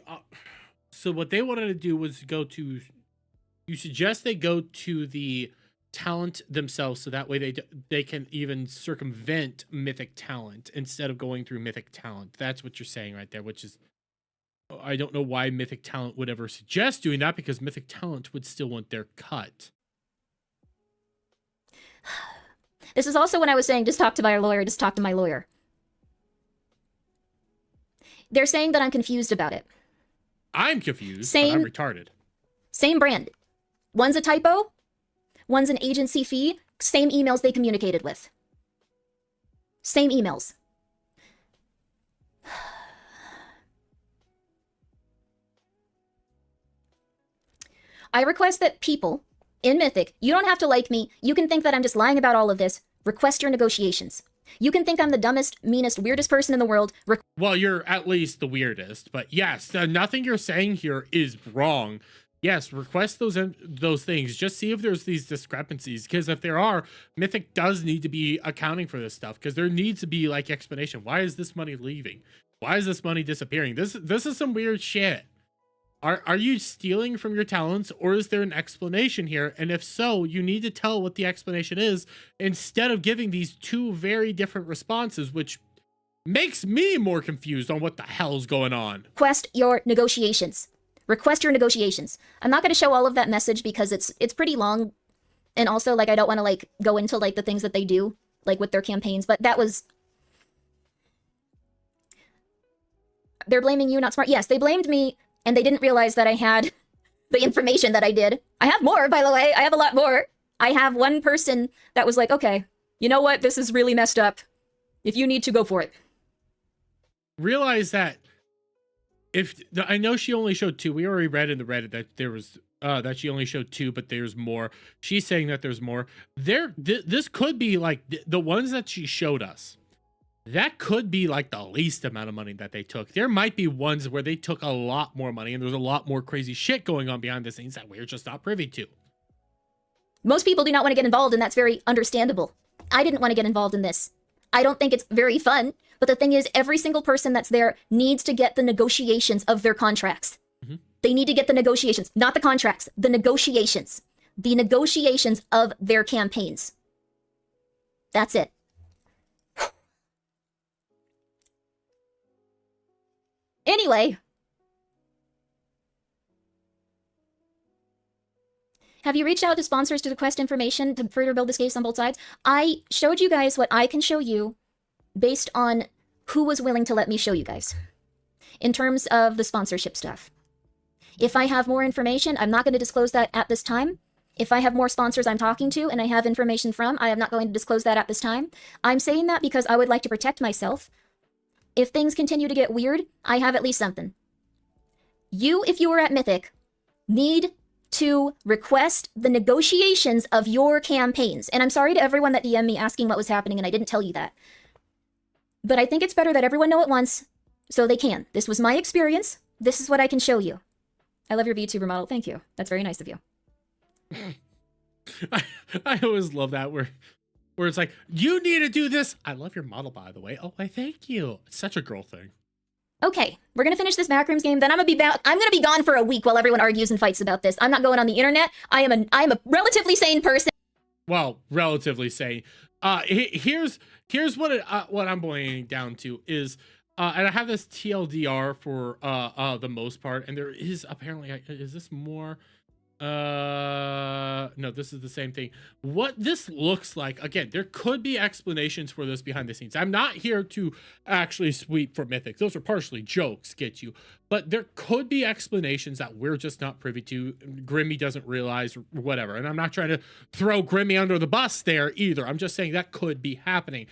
wanted to do was go to, you suggest they go to the talent themselves so that way they can even circumvent Mythic talent instead of going through Mythic talent. That's what you're saying right there, which is, I don't know why Mythic talent would ever suggest doing that because Mythic talent would still want their cut. This is also when I was saying, just talk to my lawyer, just talk to my lawyer. They're saying that I'm confused about it. I'm confused, but I'm retarded. Same brand. One's a typo, one's an agency fee, same emails they communicated with. Same emails. I request that people in Mythic, you don't have to like me, you can think that I'm just lying about all of this, request your negotiations. You can think I'm the dumbest, meanest, weirdest person in the world. Well, you're at least the weirdest, but yes, nothing you're saying here is wrong. Yes, request those things. Just see if there's these discrepancies, because if there are, Mythic does need to be accounting for this stuff, because there needs to be like explanation. Why is this money leaving? Why is this money disappearing? This is some weird shit. Are you stealing from your talents, or is there an explanation here? And if so, you need to tell what the explanation is instead of giving these two very different responses, which makes me more confused on what the hell's going on. Request your negotiations. Request your negotiations. I'm not going to show all of that message because it's pretty long, and also like I don't want to like go into like the things that they do like with their campaigns, but that was. They're blaming you, not smart. Yes, they blamed me. And they didn't realize that I had the information that I did. I have more, by the way. I have a lot more. I have one person that was like, okay, you know what? This is really messed up. If you need to, go for it. Realize that I know she only showed 2. We already read in the Reddit that there was that she only showed 2, but there's more. She's saying that there's more. This could be like the ones that she showed us. That could be like the least amount of money that they took. There might be ones where they took a lot more money and there's a lot more crazy shit going on behind the scenes that we're just not privy to. Most people do not want to get involved, and that's very understandable. I didn't want to get involved in this. I don't think it's very fun, but the thing is, every single person that's there needs to get the negotiations of their contracts. Mm-hmm. They need to get the negotiations, not the contracts, the negotiations. The negotiations of their campaigns. That's it. Anyway, have you reached out to sponsors to request information to further build this case on both sides? I showed you guys what I can show you based on who was willing to let me show you guys in terms of the sponsorship stuff. If I have more information, I'm not going to disclose that at this time. If I have more sponsors I'm talking to and I have information from, I am not going to disclose that at this time. I'm saying that because I would like to protect myself. If things continue to get weird, I have at least something. You, if you were at Mythic, need to request the negotiations of your campaigns. And I'm sorry to everyone that DM'd me asking what was happening, and I didn't tell you that. But I think it's better that everyone know at once, so they can. This was my experience. This is what I can show you. I love your VTuber model. Thank you. That's very nice of you. I always love that where it's like, you need to do this. I love your model, by the way. Oh, I thank you. It's such a girl thing. Okay, we're gonna finish this backrooms game. Then I'm gonna be gone for a week while everyone argues and fights about this. I'm not going on the internet. I am a relatively sane person. Well, relatively sane. Here's what I'm boiling down to is, and I have this TLDR for the most part, and there is apparently, is this more? No, this is the same thing. What this looks like, again, there could be explanations for this behind the scenes. I'm not here to actually sweep for Mythic. Those are partially jokes, get you. But there could be explanations that we're just not privy to. Grimmie doesn't realize, or whatever. And I'm not trying to throw Grimmie under the bus there either. I'm just saying that could be happening.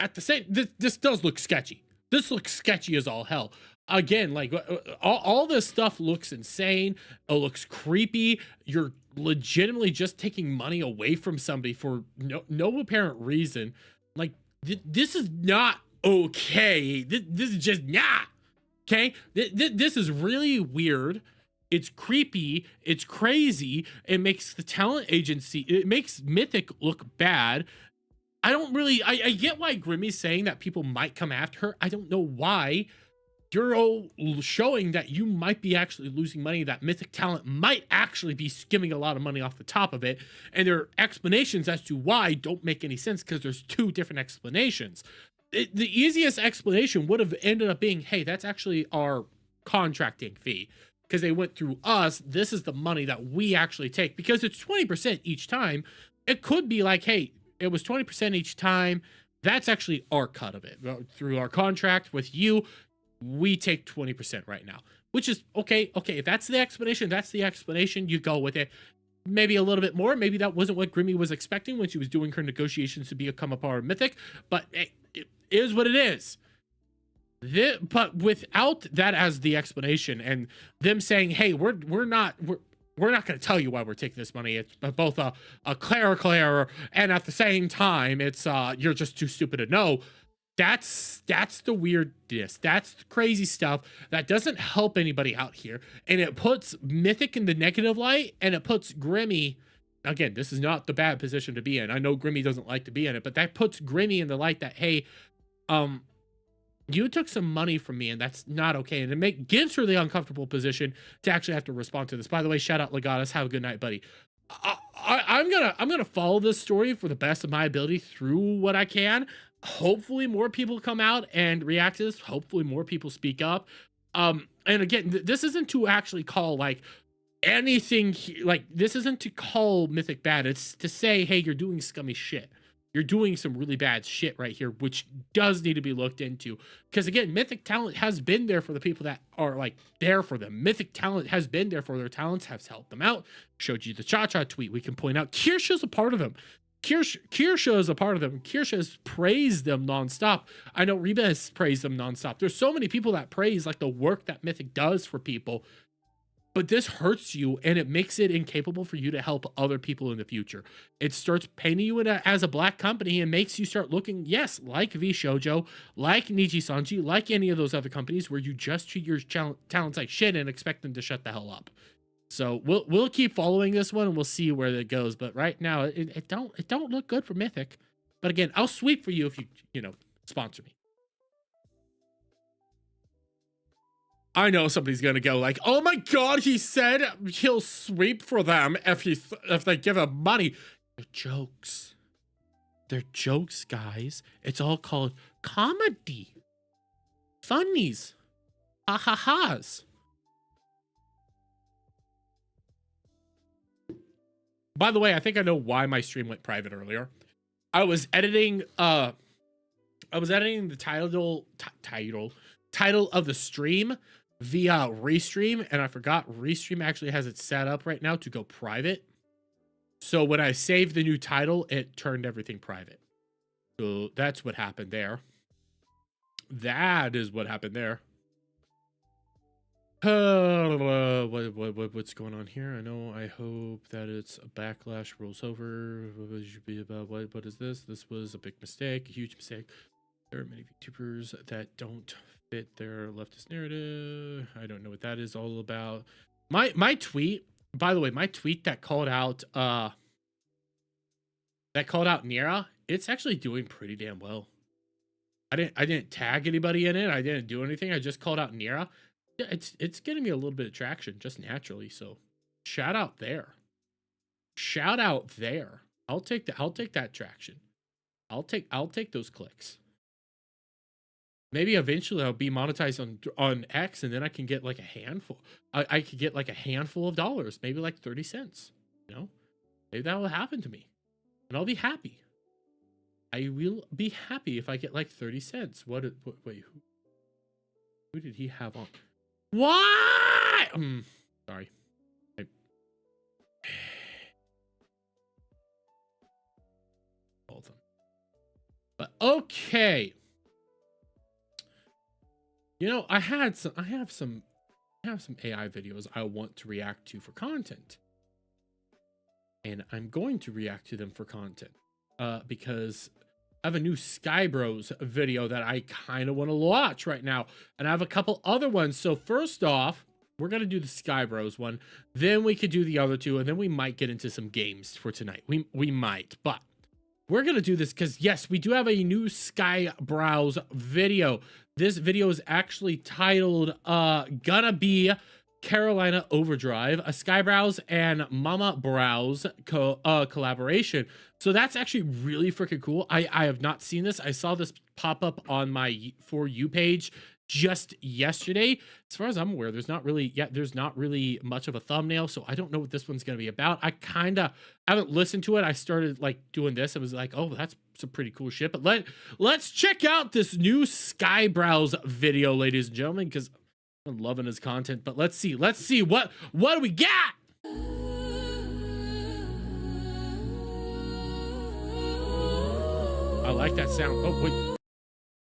At the same, this does look sketchy. This looks sketchy as all hell. Again, like all this stuff looks insane. It looks creepy. You're legitimately just taking money away from somebody for no apparent reason. Like this is not okay. This is just not okay. This is really weird. It's creepy. It's crazy. It makes the talent agency. It makes Mythic look bad. I don't really. I get why Grimmie's saying that people might come after her. I don't know why. You're all showing that you might be actually losing money, that Mythic talent might actually be skimming a lot of money off the top of it, and their explanations as to why don't make any sense because there's two different explanations. The easiest explanation would have ended up being, hey, that's actually our contracting fee because they went through us. This is the money that we actually take because it's 20% each time. It could be like, hey, it was 20% each time. That's actually our cut of it through our contract with you. We take 20% right now, which is okay. Okay, if that's the explanation, that's the explanation. You go with it. Maybe a little bit more. Maybe that wasn't what Grimmie was expecting when she was doing her negotiations to become a part of Mythic, but it is what it is. But without that as the explanation and them saying, hey, we're we're not going to tell you why we're taking this money. It's both a clerical error, and at the same time, it's you're just too stupid to know. That's the weirdness. That's the crazy stuff that doesn't help anybody out here, and it puts Mythic in the negative light, and it puts Grimmie. Again, this is not the bad position to be in. I know Grimmie doesn't like to be in it, but that puts Grimmie in the light that, hey, you took some money from me, and that's not okay. And it gives her the uncomfortable position to actually have to respond to this. By the way, shout out Legatus. Have a good night, buddy. I'm gonna follow this story for the best of my ability through what I can. Hopefully, more people come out and react to this. Hopefully, more people speak up. And again, this isn't to actually call like anything like this isn't to call Mythic bad. It's to say, hey, you're doing scummy shit. You're doing some really bad shit right here, which does need to be looked into. Because again, Mythic talent has been there for the people that are like there for them. Mythic talent has been there for their talents, has helped them out. Showed you the Cha-Cha tweet. We can point out Kirsha's a part of them. Kirsha is a part of them. Kirsha has praised them nonstop. I know Reba has praised them nonstop. There's so many people that praise like the work that Mythic does for people. But this hurts you, and it makes it incapable for you to help other people in the future. It starts painting you as a black company and makes you start looking, yes, like V Shoujo, like Niji Sanji, like any of those other companies where you just treat your talents like shit and expect them to shut the hell up. So we'll keep following this one, and we'll see where it goes. But right now, it don't look good for Mythic. But again, I'll sweep for you if you sponsor me. I know somebody's gonna go like, oh my god, he said he'll sweep for them if they give him money. They're jokes. They're jokes, guys. It's all called comedy. Funnies. Ha-ha-has. By the way, I think I know why my stream went private earlier. I was editing the title of the stream via Restream, and I forgot Restream actually has it set up right now to go private. So when I saved the new title, it turned everything private. So that's what happened there. That is what happened there. What's going on here? I hope that it's a backlash rolls over. What is this? This was a big mistake, a huge mistake. There are many VTubers that don't fit their leftist narrative. I don't know what that is all about. My tweet, by the way, my tweet that called out Nira, it's actually doing pretty damn well. I didn't tag anybody in it. I didn't do anything. I just called out Nira. Yeah, it's getting me a little bit of traction just naturally. So shout out there. Shout out there. I'll take that traction. I'll take those clicks. Maybe eventually I'll be monetized on X, and then I can get like a handful. I could get like a handful of dollars, maybe like 30 cents. Maybe that will happen to me, and I'll be happy. I will be happy if I get like 30 cents. Wait, who did he have on? Why? Sorry. All of them. But okay. I have some AI videos I want to react to for content. And I'm going to react to them for content. Because I have a new Sky Bros video that I kind of want to watch right now. And I have a couple other ones. So first off, we're going to do the Sky Bros one. Then we could do the other two. And then we might get into some games for tonight. We might. But we're going to do this because, yes, we do have a new Sky Bros video. This video is actually titled Gonna Be Carolina Overdrive, a Sky Browse and Mama Browse collaboration. So that's actually really freaking cool. I have not seen this. I saw this pop up on my For You page just yesterday. As far as I'm aware, there's not really much of a thumbnail, so I don't know what this one's going to be about. I haven't listened to it. I started like doing this. I was like, oh, that's some pretty cool shit. But let's check out this new Sky Browse video, ladies and gentlemen, because I'm loving his content. But let's see what do we got? I like that sound. Oh wait, I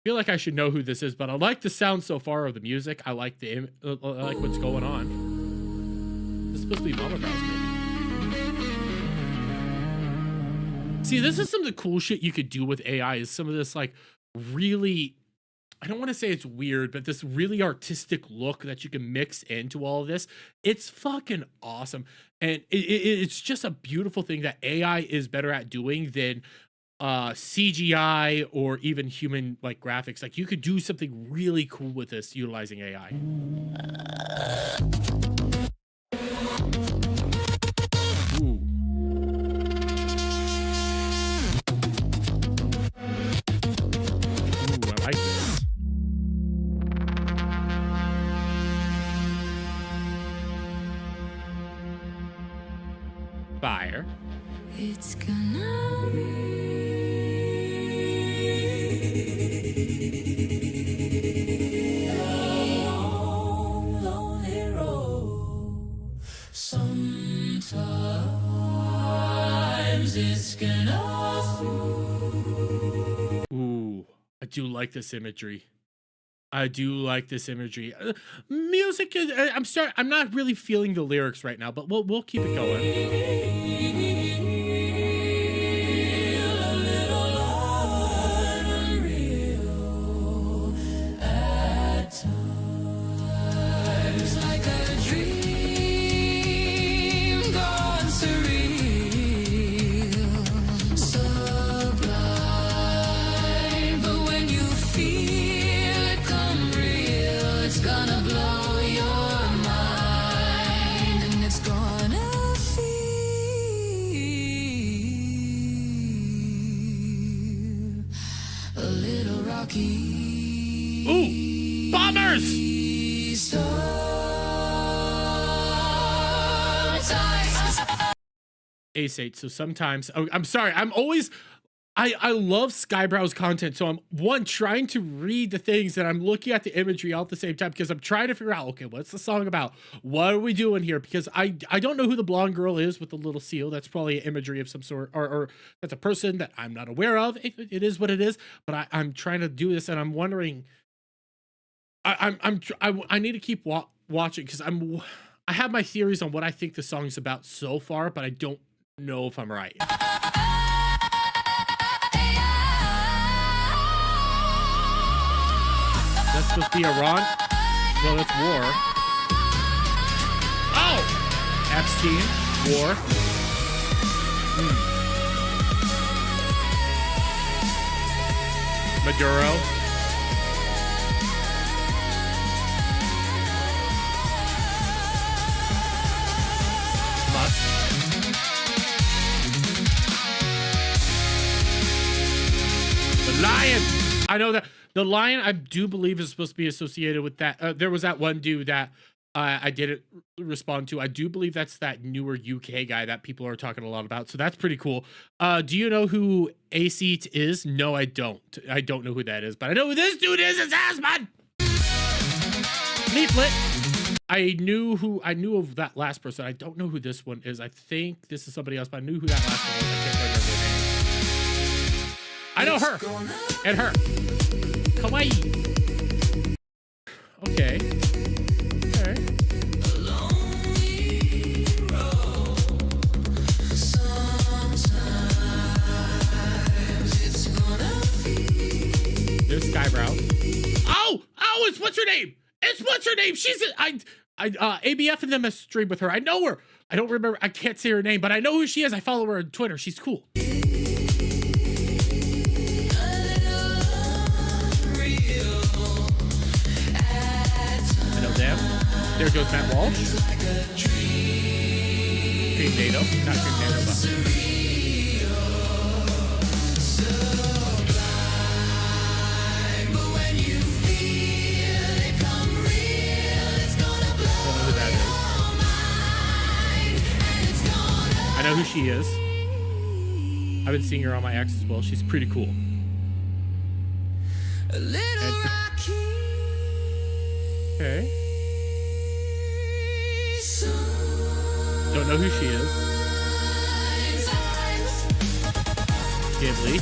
feel like I should know who this is, but I like the sound so far of the music. I like what's going on. This is supposed to be mama brows, maybe. See, this is some of the cool shit you could do with AI. Is some of this like really, I don't want to say it's weird, but this really artistic look that you can mix into all of this. It's fucking awesome. And it's just a beautiful thing that AI is better at doing than CGI or even human like graphics. Like you could do something really cool with this utilizing AI. Ooh. Ooh, I like this. Fire. It's gonna be a long, lonely road. Sometimes it's gonna feel. Ooh, I do like this imagery. I do like this imagery. Music is. I'm not really feeling the lyrics right now, but we'll keep it going. Ooh, bombers! Ace 8, so sometimes, oh, I'm sorry, I'm always, I love Skybrow's content, so I'm, one, trying to read the things that I'm looking at the imagery all at the same time, because I'm trying to figure out, okay, what's the song about? What are we doing here? Because I don't know who the blonde girl is with the little seal. That's probably an imagery of some sort, or that's a person that I'm not aware of. It is what it is, but I'm trying to do this, and I'm wondering, I need to keep watching, because I have my theories on what I think the song is about so far, but I don't know if I'm right. That's supposed to be Iran? Well, that's war. Oh! Epstein, war. Maduro. Musk. The lion. I know that the lion, I do believe, is supposed to be associated with that. There was that one dude that I didn't respond to. I do believe that's that newer UK guy that people are talking a lot about. So that's pretty cool. Do you know who Aceet is? No, I don't. I don't know who that is, but I know who this dude is. It's Asmon. Leaflet. I knew of that last person. I don't know who this one is. I think this is somebody else, but I knew who that last one was. I can't remember her name. I know her and her. Kawaii. Okay. All right. There's Skybrow. Oh, it's what's her name? It's what's her name? She's ABF and them a stream with her. I know her. I don't remember. I can't say her name, but I know who she is. I follow her on Twitter. She's cool. There goes Matt Walsh. Cream NATO. Not Cream NATO, but. I know who she is. I've been seeing her on my ex as well. She's pretty cool. Okay. Don't know who she is. Ghibli.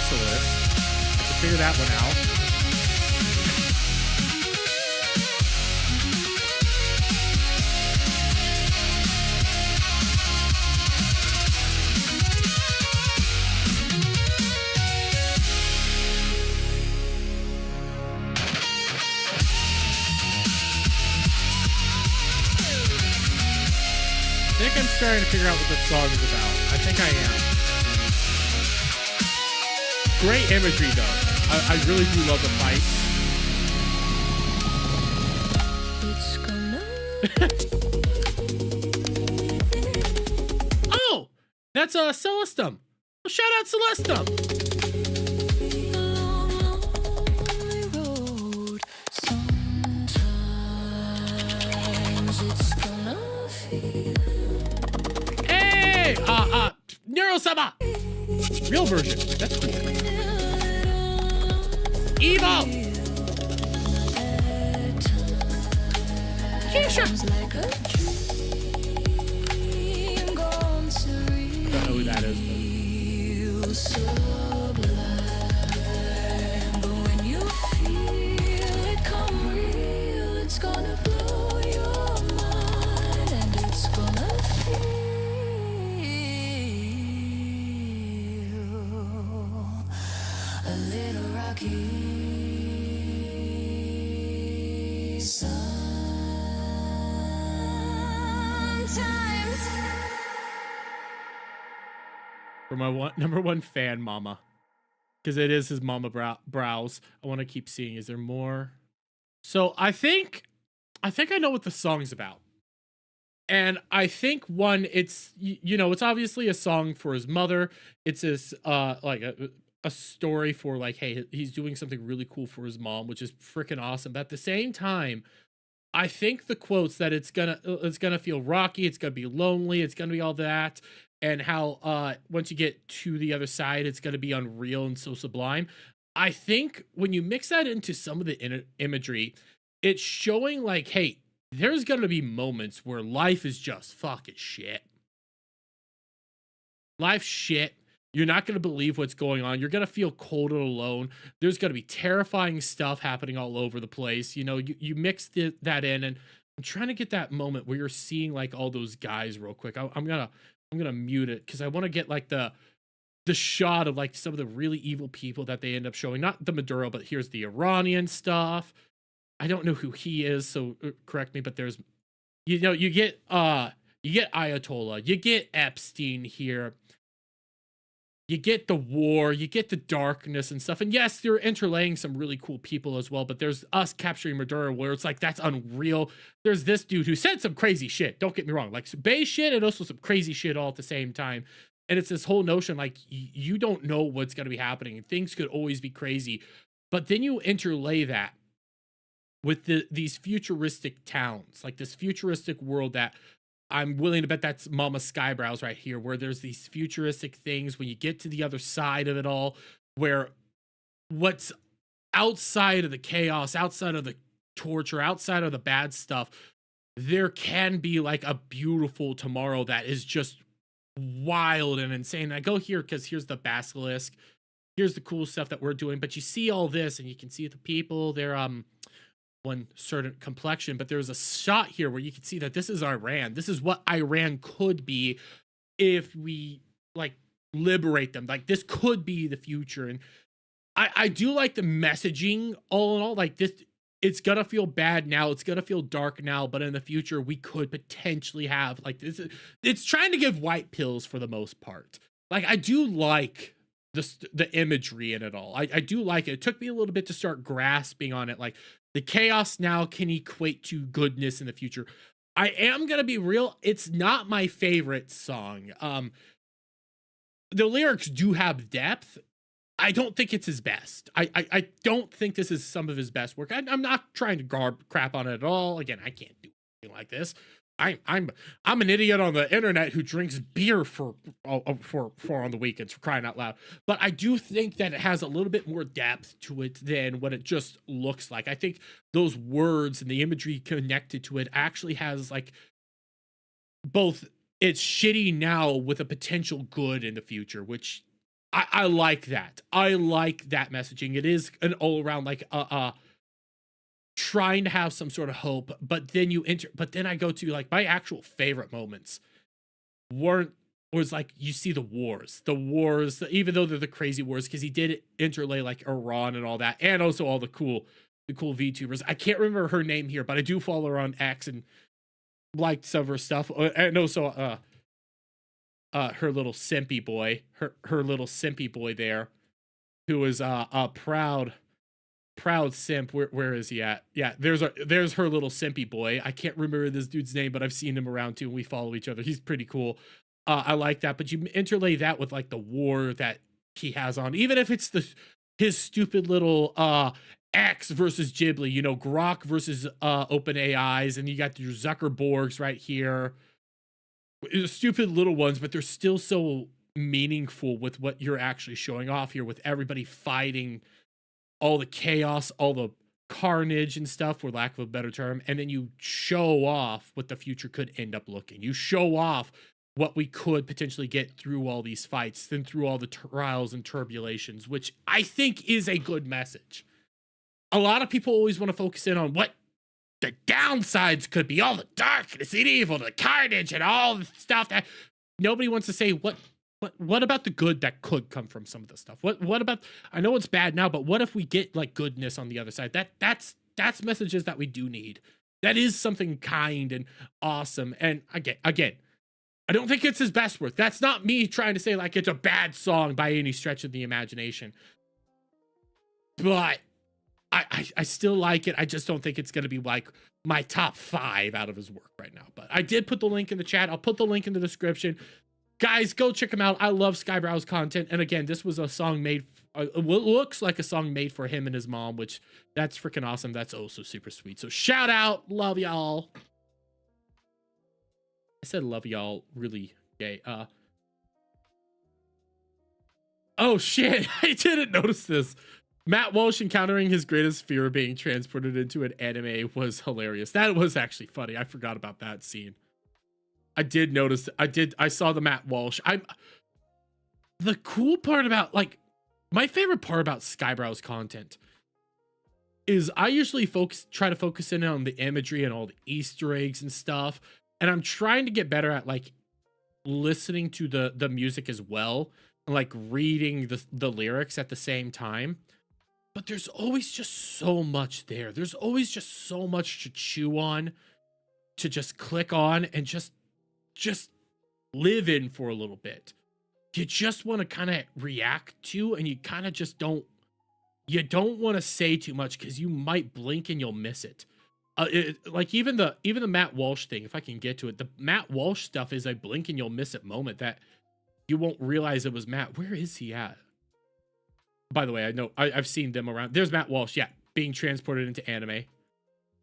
basilisk. I can figure that one out. I think I'm starting to figure out what this song is about. I think I am. Great imagery, though. I really do love the fights. Oh, that's Celestum. Well, shout out Celestum. Hey, Neurosama. Real version. That's cool. Evo. Keisha. Don't know who that is. For my number one fan, Mama, because it is his Mama brows. I want to keep seeing. Is there more? So I think I know what the song's about, and I think one, it's it's obviously a song for his mother. It's his like a story for like, hey, he's doing something really cool for his mom, which is freaking awesome. But at the same time, I think the quotes that it's gonna feel rocky, it's gonna be lonely, it's gonna be all that, and how once you get to the other side, it's gonna be unreal and so sublime. I think when you mix that into some of the imagery, it's showing like, hey, there's gonna be moments where life is just fucking shit. Life's shit. You're not going to believe what's going on. You're going to feel cold and alone. There's going to be terrifying stuff happening all over the place. You mix that in, and I'm trying to get that moment where you're seeing like all those guys real quick. I'm going to mute it because I want to get like the shot of like some of the really evil people that they end up showing. Not the Maduro, but here's the Iranian stuff. I don't know who he is, so correct me, but there's you get Ayatollah, you get Epstein here. You get the war, you get the darkness and stuff. And yes, they're interlaying some really cool people as well, but there's us capturing Maduro where it's like, that's unreal. There's this dude who said some crazy shit. Don't get me wrong. Like some Bay shit and also some crazy shit all at the same time. And it's this whole notion like you don't know what's going to be happening. Things could always be crazy. But then you interlay that with these futuristic towns, like this futuristic world that I'm willing to bet that's Mama Skybrows right here, where there's these futuristic things when you get to the other side of it all, where what's outside of the chaos, outside of the torture, outside of the bad stuff, there can be like a beautiful tomorrow that is just wild and insane. And I go here because here's the basilisk. Here's the cool stuff that we're doing. But you see all this and you can see the people, they're one certain complexion, but there's a shot here where you can see that this is Iran. This is what Iran could be if we like liberate them. Like this could be the future. And I do like the messaging all in all. Like this, it's gonna feel bad now, it's gonna feel dark now, but in the future we could potentially have like this. It's trying to give white pills for the most part. Like I do like the imagery in it all. I do like it. It took me a little bit to start grasping on it. Like the chaos now can equate to goodness in the future. I am gonna be real, it's not my favorite song. The lyrics do have depth. I don't think it's his best. I don't think this is some of his best work. I'm not trying to crap on it at all. Again, I can't do anything like this. I'm an idiot on the internet who drinks beer for on the weekends, for crying out loud. But I do think that it has a little bit more depth to it than what it just looks like. I think those words and the imagery connected to it actually has like both it's shitty now with a potential good in the future, which I like that. I like that messaging. It is an all around like trying to have some sort of hope, but then I go to like my actual favorite moments was like you see the wars, even though they're the crazy wars, because he did interlay like Iran and all that, and also all the cool VTubers. I can't remember her name here, but I do follow her on X and liked some of her stuff, and also her little simpy boy, her little simpy boy there, who is a proud simp. Where is he at? Yeah, there's her little simpy boy. I can't remember this dude's name, but I've seen him around too, and we follow each other. He's pretty cool. I like that, but you interlay that with like the war that he has on, even if it's his stupid little X versus Ghibli, you know, Grok versus Open AIs, and you got your Zuckerborgs right here. Stupid little ones, but they're still so meaningful with what you're actually showing off here, with everybody fighting, all the chaos, all the carnage and stuff, for lack of a better term, and then you show off what the future could end up looking. You show off what we could potentially get through all these fights and through all the trials and tribulations, which I think is a good message. A lot of people always want to focus in on what the downsides could be, all the darkness and evil, the carnage and all the stuff that nobody wants to say. What about the good that could come from some of this stuff? What about, I know it's bad now, but what if we get like goodness on the other side? That's messages that we do need. That is something kind and awesome. And again, I don't think it's his best work. That's not me trying to say like it's a bad song by any stretch of the imagination. But I still like it. I just don't think it's going to be like my top 5 out of his work right now. But I did put the link in the chat. I'll put the link in the description. Guys, go check him out. I love Skybrow's content. And again, this was a song made, what looks like a song made for him and his mom, which that's freaking awesome. That's also super sweet. So shout out. Love y'all. I said love y'all really gay. Oh shit, I didn't notice this. Matt Walsh encountering his greatest fear of being transported into an anime was hilarious. That was actually funny. I forgot about that scene. I did notice. I saw the Matt Walsh. The cool part about, like, my favorite part about Skybrow's content is I usually try to focus in on the imagery and all the Easter eggs and stuff. And I'm trying to get better at like listening to the music as well, and like reading the lyrics at the same time. But there's always just so much there. There's always just so much to chew on, to just click on and just live in for a little bit. You just want to kind of react to, and you kind of just don't want to say too much because you might blink and you'll miss it. Like even the Matt Walsh thing, if I can get to it, the Matt Walsh stuff is a blink and you'll miss it moment that you won't realize it was Matt. Where is he at? By the way, I know I've seen them around. There's Matt Walsh, yeah, being transported into anime.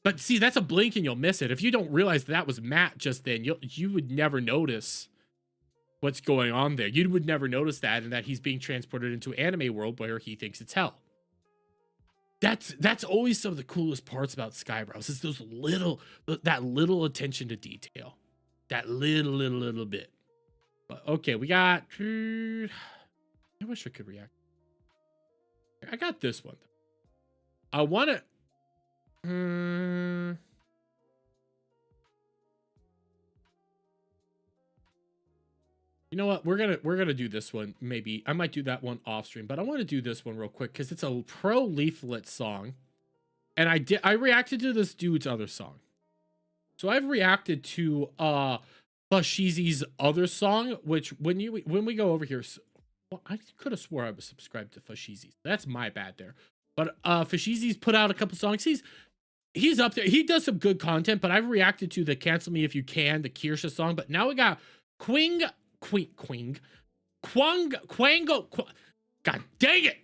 But see, that's a blink and you'll miss it. If you don't realize that was Matt just then, you would never notice what's going on there. You would never notice that, and that he's being transported into anime world where he thinks it's hell. That's always some of the coolest parts about Skybrows, is that little attention to detail, that little bit. But okay, we got. I wish I could react. I got this one. I want to. You know what? We're gonna do this one. Maybe I might do that one off stream, but I want to do this one real quick because it's a pro Leaflet song, and I reacted to this dude's other song. So I've reacted to Fashizi's other song, which when we go over here, well, I could have swore I was subscribed to Fashizi's. That's my bad there. But Fashizi's put out a couple songs. He's up there. He does some good content, but I've reacted to the Cancel Me If You Can, the Kirsha song. But now we got Quango. God dang it.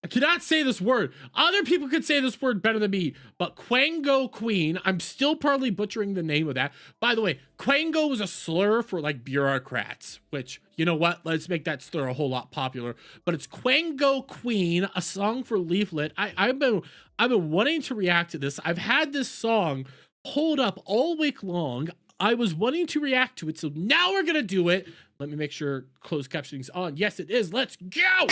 I cannot say this word. Other people could say this word better than me, but Quango Queen, I'm still probably butchering the name of that. By the way, Quango was a slur for like bureaucrats, which, you know what? Let's make that slur a whole lot popular. But it's Quango Queen, a song for Leaflet. I've been wanting to react to this. I've had this song hold up all week long. I was wanting to react to it, so now we're gonna do it. Let me make sure closed captioning's on. Yes, it is. Let's go.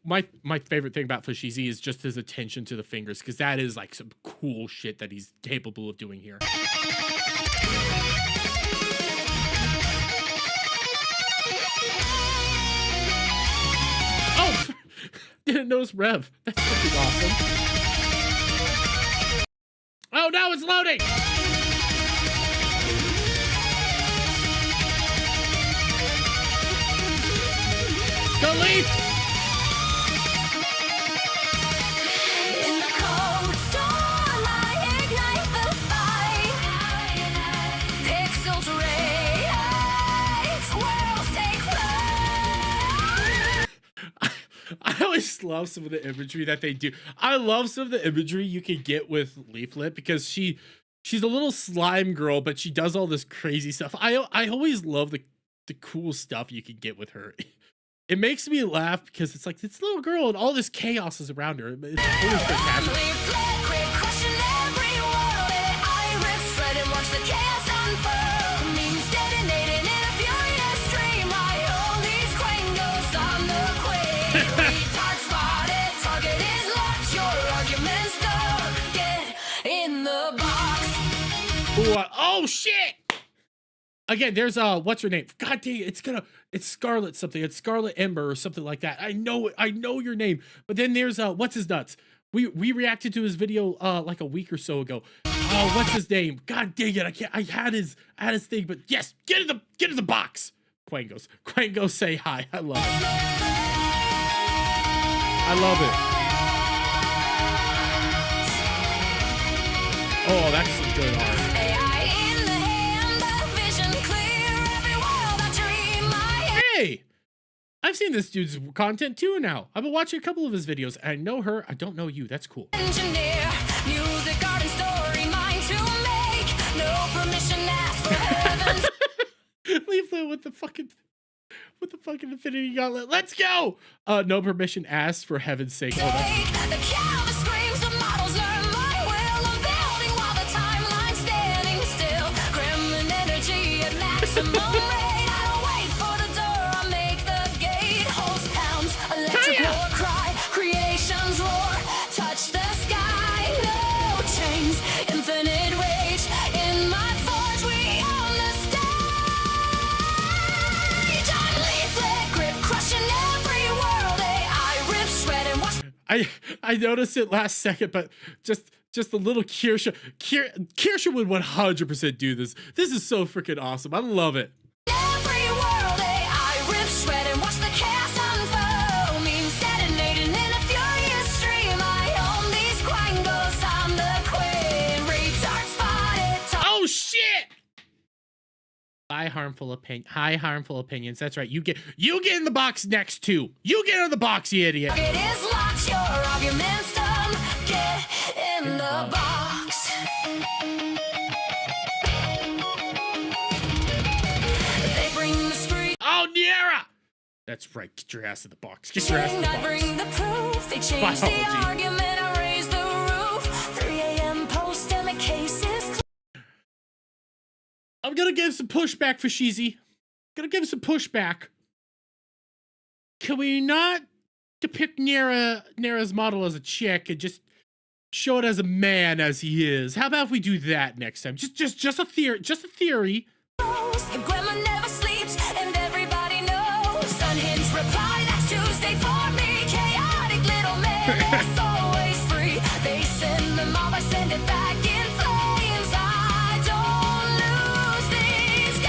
My favorite thing about Fashizi is just his attention to the fingers, because that is like some cool shit that he's capable of doing here. Oh, didn't notice Rev. That's fucking awesome. Oh, now it's loading. Go Leaf. In the cold storm, I ignite the fight. Pixels race, worlds take flight. I always love some of the imagery that they do. I love some of the imagery you can get with Leaflet, because she's a little slime girl, but she does all this crazy stuff. I always love the cool stuff you can get with her. It makes me laugh because it's like this little girl and all this chaos is around her. It's always fantastic. Leaflet, quick, crushing every world. I rip, shred, and watch the chaos unfurl. Memes detonating in a furious stream. I own these quangos on the queen. Retard spotted, target is locked. Your arguments done. Get in the box. Ooh, oh shit! Again, there's what's her name? God dang it, it's Scarlet something. It's Scarlet Ember or something like that. I know your name. But then there's what's his nuts? We reacted to his video like a week or so ago. Oh, what's his name? God dang it, I had his thing, but yes, get in the box. Quangos say hi. I love it. I love it. Oh, that's some good art. Hey, I've seen this dude's content too now. I've been watching a couple of his videos. I know her. I don't know you. That's cool. Engineer, music, art, and story, mine to make. No permission asked for heaven's Leaflet with the fucking Infinity Gauntlet. Let's go. No permission asked, for heaven's sake. Oh, that's The canvas screams, the models learn my will. I'm building while the timeline's standing still. Gremlin energy at maximum rate. I don't wait for the door, I make the gate. Host pounds, electric war cry. Creations roar, touch the sky. No chains, infinite rage. In my forge, we own the stage. I'm Leaflet, grip crushing every world. I rip, shred, and watch. I noticed it last second, but just a little Kirsha would 100% do this. This is so freaking awesome. I love it. Every world, I rip, shred, and watch the chaos unfold. Memes detonating in a furious stream. I own these quangos, I'm the queen. Retard spotted. Oh shit! High harmful opinions. That's right. You get in the box next too. You get in the box, you idiot. It is locked, your argument's done. Get in the box. They bring the screen. Oh, Niera! That's right. Get your ass in the box. Get your ass in the I box. bring the proof. They change the Biology. argument. I raise the roof. 3 a.m. post and the case is I'm gonna give some pushback for Sheezy. Gonna give some pushback. Can we not depict Nera's model as a chick and just show it as a man as he is? How about if we do that next time? Just a theory. Just a theory. closed. The grandma never sleeps, and everybody knows. Unhinged reply, that's Tuesday for me. Chaotic little man, that's always free. They send the mob, I send it back in flames. I don't lose these days.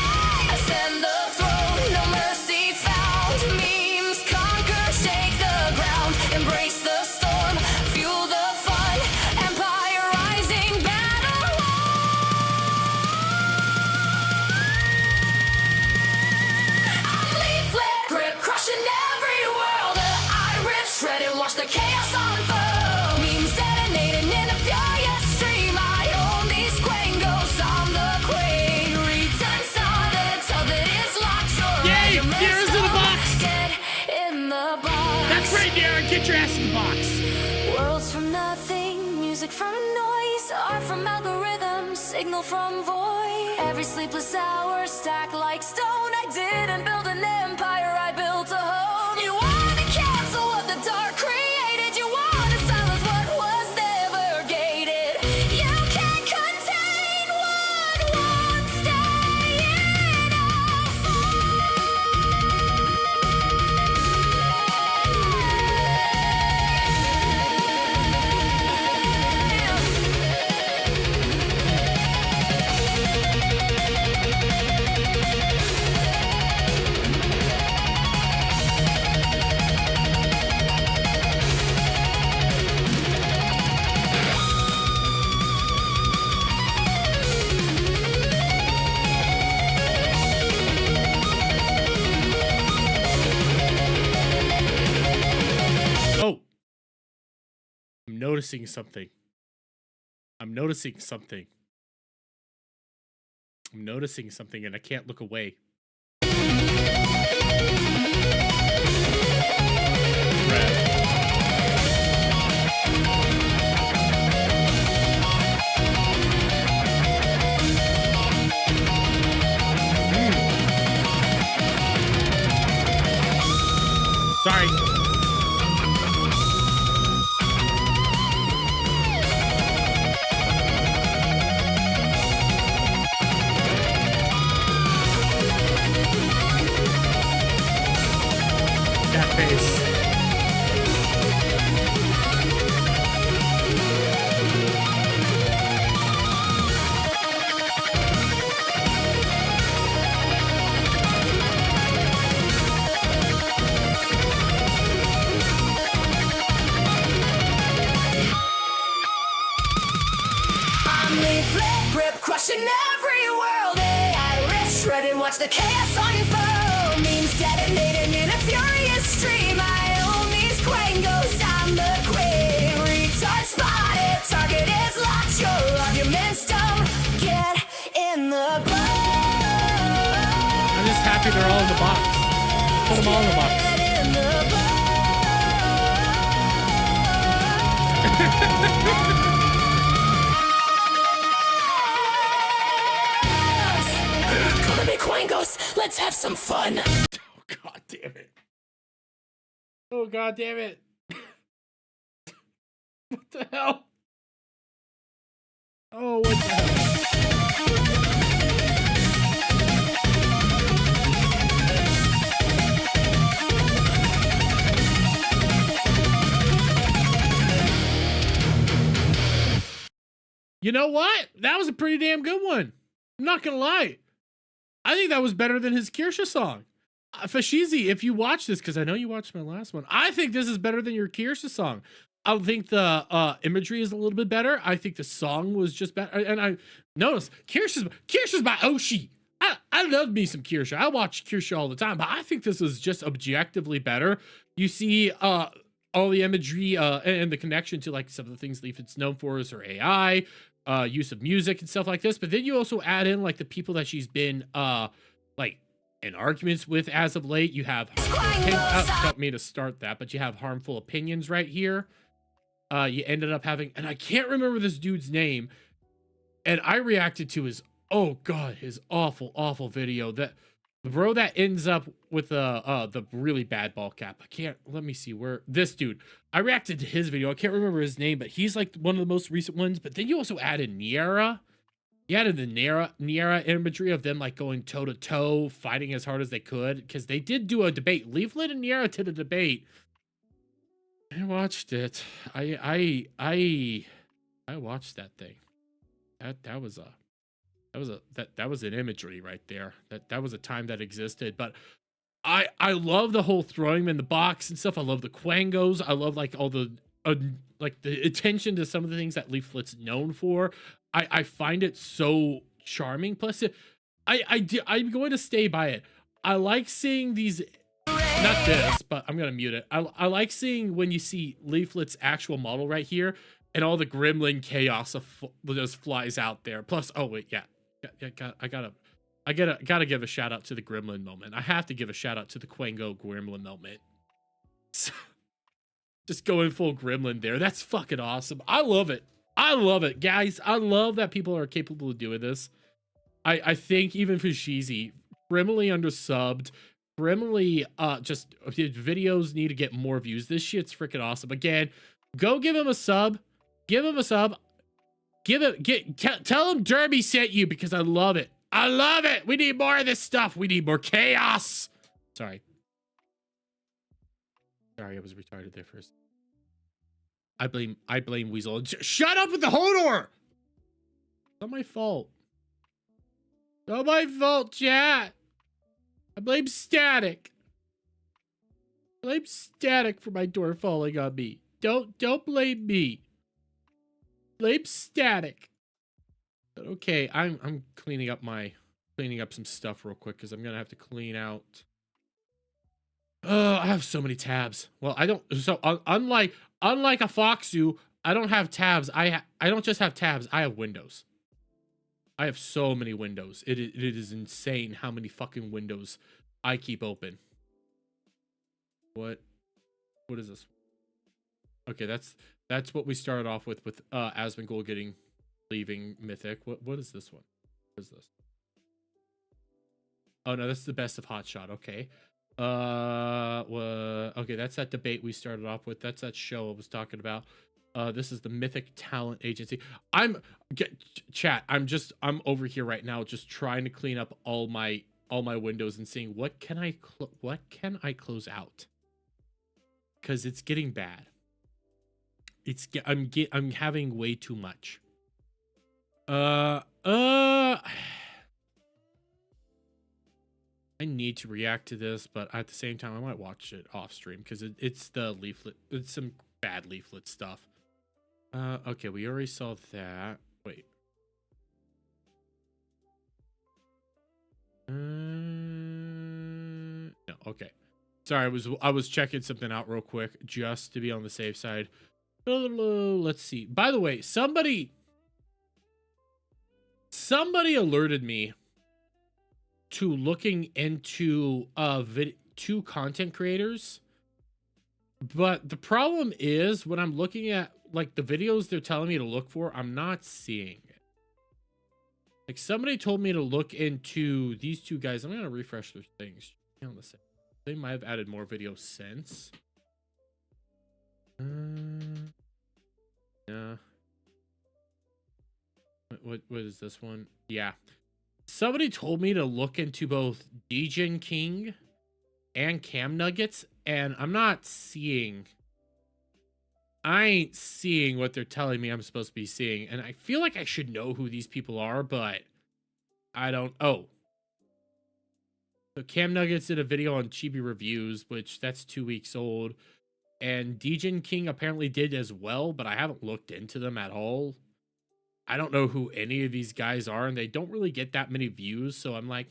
I send the throne, no mercy found. Memes conquer, shake the ground, embrace the storm, fuel the fun. Empire rising, battle I'm Leaflet, grip crushing every world. I rip, shred, and watch the chaos unfold. Memes detonating in a furious stream. I own these quangos, I'm the queen. Return solid, so that it's locked. Your Yay, arguments Nera's in the done. box. Get in the box. That's right, Nera. Get your ass in the box. Worlds from nothing, music from noise. voice, art from algorithms, signal from void. Every sleepless hour stacked like stone. I didn't build an empire, I built a home. You wanna cancel what the dark created. You wanna silence what was never gated. You can't contain what won't stay in our Oh, I'm noticing something. I'm noticing something. I'm noticing something, and I can't look away. Sorry. That face. I'm leaflet grip, crushing every world. AI rich, shredded, watch the chaos unfurl. Memes detonating in a furious stream. I own these quangos, I'm the queen. Retard spotted, target is locked. Your arguments don't get in the box. I'm just happy they're all in the box. Put them all in the box. Get in the box. Gonna be quangos, let's have some fun. Oh, God damn it. Oh, God damn it. What the hell? Oh, what the hell? You know what? That was a pretty damn good one. I'm not gonna lie. I think that was better than his Kirsche song. Fashizi, if you watch this, because I know you watched my last one, I think this is better than your Kirsche song. I think the imagery is a little bit better. I think the song was just better. And I noticed Kirsche's by Oshi. I love me some Kirsche. I watch Kirsche all the time, but I think this is just objectively better. You see all the imagery and the connection to like some of the things Leaflet's known for is her AI, use of music and stuff like this. But then you also add in like the people that she's been like in arguments with as of late. You have don't mean to start that, but you have harmful opinions right here. You ended up having, and I can't remember this dude's name, and I reacted to his, oh God, his awful video. That the bro that ends up with the really bad ball cap. I can't, let me see where this dude, I reacted to his video. I can't remember his name, but he's like one of the most recent ones. But then you also added Niera. You added the Niera imagery of them like going toe to toe, fighting as hard as they could, because they did do a debate. Leaflet and Niera did a debate. I watched it. I watched that thing. That was an imagery right there. That was a time that existed. But I love the whole throwing them in the box and stuff. I love the quangos. I love like all the like the attention to some of the things that Leaflet's known for. I find it so charming. Plus, I'm going to stay by it. I like seeing these. Not this, but I'm gonna mute it. I like seeing when you see Leaflet's actual model right here, and all the gremlin chaos just flies out there. Plus, oh wait, yeah, I gotta give a shout out to the gremlin moment. I have to give a shout out to the Quango gremlin moment. So, just going full gremlin there. That's fucking awesome. I love it. I love it, guys. I love that people are capable of doing this. I think even for Sheezy, criminally undersubbed, criminally just his videos need to get more views. This shit's freaking awesome. Again, go give him a sub. Give him a sub. Tell him Derby sent you because I love it. I love it. We need more of this stuff. We need more chaos. Sorry, I was retarded there first. I blame Weasel. Shut up with the Hodor! It's not my fault. Not my fault, chat. I blame Static. I blame Static for my door falling on me. Don't blame me. Blame Static. But okay, I'm cleaning up some stuff real quick because I'm gonna have to clean out. I have so many tabs. Well, I don't. So unlike a Foxu, I don't have tabs. I don't just have tabs. I have windows. I have so many windows. It is insane how many fucking windows I keep open. What is this? Okay, that's what we started off with Asmongold leaving Mythic. What is this one? What is this? Oh no, that's the best of Hotshot. Okay. Okay, that's that debate we started off with. That's that show I was talking about. This is the Mythic Talent Agency. Chat. I'm over here right now, just trying to clean up all my windows and seeing what can I close out, because it's getting bad. I'm having way too much. I need to react to this, but at the same time, I might watch it off stream because it's the leaflet. It's some bad leaflet stuff. Okay, we already saw that. Wait. No, okay. Sorry, I was checking something out real quick just to be on the safe side. Let's see. By the way, somebody alerted me to looking into two content creators, but the problem is when I'm looking at like the videos they're telling me to look for, I'm not seeing it. Like somebody told me to look into these two guys. I'm gonna refresh their things. They might have added more videos since. Yeah. What is this one? Yeah. Somebody told me to look into both Degen King and Cam Nuggets, and I'm not seeing. I ain't seeing what they're telling me I'm supposed to be seeing, and I feel like I should know who these people are, but I don't. Oh. So Cam Nuggets did a video on Chibi Reviews, which that's 2 weeks old, and Degen King apparently did as well, but I haven't looked into them at all. I don't know who any of these guys are, and they don't really get that many views, so I'm like,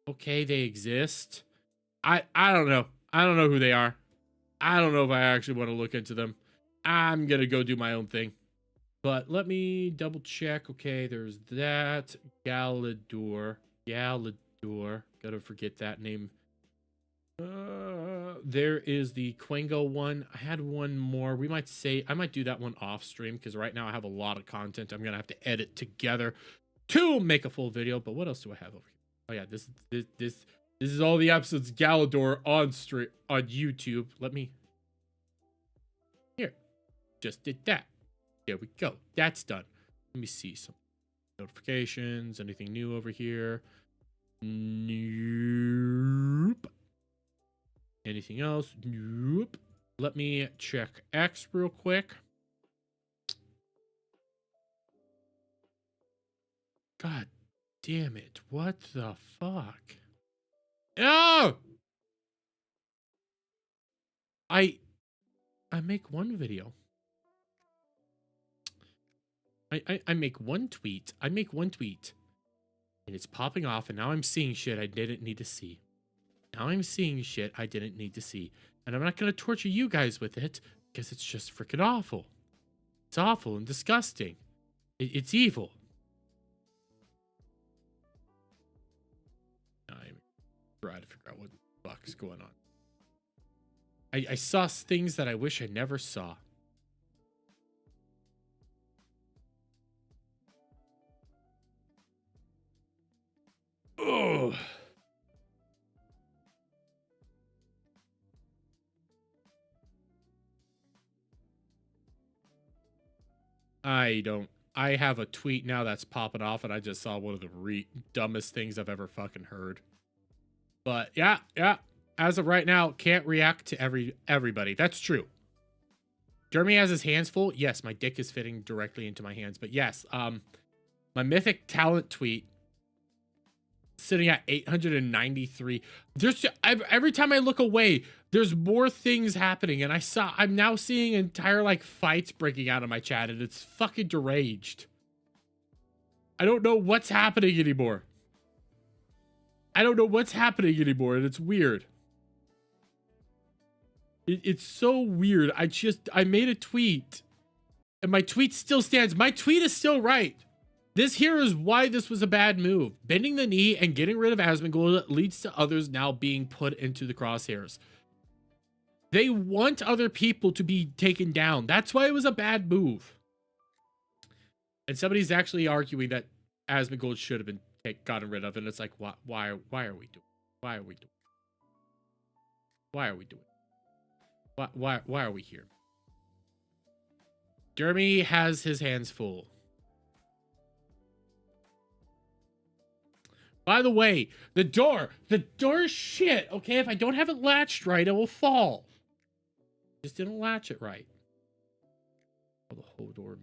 okay, they exist. I don't know. I don't know who they are. I don't know if I actually want to look into them. I'm going to go do my own thing. But let me double check. Okay, there's that. Galador. Gotta forget that name. There is the Quango one. I had one more. I might do that one off stream because right now I have a lot of content I'm gonna have to edit together to make a full video. But what else do I have over here? Oh yeah, this is all the episodes Galador on stream on YouTube. Here, just did that. There we go. That's done. Let me see some notifications. Anything new over here? Nope. Anything else? Nope. Let me check X real quick. God damn it. What the fuck? Oh! I make one video. I make one tweet. And it's popping off, and now I'm seeing shit I didn't need to see. And I'm not going to torture you guys with it, because it's just freaking awful. It's awful and disgusting. It's evil. I'm trying to figure out what the fuck's going on. I saw things that I wish I never saw. Oh. I have a tweet now that's popping off, and I just saw one of the dumbest things I've ever fucking heard. But yeah. As of right now, can't react to everybody. That's true. Jeremy has his hands full. Yes, my dick is fitting directly into my hands. But yes, my Mythic talent tweet sitting at 893. Every time I look away, there's more things happening, and I'm now seeing entire like fights breaking out of my chat, and it's fucking deranged. I don't know what's happening anymore. And it's weird. It's so weird. I made a tweet, and my tweet still stands. My tweet is still right. This here is why this was a bad move. Bending the knee and getting rid of Asmongold leads to others now being put into the crosshairs. They want other people to be taken down. That's why it was a bad move. And somebody's actually arguing that Asmongold should have been gotten rid of, and it's like, why are we doing? Why are we here? Grimmie has his hands full. By the way, the door is shit, okay? If I don't have it latched right, it will fall. Just didn't latch it right. Oh, the whole door.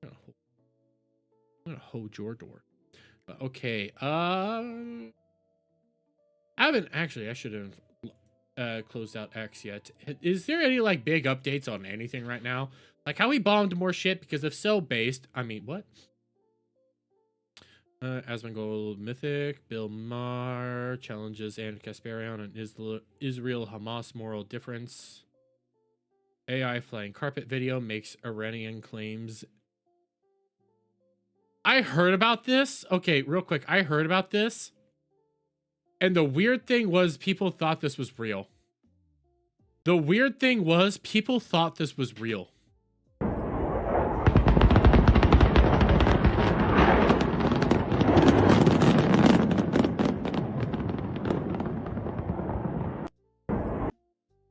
I'm gonna hold your door. But okay, I should have closed out X yet. Is there any like big updates on anything right now? Like how we bombed more shit? Because if so, what? Asmongold Mythic, Bill Maher challenges and Kasparian and Israel-Hamas moral difference. AI flying carpet video makes Iranian claims. I heard about this. Okay, real quick. I heard about this. And the weird thing was people thought this was real.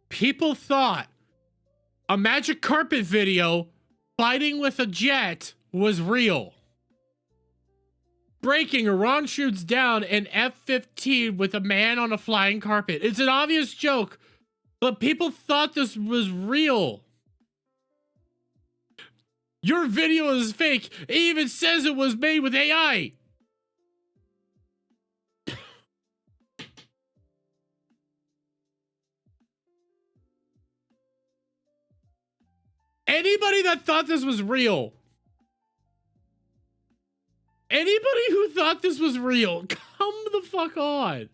People thought a magic carpet video fighting with a jet was real. Breaking, Iran shoots down an F-15 with a man on a flying carpet. It's an obvious joke, but people thought this was real. Your video is fake. It even says it was made with AI. Anybody that thought this was real. Anybody who thought this was real, come the fuck on.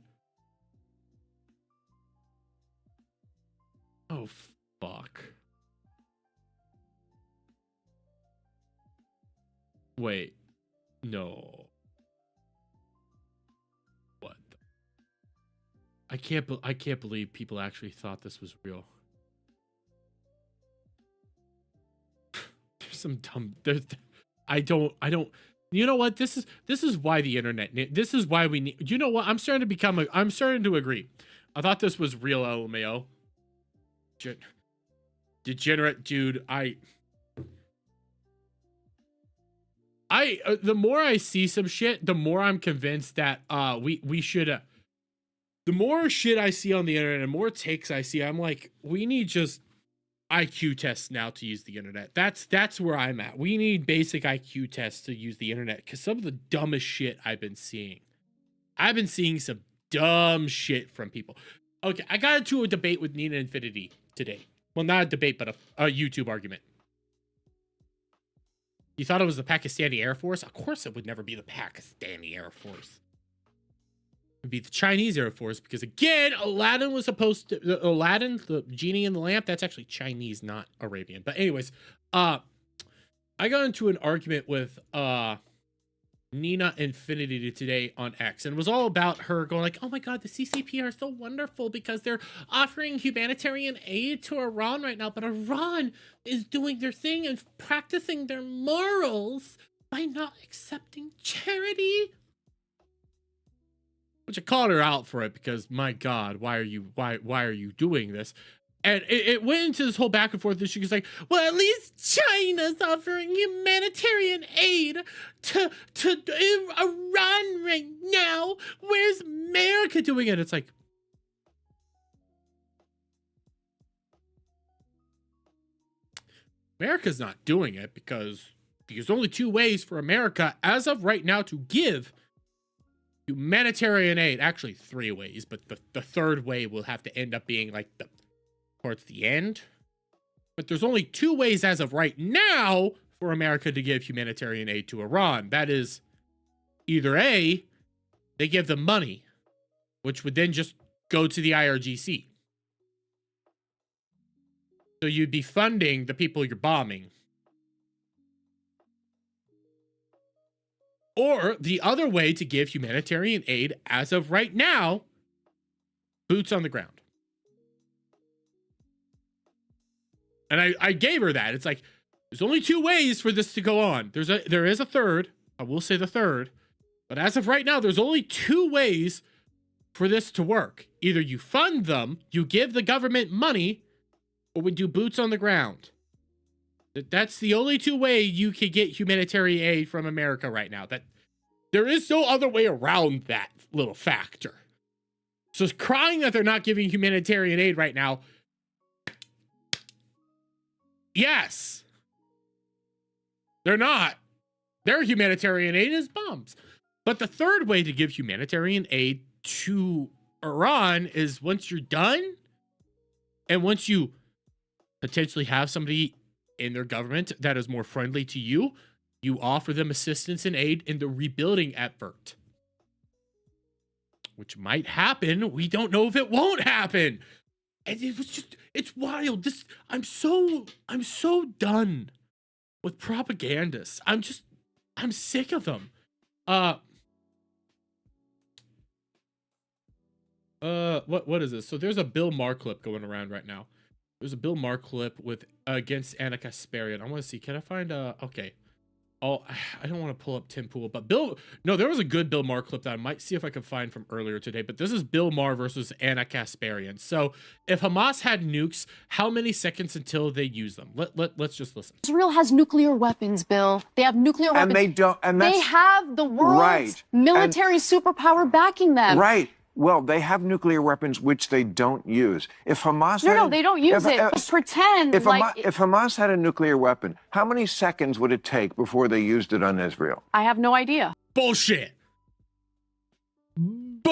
Oh, fuck. Wait. No. What? I can't believe people actually thought this was real. There's some dumb... I don't... You know what? This is why the internet. This is why we need. You know what? I'm starting to agree. I thought this was real, LMAO. Degenerate dude. The more I see some shit, the more I'm convinced that we should. The more shit I see on the internet, and more takes I see, I'm like, we need just IQ tests now to use the internet. That's where I'm at. We need basic IQ tests to use the internet, because some of the dumbest shit I've been seeing some dumb shit from people. Okay, I got into a debate with Nina Infinity today. Well, not a debate, but a YouTube argument. You thought it was the Pakistani Air Force? Of course it would never be the Pakistani Air Force. It'd be the Chinese Air Force, because again, Aladdin was supposed to... Aladdin, the genie in the lamp, that's actually Chinese, not Arabian. But anyways, I got into an argument with Nina Infinity today on X, and it was all about her going like, oh my god, the CCP are so wonderful because they're offering humanitarian aid to Iran right now, but Iran is doing their thing and practicing their morals by not accepting charity. Which I called her out for it because, my God, why are you doing this? And it went into this whole back and forth. And she was like, well, at least China's offering humanitarian aid to Iran right now. Where's America doing it? It's like, America's not doing it because there's only two ways for America as of right now to give humanitarian aid. Actually, three ways, but the third way will have to end up being like towards the end. But there's only two ways as of right now for America to give humanitarian aid to Iran. That is either A, they give them money, which would then just go to the IRGC. So you'd be funding the people you're bombing. Or the other way to give humanitarian aid as of right now, boots on the ground. And I gave her that. It's like, there's only two ways for this to go on. There is a third. I will say the third. But as of right now, there's only two ways for this to work. Either you fund them, you give the government money, or we do boots on the ground. That's the only two ways you can get humanitarian aid from America right now. That there is no other way around that little factor. So it's crying that they're not giving humanitarian aid right now. Yes. They're not. Their humanitarian aid is bombs. But the third way to give humanitarian aid to Iran is once you're done, and once you potentially have somebody in their government that is more friendly to you, you offer them assistance and aid in the rebuilding effort. Which might happen. We don't know if it won't happen. And it was just, it's wild. I'm so done with propagandists. I'm sick of them. What is this? So there's a Bill Maher clip going around right now. There's a Bill Maher clip with against Anna Kasparian. I want to see. Can I find okay. Oh, I don't want to pull up Tim Pool, but there was a good Bill Maher clip that I might see if I can find from earlier today, but this is Bill Maher versus Anna Kasparian. So if Hamas had nukes, how many seconds until they use them? Let's just listen. Israel has nuclear weapons, Bill. They have nuclear weapons. And they don't, and they have the world's military superpower backing them. Right. Well, they have nuclear weapons which they don't use. If Hamas No, they don't use it. Just pretend if like... If Hamas had a nuclear weapon, how many seconds would it take before they used it on Israel? I have no idea. Bullshit. Bullshit.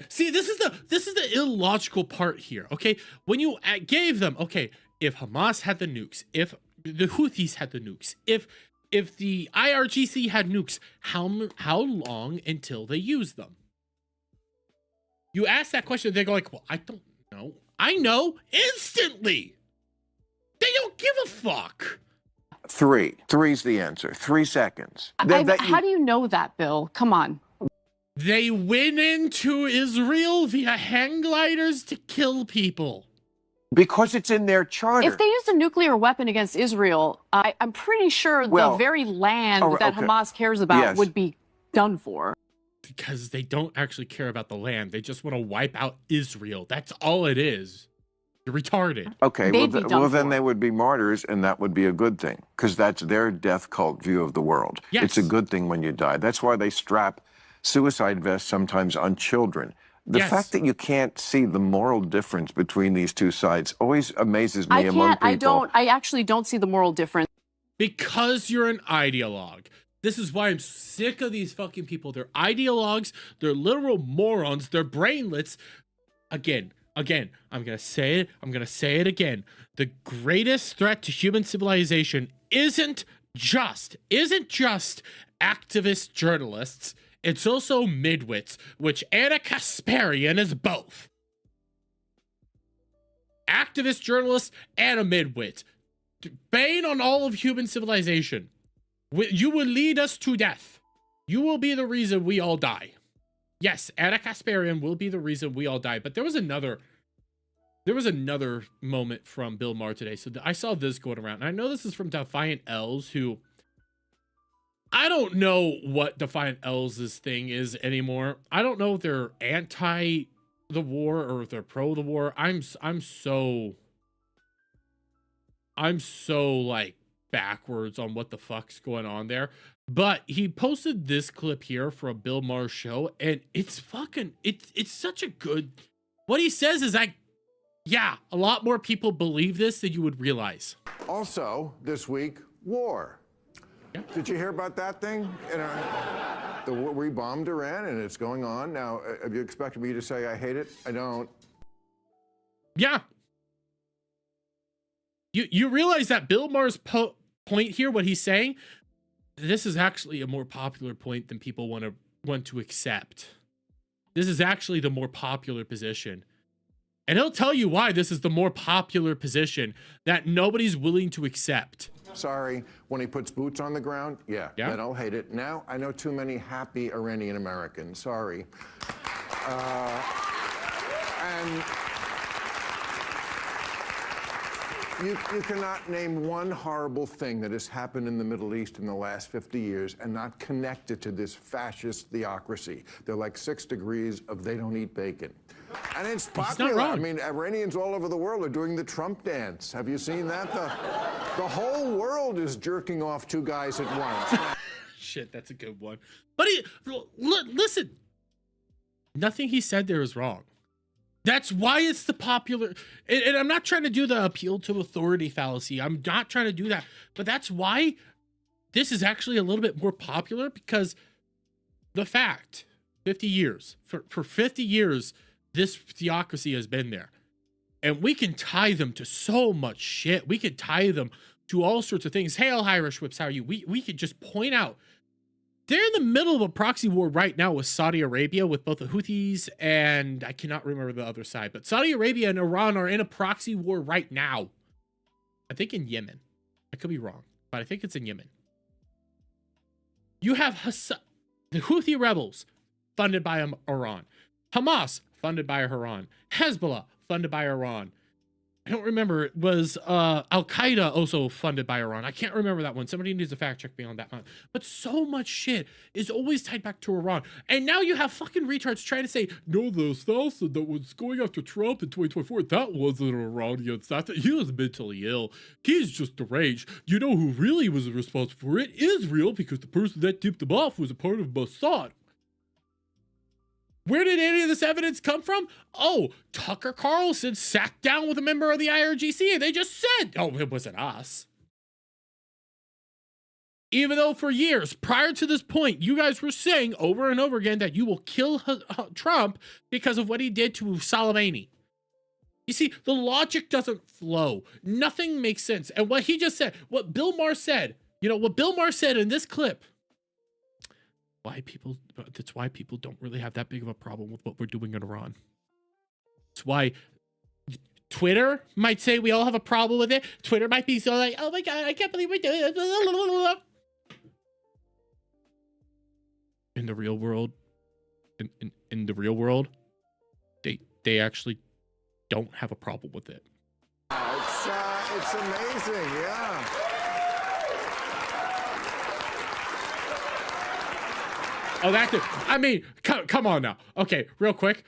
See, this is the illogical part here, okay? When you gave them, okay, if Hamas had the nukes, if the Houthis had the nukes, if the IRGC had nukes, how long until they use them? You ask that question, they go like, well, I don't know. I know instantly. They don't give a fuck. Three's the answer. 3 seconds. How do you know that, Bill? Come on. They went into Israel via hang gliders to kill people. Because it's in their charter. If they used a nuclear weapon against Israel, I'm pretty sure the very land that Hamas cares about would be done for. Because they don't actually care about the land. They just want to wipe out Israel. That's all it is. You're retarded. Okay, well then they would be martyrs, and that would be a good thing. Because that's their death cult view of the world. Yes. It's a good thing when you die. That's why they strap suicide vests sometimes on children. The fact that you can't see the moral difference between these two sides always amazes me among people. I actually don't see the moral difference. Because you're an ideologue. This is why I'm sick of these fucking people. They're ideologues. They're literal morons. They're brainlets. Again, I'm going to say it. I'm going to say it again. The greatest threat to human civilization isn't just activist journalists. It's also midwits, which Anna Kasparian is both. Activist journalist and a midwit. Bane on all of human civilization. You will lead us to death. You will be the reason we all die. Yes, Anna Kasparian will be the reason we all die. But there was another moment from Bill Maher today. So I saw this going around. And I know this is from Defiant Elves, who I don't know what Defiant L's thing is anymore. I don't know if they're anti the war or if they're pro the war. I'm so like backwards on what the fuck's going on there. But he posted this clip here for a Bill Maher show, and it's fucking it's such a good. What he says is like, yeah, a lot more people believe this than you would realize. Also, this week, war. Yeah. Did you hear about that thing? We bombed Iran, and it's going on. Now, have you expected me to say I hate it? I don't. Yeah. You realize that Bill Maher's point here, what he's saying, this is actually a more popular point than people want to accept. This is actually the more popular position. And he'll tell you why this is the more popular position that nobody's willing to accept. Sorry, when he puts boots on the ground, yeah, then I'll hate it. Now, I know too many happy Iranian Americans. Sorry. And you cannot name one horrible thing that has happened in the Middle East in the last 50 years and not connect it to this fascist theocracy. They're like 6 degrees of they don't eat bacon. And it's popular. I mean, Iranians all over the world are doing the Trump dance. Have you seen that? The whole world is jerking off 2 guys at once. Shit, that's a good one. But listen, nothing he said there is wrong. That's why it's the popular, and I'm not trying to do the appeal to authority fallacy. I'm not trying to do that, but that's why this is actually a little bit more popular, because the fact, 50 years, for 50 years, this theocracy has been there. And we can tie them to so much shit. We could tie them to all sorts of things. Hail, Irish Whips, how are you? We could just point out, they're in the middle of a proxy war right now with Saudi Arabia, with both the Houthis and I cannot remember the other side, but Saudi Arabia and Iran are in a proxy war right now. I think in Yemen. I could be wrong, but I think it's in Yemen. You have the Houthi rebels funded by Iran. Hamas funded by Iran. Hezbollah funded by Iran. I don't remember. It was Al-Qaeda also funded by Iran. I can't remember that one. Somebody needs to fact check me on that one. But so much shit is always tied back to Iran. And now you have fucking retards trying to say, no, the salsa that was going after Trump in 2024, that wasn't Iranian. He was mentally ill. He's just deranged. You know who really was responsible for it? Israel, because the person that tipped him off was a part of Mossad. Where did any of this evidence come from? Oh, Tucker Carlson sat down with a member of the IRGC and they just said, oh, it wasn't us. Even though for years prior to this point, you guys were saying over and over again that you will kill Trump because of what he did to Soleimani. You see, the logic doesn't flow. Nothing makes sense. And what he just said, what Bill Maher said, what Bill Maher said in this clip, that's why people don't really have that big of a problem with what we're doing in Iran. It's why Twitter might say we all have a problem with it. Twitter might be so like, oh my God, I can't believe we're doing it. In the real world, in the real world, they actually don't have a problem with it. It's amazing, yeah. Oh, that's it. I mean, come on now. Okay, real quick.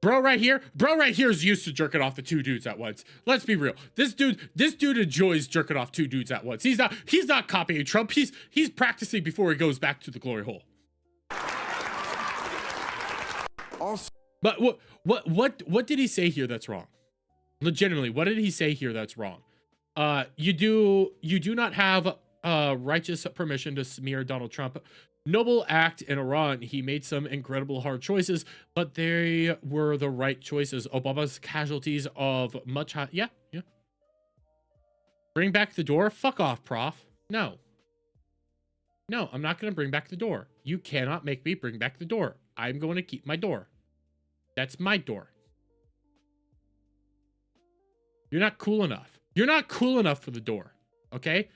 Bro right here is used to jerking off the 2 dudes at once. Let's be real. This dude enjoys jerking off 2 dudes at once. He's not copying Trump. He's practicing before he goes back to the glory hole. Also, but what did he say here that's wrong? Legitimately, what did he say here that's wrong? You do not have righteous permission to smear Donald Trump. Noble act in Iran. He made some incredible hard choices, but they were the right choices. Obama's casualties of much high. Yeah. Bring back the door? Fuck off, prof. No, I'm not going to bring back the door. You cannot make me bring back the door. I'm going to keep my door. That's my door. You're not cool enough. You're not cool enough for the door. Okay?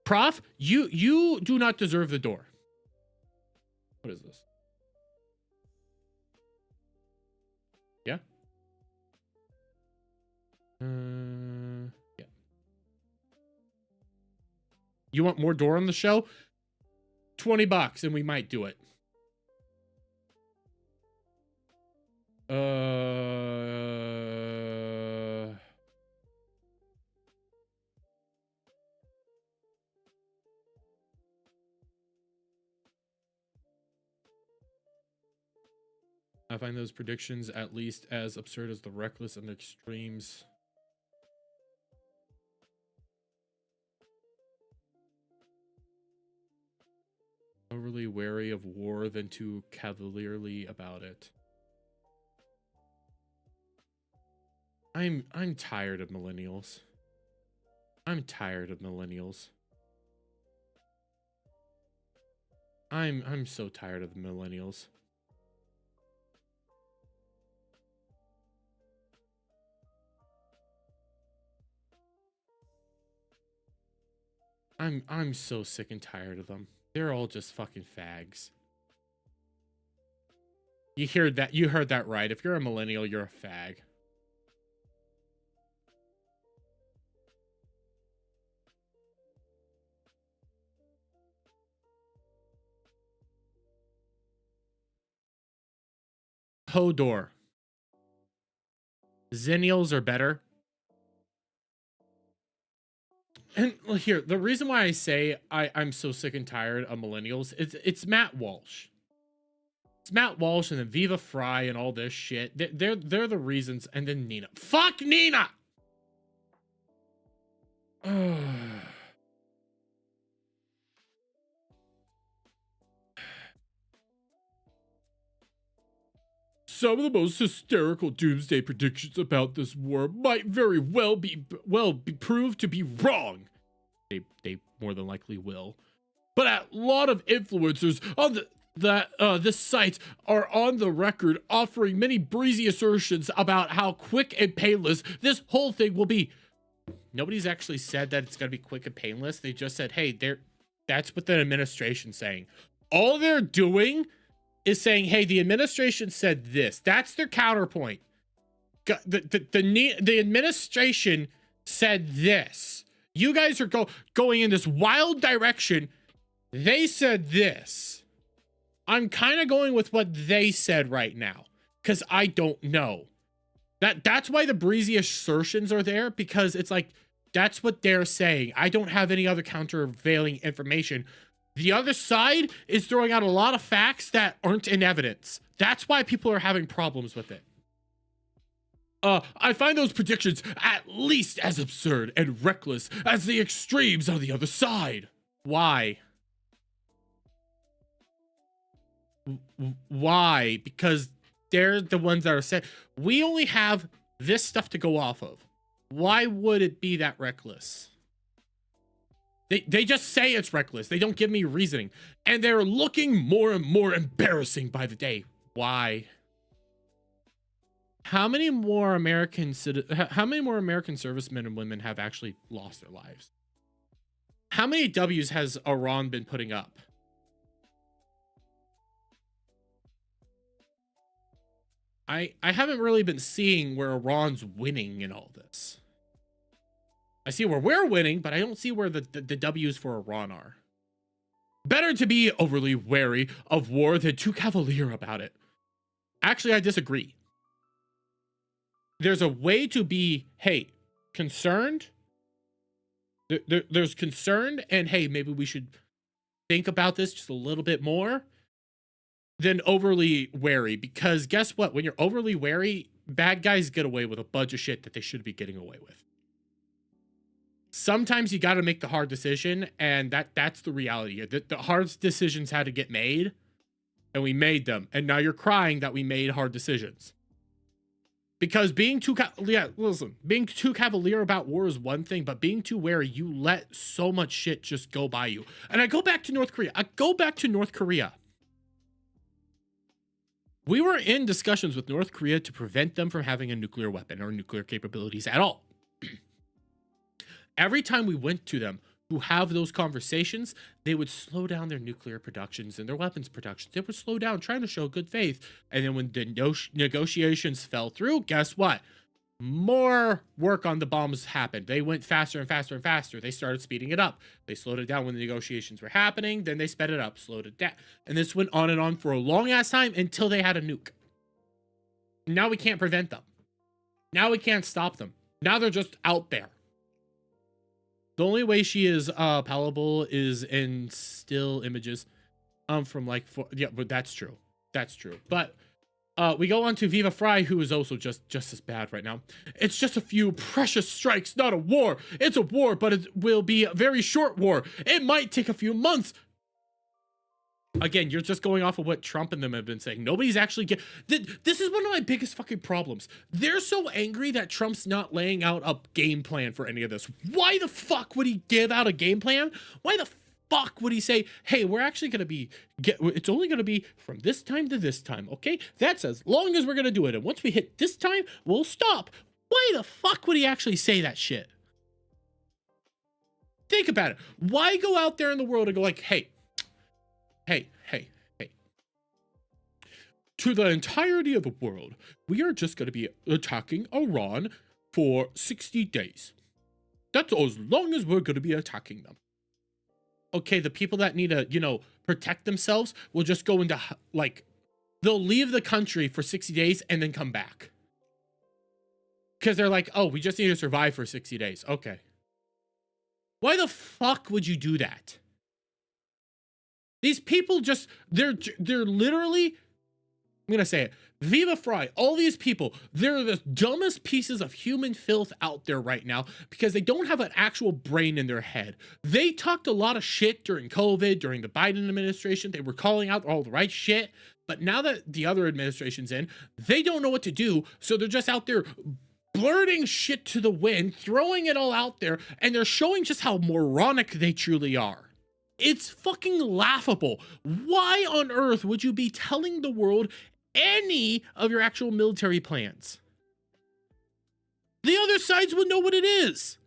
Prof, you do not deserve the door. What is this? Yeah? Yeah. You want more Dora on the show? $20 and we might do it. I find those predictions at least as absurd as the reckless and the extremes. Overly wary of war than too cavalierly about it. I'm tired of millennials. I'm tired of millennials. I'm so tired of the millennials. I'm so sick and tired of them. They're all just fucking fags. You heard that right. If you're a millennial, you're a fag. Hodor. Zennials are better. And here, the reason why I say I'm so sick and tired of millennials, it's Matt Walsh. It's Matt Walsh and then Viva Fry and all this shit. They're the reasons. And then Nina. Fuck Nina! Some of the most hysterical doomsday predictions about this war might very well be proved to be wrong. They more than likely will. But a lot of influencers on this site are on the record offering many breezy assertions about how quick and painless this whole thing will be. Nobody's actually said that it's going to be quick and painless. They just said, hey, that's what the administration's saying. All they're doing is saying, hey, the administration said this. That's their counterpoint. The administration said this. You guys are going in this wild direction. They said this. I'm kind of going with what they said right now, because I don't know. That's why the breezy assertions are there, because it's like, that's what they're saying. I don't have any other countervailing information. The other side is throwing out a lot of facts that aren't in evidence. That's why people are having problems with it. I find those predictions at least as absurd and reckless as the extremes on the other side. Why? Why? Because they're the ones that are saying, we only have this stuff to go off of. Why would it be that reckless? They just say it's reckless. They don't give me reasoning. And they're looking more and more embarrassing by the day. Why? How many more American servicemen and women have actually lost their lives? How many W's has Iran been putting up? I haven't really been seeing where Iran's winning in all this. I see where we're winning, but I don't see where the W's for Iran are. Better to be overly wary of war than too cavalier about it. Actually, I disagree. There's a way to be, hey, concerned. There's concerned, and hey, maybe we should think about this just a little bit more than overly wary. Because guess what? When you're overly wary, bad guys get away with a bunch of shit that they should be getting away with. Sometimes you got to make the hard decision, and that's the reality. The hard decisions had to get made, and we made them. And now you're crying that we made hard decisions. Because being too cavalier about war is one thing, but being too wary, you let so much shit just go by you. And I go back to North Korea. We were in discussions with North Korea to prevent them from having a nuclear weapon or nuclear capabilities at all. Every time we went to them to have those conversations, they would slow down their nuclear productions and their weapons productions. They would slow down, trying to show good faith. And then when the negotiations fell through, guess what? more work on the bombs happened. They went faster and faster and faster. They started speeding it up. They slowed it down when the negotiations were happening. Then they sped it up, slowed it down. And this went on and on for a long ass time until they had a nuke. Now we can't prevent them. Now we can't stop them. Now they're just out there. The only way she is palatable is in still images from like, yeah, but that's true. That's true. But we go on to Viva Fry, who is also just as bad right now. It's just a few precious strikes, not a war. It's a war, but it will be a very short war. It might take a few months. Again, you're just going off of what Trump and them have been saying. Nobody's actually this is one of my biggest fucking problems. They're so angry that Trump's not laying out a game plan for any of this. Why the fuck would he give out a game plan? Why the fuck would he say, hey, we're actually going to be, it's only going to be from this time to this time, okay? That's as long as we're going to do it. And once we hit this time, we'll stop. Why the fuck would he actually say that shit? Think about it. Why go out there in the world and go like, hey, to the entirety of the world, we are just going to be attacking Iran for 60 days. That's as long as we're going to be attacking them. Okay, the people that need to, you know, protect themselves will just go into, like, they'll leave the country for 60 days and then come back. Because they're like, oh, we just need to survive for 60 days. Okay. Why the fuck would you do that? These people just, they're literally, I'm going to say it, Viva Fry, all these people, they're the dumbest pieces of human filth out there right now because they don't have an actual brain in their head. They talked a lot of shit during COVID, during the Biden administration. They were calling out all the right shit. But now that the other administration's in, they don't know what to do. So they're just out there blurting shit to the wind, throwing it all out there, and they're showing just how moronic they truly are. It's fucking laughable. Why on earth would you be telling the world any of your actual military plans? The other sides would know what it is.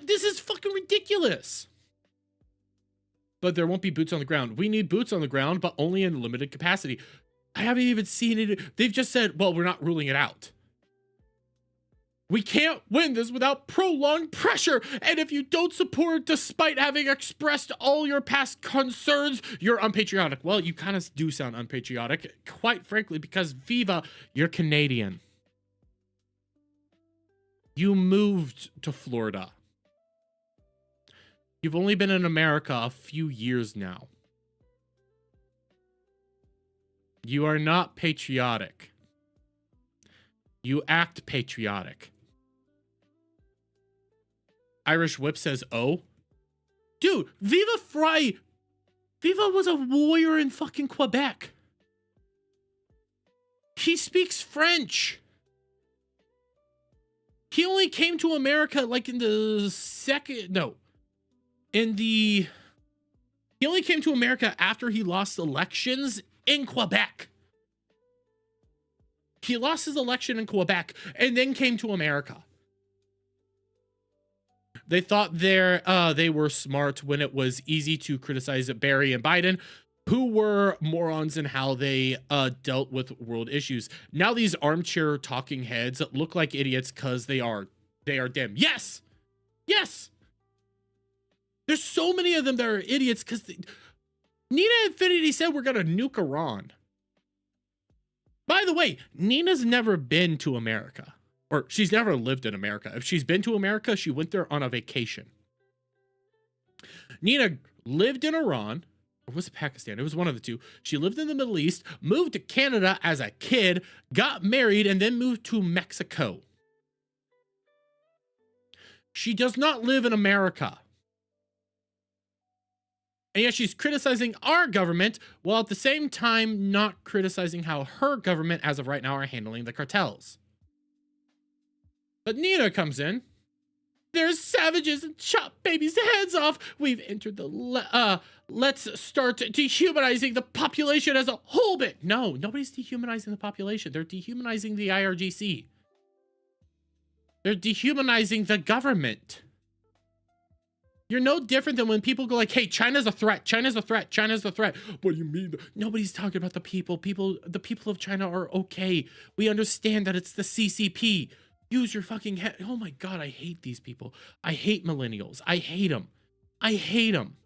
This is fucking ridiculous. But there won't be boots on the ground. We need boots on the ground, but only in limited capacity. I haven't even seen it. They've just said, well, we're not ruling it out. We can't win this without prolonged pressure. And if you don't support despite having expressed all your past concerns, you're unpatriotic. Well, you kind of do sound unpatriotic, quite frankly, because Viva, you're Canadian. You moved to Florida. You've only been in America a few years now. You are not patriotic. You act patriotic. Irish Whip says, oh. Dude, Viva Fry. Viva was a warrior in fucking Quebec. He speaks French. He only came to America like in the he only came to America after he lost elections in Quebec. He lost his election in Quebec and then came to America. They thought they were smart when it was easy to criticize Barry and Biden, who were morons in how they dealt with world issues. Now these armchair talking heads look like idiots because they are dim. Yes! Yes! There's so many of them that are idiots because Nina Infinity said we're going to nuke Iran. By the way, Nina's never been to America. Or she's never lived in America. If she's been to America, she went there on a vacation. Nina lived in Iran. Or was it Pakistan? It was one of the two. She lived in the Middle East, moved to Canada as a kid, got married, and then moved to Mexico. She does not live in America. And yet she's criticizing our government, while at the same time not criticizing how her government, as of right now, are handling the cartels. But Nina comes in. There's savages and chop babies' heads off. We've entered the let's start dehumanizing the population as a whole bit. No, nobody's dehumanizing the population. They're dehumanizing the IRGC. They're dehumanizing the government. You're no different than when people go like, hey, China's a threat. China's a threat. China's a threat. What do you mean? Nobody's talking about the people. The people of China are okay. We understand that it's the CCP. Use your fucking head. Oh my God, I hate these people. I hate millennials. I hate them. I hate them.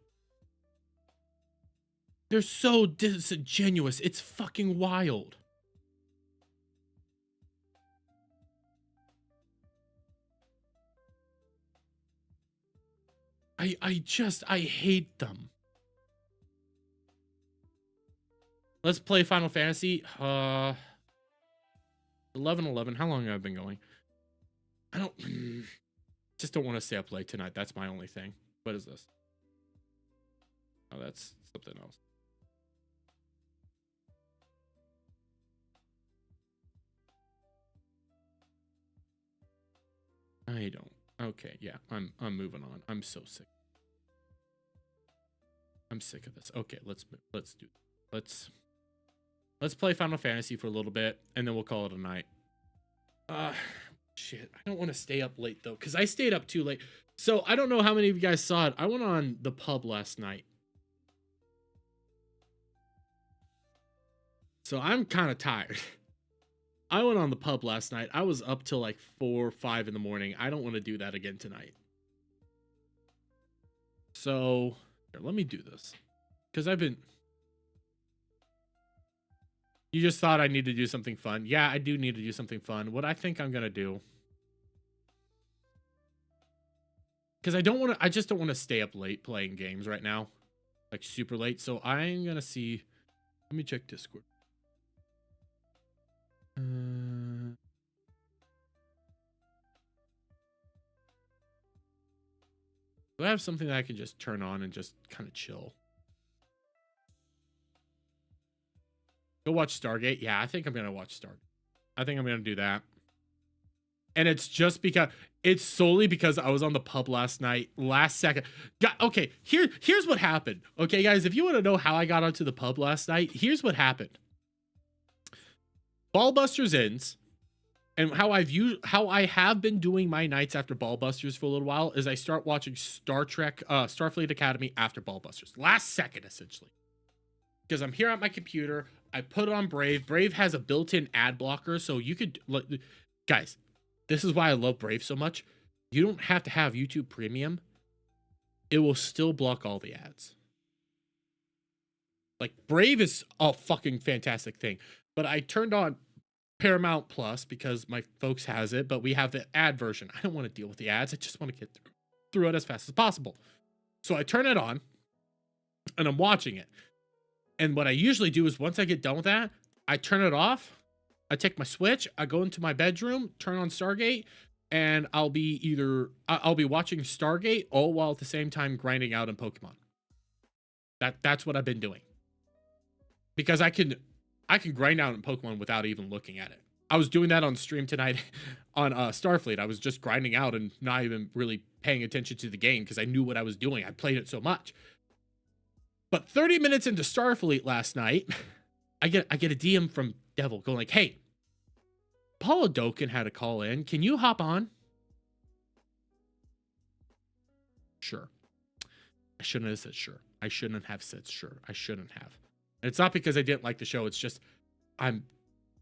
They're so disingenuous. It's fucking wild. I hate them. Let's play Final Fantasy. 11:11. How long have I been going? I don't just don't want to stay up late tonight. That's my only thing. What is this? Oh, that's something else. I don't. Okay, yeah, I'm moving on. I'm so sick. I'm sick of this. Okay, let's do. Let's play Final Fantasy for a little bit, and then we'll call it a night. Shit, I don't want to stay up late though, because I stayed up too late. So I don't know how many of you guys saw it. I went on the pub last night. So I'm kind of tired. I went on the pub last night. I was up till like 4 or 5 in the morning. I don't want to do that again tonight. So here, let me do this. Because I've been... You just thought I need to do something fun. Yeah, I do need to do something fun. What I think I'm going to do... Because I just don't want to stay up late playing games right now. Like super late. So I'm going to see... Let me check Discord. Do I have something that I can just turn on and just kind of chill? Go watch Stargate? Yeah, I think I'm going to watch Stargate. I think I'm going to do that. And it's just because... It's solely because I was on the pub last night, last second. Okay, here's what happened. Okay, guys, if you want to know how I got onto the pub last night, here's what happened. Ballbusters ends, and how I have been doing my nights after Ballbusters for a little while is I start watching Star Trek, Starfleet Academy after Ballbusters. Last second, essentially. Because I'm here at my computer, I put it on Brave. Brave has a built-in ad blocker, so you could... Guys, this is why I love Brave so much. You don't have to have YouTube Premium. It will still block all the ads. Like, Brave is a fucking fantastic thing. But I turned on Paramount Plus because my folks has it, but we have the ad version. I don't want to deal with the ads. I just want to get through it as fast as possible. So I turn it on, and I'm watching it. And what I usually do is once I get done with that, I turn it off. I take my Switch, I go into my bedroom, turn on Stargate, and I'll be watching Stargate all while at the same time grinding out in Pokemon. That's what I've been doing. Because I can grind out in Pokemon without even looking at it. I was doing that on stream tonight on Starfleet. I was just grinding out and not even really paying attention to the game because I knew what I was doing. I played it so much. But 30 minutes into Starfleet last night, I get a DM from Devil going like, "Hey, Paula Doken had a call in. Can you hop on?" Sure. I shouldn't have said sure. I shouldn't have said sure. I shouldn't have. And it's not because I didn't like the show. It's just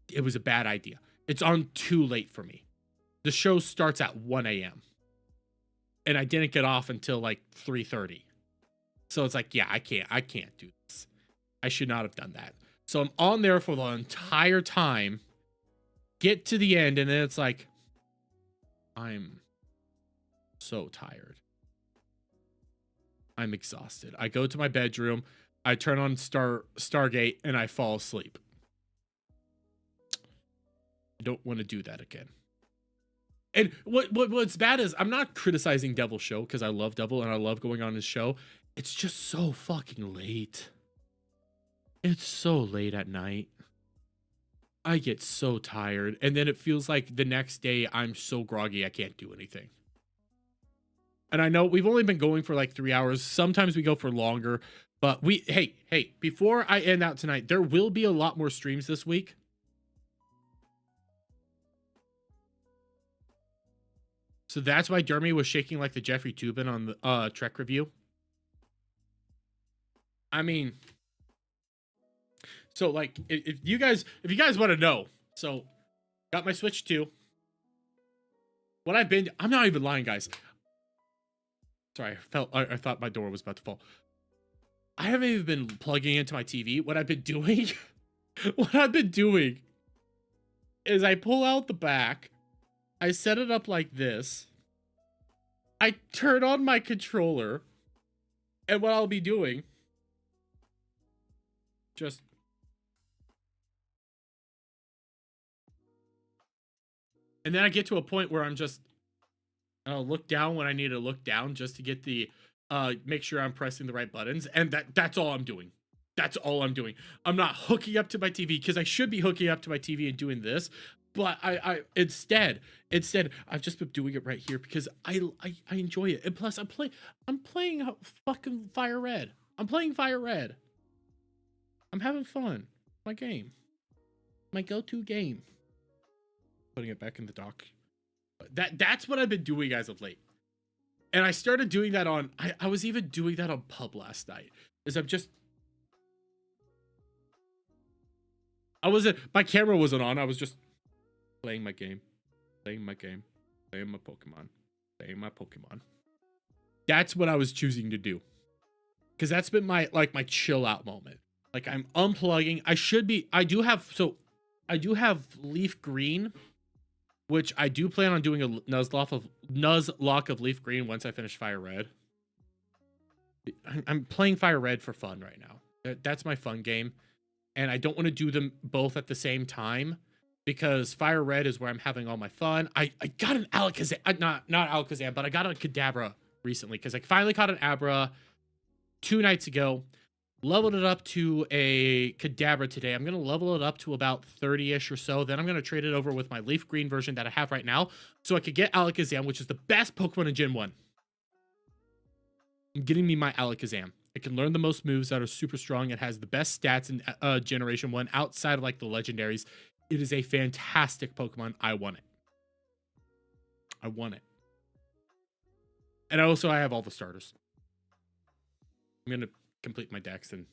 it was a bad idea. It's on too late for me. The show starts at 1 a.m. And I didn't get off until like 3:30. So it's like, yeah, I can't do this. I should not have done that. So I'm on there for the entire time, get to the end, and then it's like, I'm so tired. I'm exhausted. I go to my bedroom, I turn on Stargate, and I fall asleep. I don't want to do that again. And what's bad is I'm not criticizing Devil's show because I love Devil and I love going on his show. It's just so fucking late. It's so late at night. I get so tired. And then it feels like the next day I'm so groggy I can't do anything. And I know we've only been going for like 3 hours. Sometimes we go for longer. But hey, before I end out tonight, there will be a lot more streams this week. So that's why Jeremy was shaking like the Jeffrey Tubin on the Trek review. I mean, so like if you guys want to know, so got my Switch 2. what I've been, I'm not even lying, guys. Sorry, I thought my door was about to fall. I haven't even been plugging into my TV. What I've been doing, is I pull out the back, I set it up like this, I turn on my controller, and what I'll be doing, just and then I get to a point where I'll look down when I need to look down just to get the make sure I'm pressing the right buttons, and that's all I'm doing. That's all I'm doing. I'm not hooking up to my TV because I should be hooking up to my TV and doing this, but I instead I've just been doing it right here because I enjoy it. And plus I'm playing fucking Fire Red. I'm playing Fire Red. I'm having fun. My game. My go-to game. Putting it back in the dock. That's what I've been doing as of late. And I started doing that on I was even doing that on pub last night. My camera wasn't on. I was just playing my game. Playing my Pokemon. That's what I was choosing to do. Cuz that's been my chill out moment. Like I'm unplugging. I do have Leaf Green, which I do plan on doing a Nuzlocke of Leaf Green once I finish Fire Red. I'm playing Fire Red for fun right now. That's my fun game. And I don't want to do them both at the same time because Fire Red is where I'm having all my fun. I got an Alakazam, not Alakazam, but I got a Kadabra recently because I finally caught an Abra 2 nights ago. Leveled it up to a Kadabra today. I'm going to level it up to about 30-ish or so. Then I'm going to trade it over with my Leaf Green version that I have right now so I could get Alakazam, which is the best Pokemon in Gen 1. I'm getting me my Alakazam. It can learn the most moves that are super strong. It has the best stats in Generation 1 outside of like the legendaries. It is a fantastic Pokemon. I want it. And also I have all the starters. I'm going to complete my decks and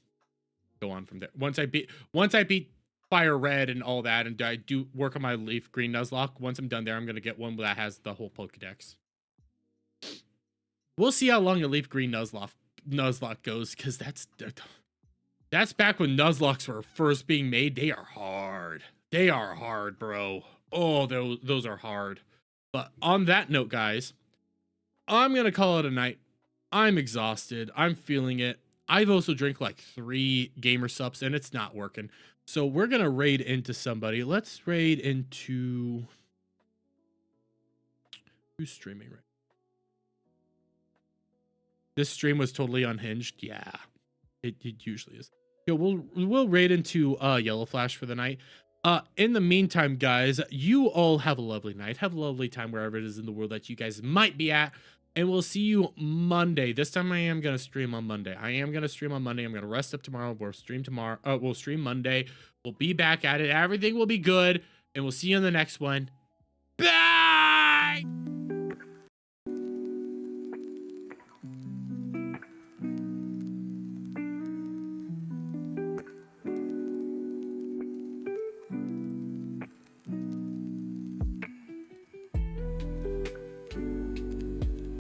go on from there. Once I beat Fire Red and all that, and I do work on my Leaf Green Nuzlocke, once I'm done there, I'm going to get one that has the whole Pokedex. We'll see how long a Leaf Green Nuzlocke goes, because that's back when Nuzlocks were first being made. They are hard, bro. Oh, those are hard. But on that note, guys, I'm going to call it a night. I'm exhausted. I'm feeling it. I've also drank like 3 gamer subs and it's not working. So we're going to raid into somebody. Let's raid into... Who's streaming right now? This stream was totally unhinged. Yeah, it usually is. Yo, we'll raid into Yellow Flash for the night. In the meantime, guys, you all have a lovely night. Have a lovely time wherever it is in the world that you guys might be at. And we'll see you Monday. This time I am going to stream on Monday. I'm going to rest up tomorrow. We'll stream tomorrow. We'll stream Monday. We'll be back at it. Everything will be good. And we'll see you in the next one.